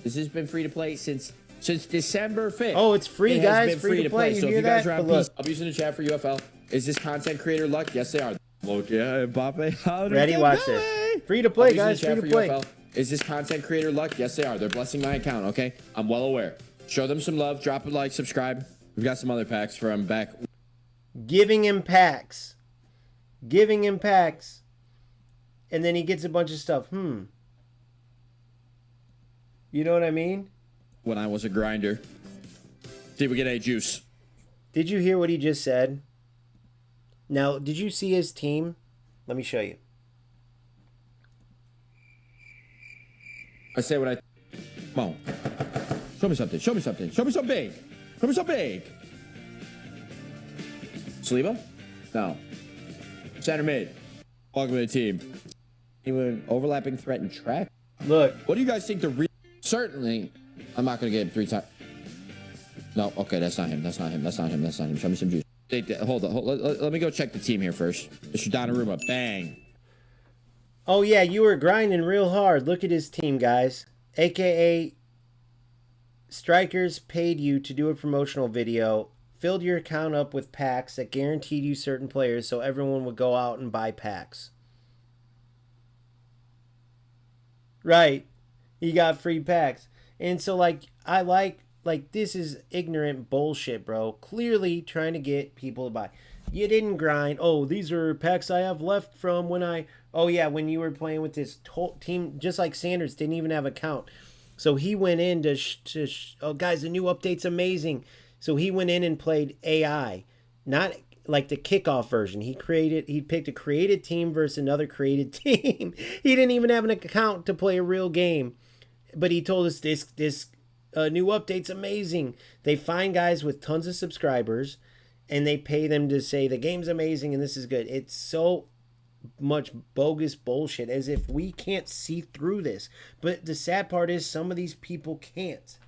This has been free to play since December 5th. Oh, it's free, it guys. Has been Free to play. You So if hear you guys that? are on But look. PC, I'll be using the chat for UFL. Is this content creator luck? Yes, they are. Look, yeah, Mbappe. Ready? Watch this. Free to play, guys. Free to play. UFL. Is this content creator luck? Yes, they are. They're blessing my account, okay? I'm well aware. Show them some love. Drop a like, subscribe. We've got some other packs from back. Giving him packs. Giving him packs. And then he gets a bunch of stuff. You know what I mean? When I was a grinder. See if we get a juice. Did you hear what he just said? Now, did you see his team? Let me show you. I say what I... Come on. Show me something. Show me something. Show me something big. Show me something big. Saliba? No. Center mid. Welcome to the team. Anyone overlapping threat and track? Look. What do you guys think the Certainly, I'm not going to get him 3 times. No, okay, that's not him. That's not him. That's not him. That's not him. Show me some juice. Hold on. Let me go check the team here first. Mr. Donnarumma. Bang. Oh, yeah, you were grinding real hard. Look at his team, guys. AKA Strikers paid you to do a promotional video, filled your account up with packs that guaranteed you certain players so everyone would go out and buy packs. Right. You got free packs. And so, I this is ignorant bullshit, bro. Clearly trying to get people to buy. You didn't grind. Oh, these are packs I have left from when I... Oh, yeah, when you were playing with this team, just like Sanders didn't even have an account. So he went in oh, guys, the new update's amazing. So he went in and played AI, not like the kickoff version. He picked a created team versus another created team. He didn't even have an account to play a real game. But he told us this new update's amazing. They find guys with tons of subscribers, and they pay them to say the game's amazing and this is good. It's so much bogus bullshit, as if we can't see through this. But the sad part is some of these people can't.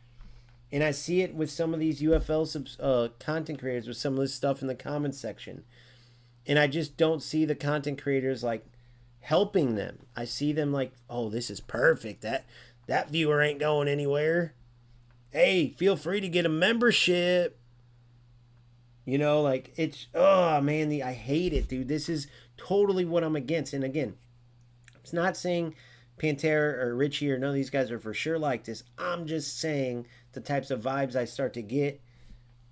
And I see it with some of these UFL content creators with some of this stuff in the comments section. And I just don't see the content creators helping them. I see them oh, this is perfect. That viewer ain't going anywhere. Hey, feel free to get a membership. You know, it's, oh man, I hate it, dude. This is totally what I'm against. And again, it's not saying Pantera or Richie or none of these guys are for sure like this. I'm just saying the types of vibes I start to get,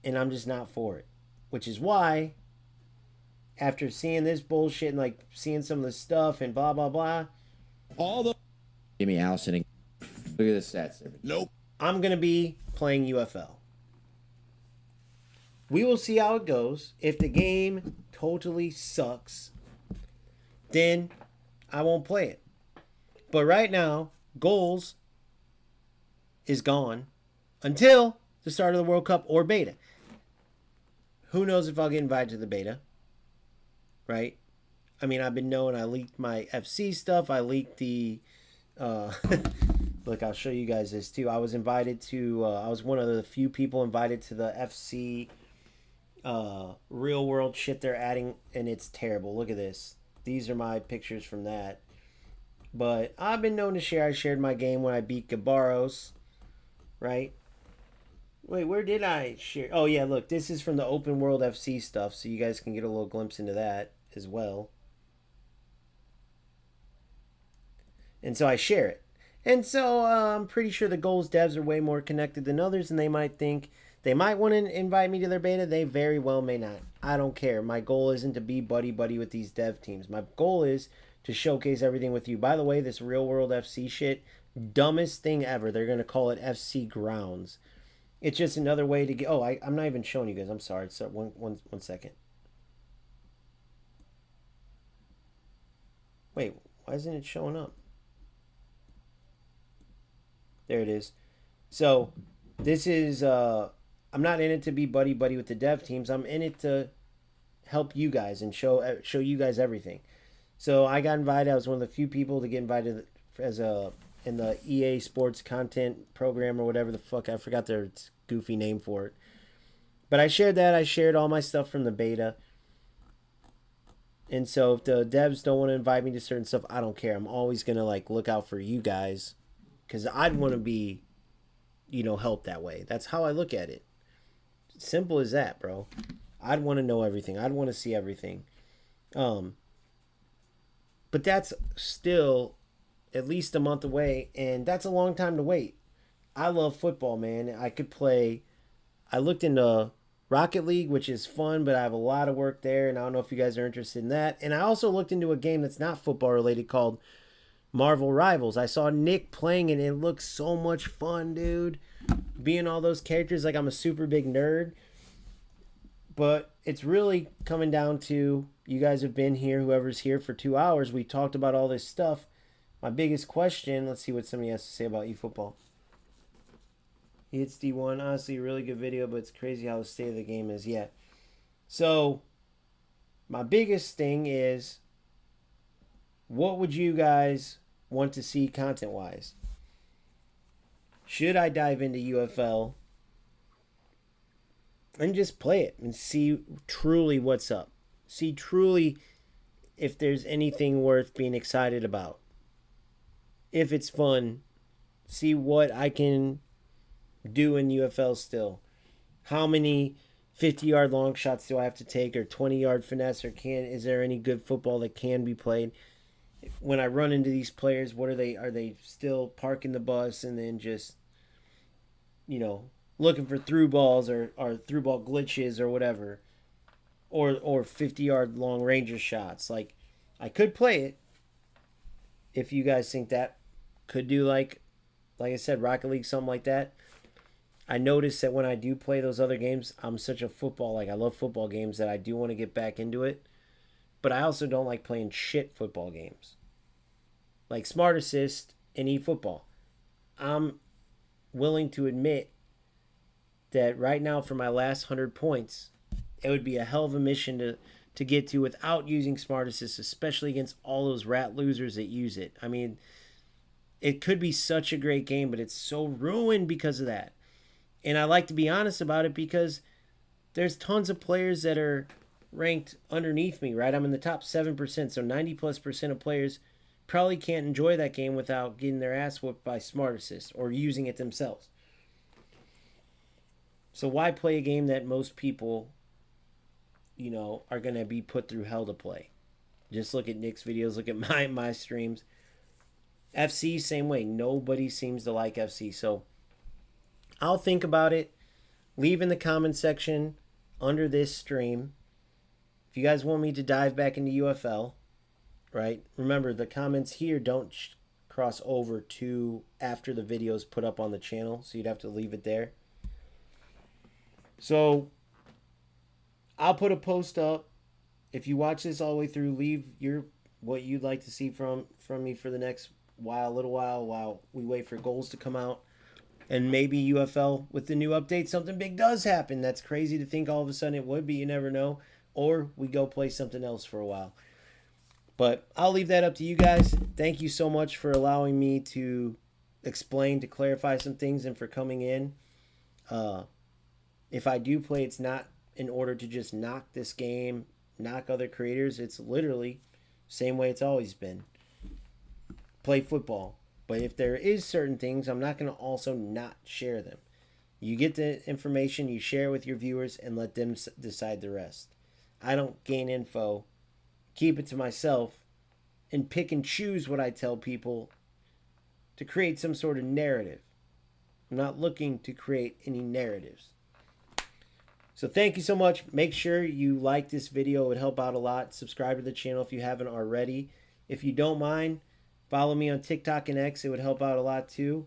and I'm just not for it. Which is why, after seeing this bullshit and seeing some of the stuff and blah, blah, blah. Give me Allison. Look at the stats. Nope. I'm going to be playing UFL. We will see how it goes. If the game totally sucks, then I won't play it. But right now, goals is gone until the start of the World Cup or beta. Who knows if I'll get invited to the beta, right? I mean, I've been knowing I leaked my FC stuff. I leaked the... Look, I'll show you guys this too. I was invited to... I was one of the few people invited to the FC... real world shit they're adding, and it's terrible. Look at this. These are my pictures from that. But I've been known to share. I shared my game when I beat Gabaros, right? Wait, where did I share? Oh yeah, look, this is from the Open World FC stuff, so you guys can get a little glimpse into that as well. And so I share it. And so I'm pretty sure the goals devs are way more connected than others, and they might think they might want to invite me to their beta. They very well may not. I don't care. My goal isn't to be buddy-buddy with these dev teams. My goal is to showcase everything with you. By the way, this Real World FC shit, dumbest thing ever. They're going to call it FC Grounds. It's just another way to get... Oh, I'm not even showing you guys. I'm sorry. So one second. Wait, why isn't it showing up? There it is. So, this is... I'm not in it to be buddy-buddy with the dev teams. I'm in it to help you guys and show you guys everything. So I got invited. I was one of the few people to get invited as a in the EA Sports content program or whatever the fuck. I forgot their goofy name for it. But I shared that. I shared all my stuff from the beta. And so if the devs don't want to invite me to certain stuff, I don't care. I'm always going to like look out for you guys cuz I'd want to be, helped that way. That's how I look at it. Simple as that, bro. I'd want to know everything. I'd want to see everything. But that's still at least a month away, and that's a long time to wait. I love football, man. I could play. I looked into Rocket League, which is fun, but I have a lot of work there, and I don't know if you guys are interested in that. And I also looked into a game that's not football related called Marvel Rivals. I saw Nick playing it, and it looks so much fun, dude. Being all those characters, like I'm a super big nerd. But it's really coming down to you guys have been here, whoever's here for 2 hours. We talked about all this stuff. My biggest question, let's see what somebody has to say about eFootball. He hits D1. Honestly, a really good video, but it's crazy how the state of the game is. Yeah. So, my biggest thing is, what would you guys want to see content-wise? Should I dive into UFL and just play it and see truly what's up? See truly if there's anything worth being excited about. If it's fun, see what I can do in UFL still. How many 50-yard long shots do I have to take, or 20-yard finesse, or is there any good football that can be played? When I run into these players, what are they still parking the bus and then just looking for through balls or through ball glitches or whatever, or 50-yard long ranger shots? Like, I could play it if you guys think that could do like I said, Rocket League, something like that. I notice that when I do play those other games, I'm such a football, I love football games, that I do want to get back into it. But I also don't like playing shit football games. Like Smart Assist and eFootball. I'm willing to admit that right now for my last 100 points, it would be a hell of a mission to get to without using Smart Assist, especially against all those rat losers that use it. I mean, it could be such a great game, but it's so ruined because of that. And I like to be honest about it because there's tons of players that are ranked underneath me, right? I'm in the top 7%, so 90+% of players probably can't enjoy that game without getting their ass whooped by Smart Assist or using it themselves. So why play a game that most people, are going to be put through hell to play? Just look at Nick's videos, look at my streams. FC, same way. Nobody seems to like FC. So I'll think about it. Leave in the comment section under this stream if you guys want me to dive back into UFL, right? Remember, the comments here don't cross over to after the video is put up on the channel, so you'd have to leave it there. So I'll put a post up. If you watch this all the way through, leave what you'd like to see from me for the next little while we wait for goals to come out. And maybe UFL with the new update, something big does happen. That's crazy to think all of a sudden it would be. You never know. Or we go play something else for a while. But I'll leave that up to you guys. Thank you so much for allowing me to explain, to clarify some things, and for coming in. If I do play, it's not in order to just knock this game, knock other creators. It's literally same way it's always been. Play football. But if there is certain things, I'm not going to also not share them. You get the information, you share it with your viewers, and let them decide the rest. I don't gain info, keep it to myself, and pick and choose what I tell people to create some sort of narrative. I'm not looking to create any narratives. So thank you so much. Make sure you like this video. It would help out a lot. Subscribe to the channel if you haven't already. If you don't mind, follow me on TikTok and X. It would help out a lot too.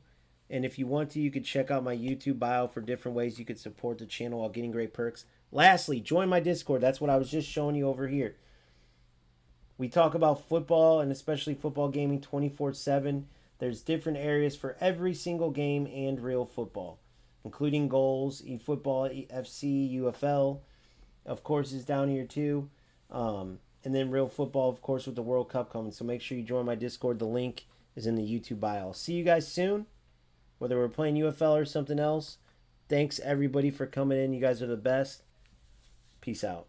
And if you want to, you could check out my YouTube bio for different ways you could support the channel while getting great perks. Lastly, join my Discord. That's what I was just showing you over here. We talk about football and especially football gaming 24/7. There's different areas for every single game and real football, including goals, eFootball, FC, UFL, of course, is down here too. and then real football, of course, with the World Cup coming. So make sure you join my Discord. The link is in the YouTube bio. I'll see you guys soon, whether we're playing UFL or something else. Thanks, everybody, for coming in. You guys are the best. Peace out.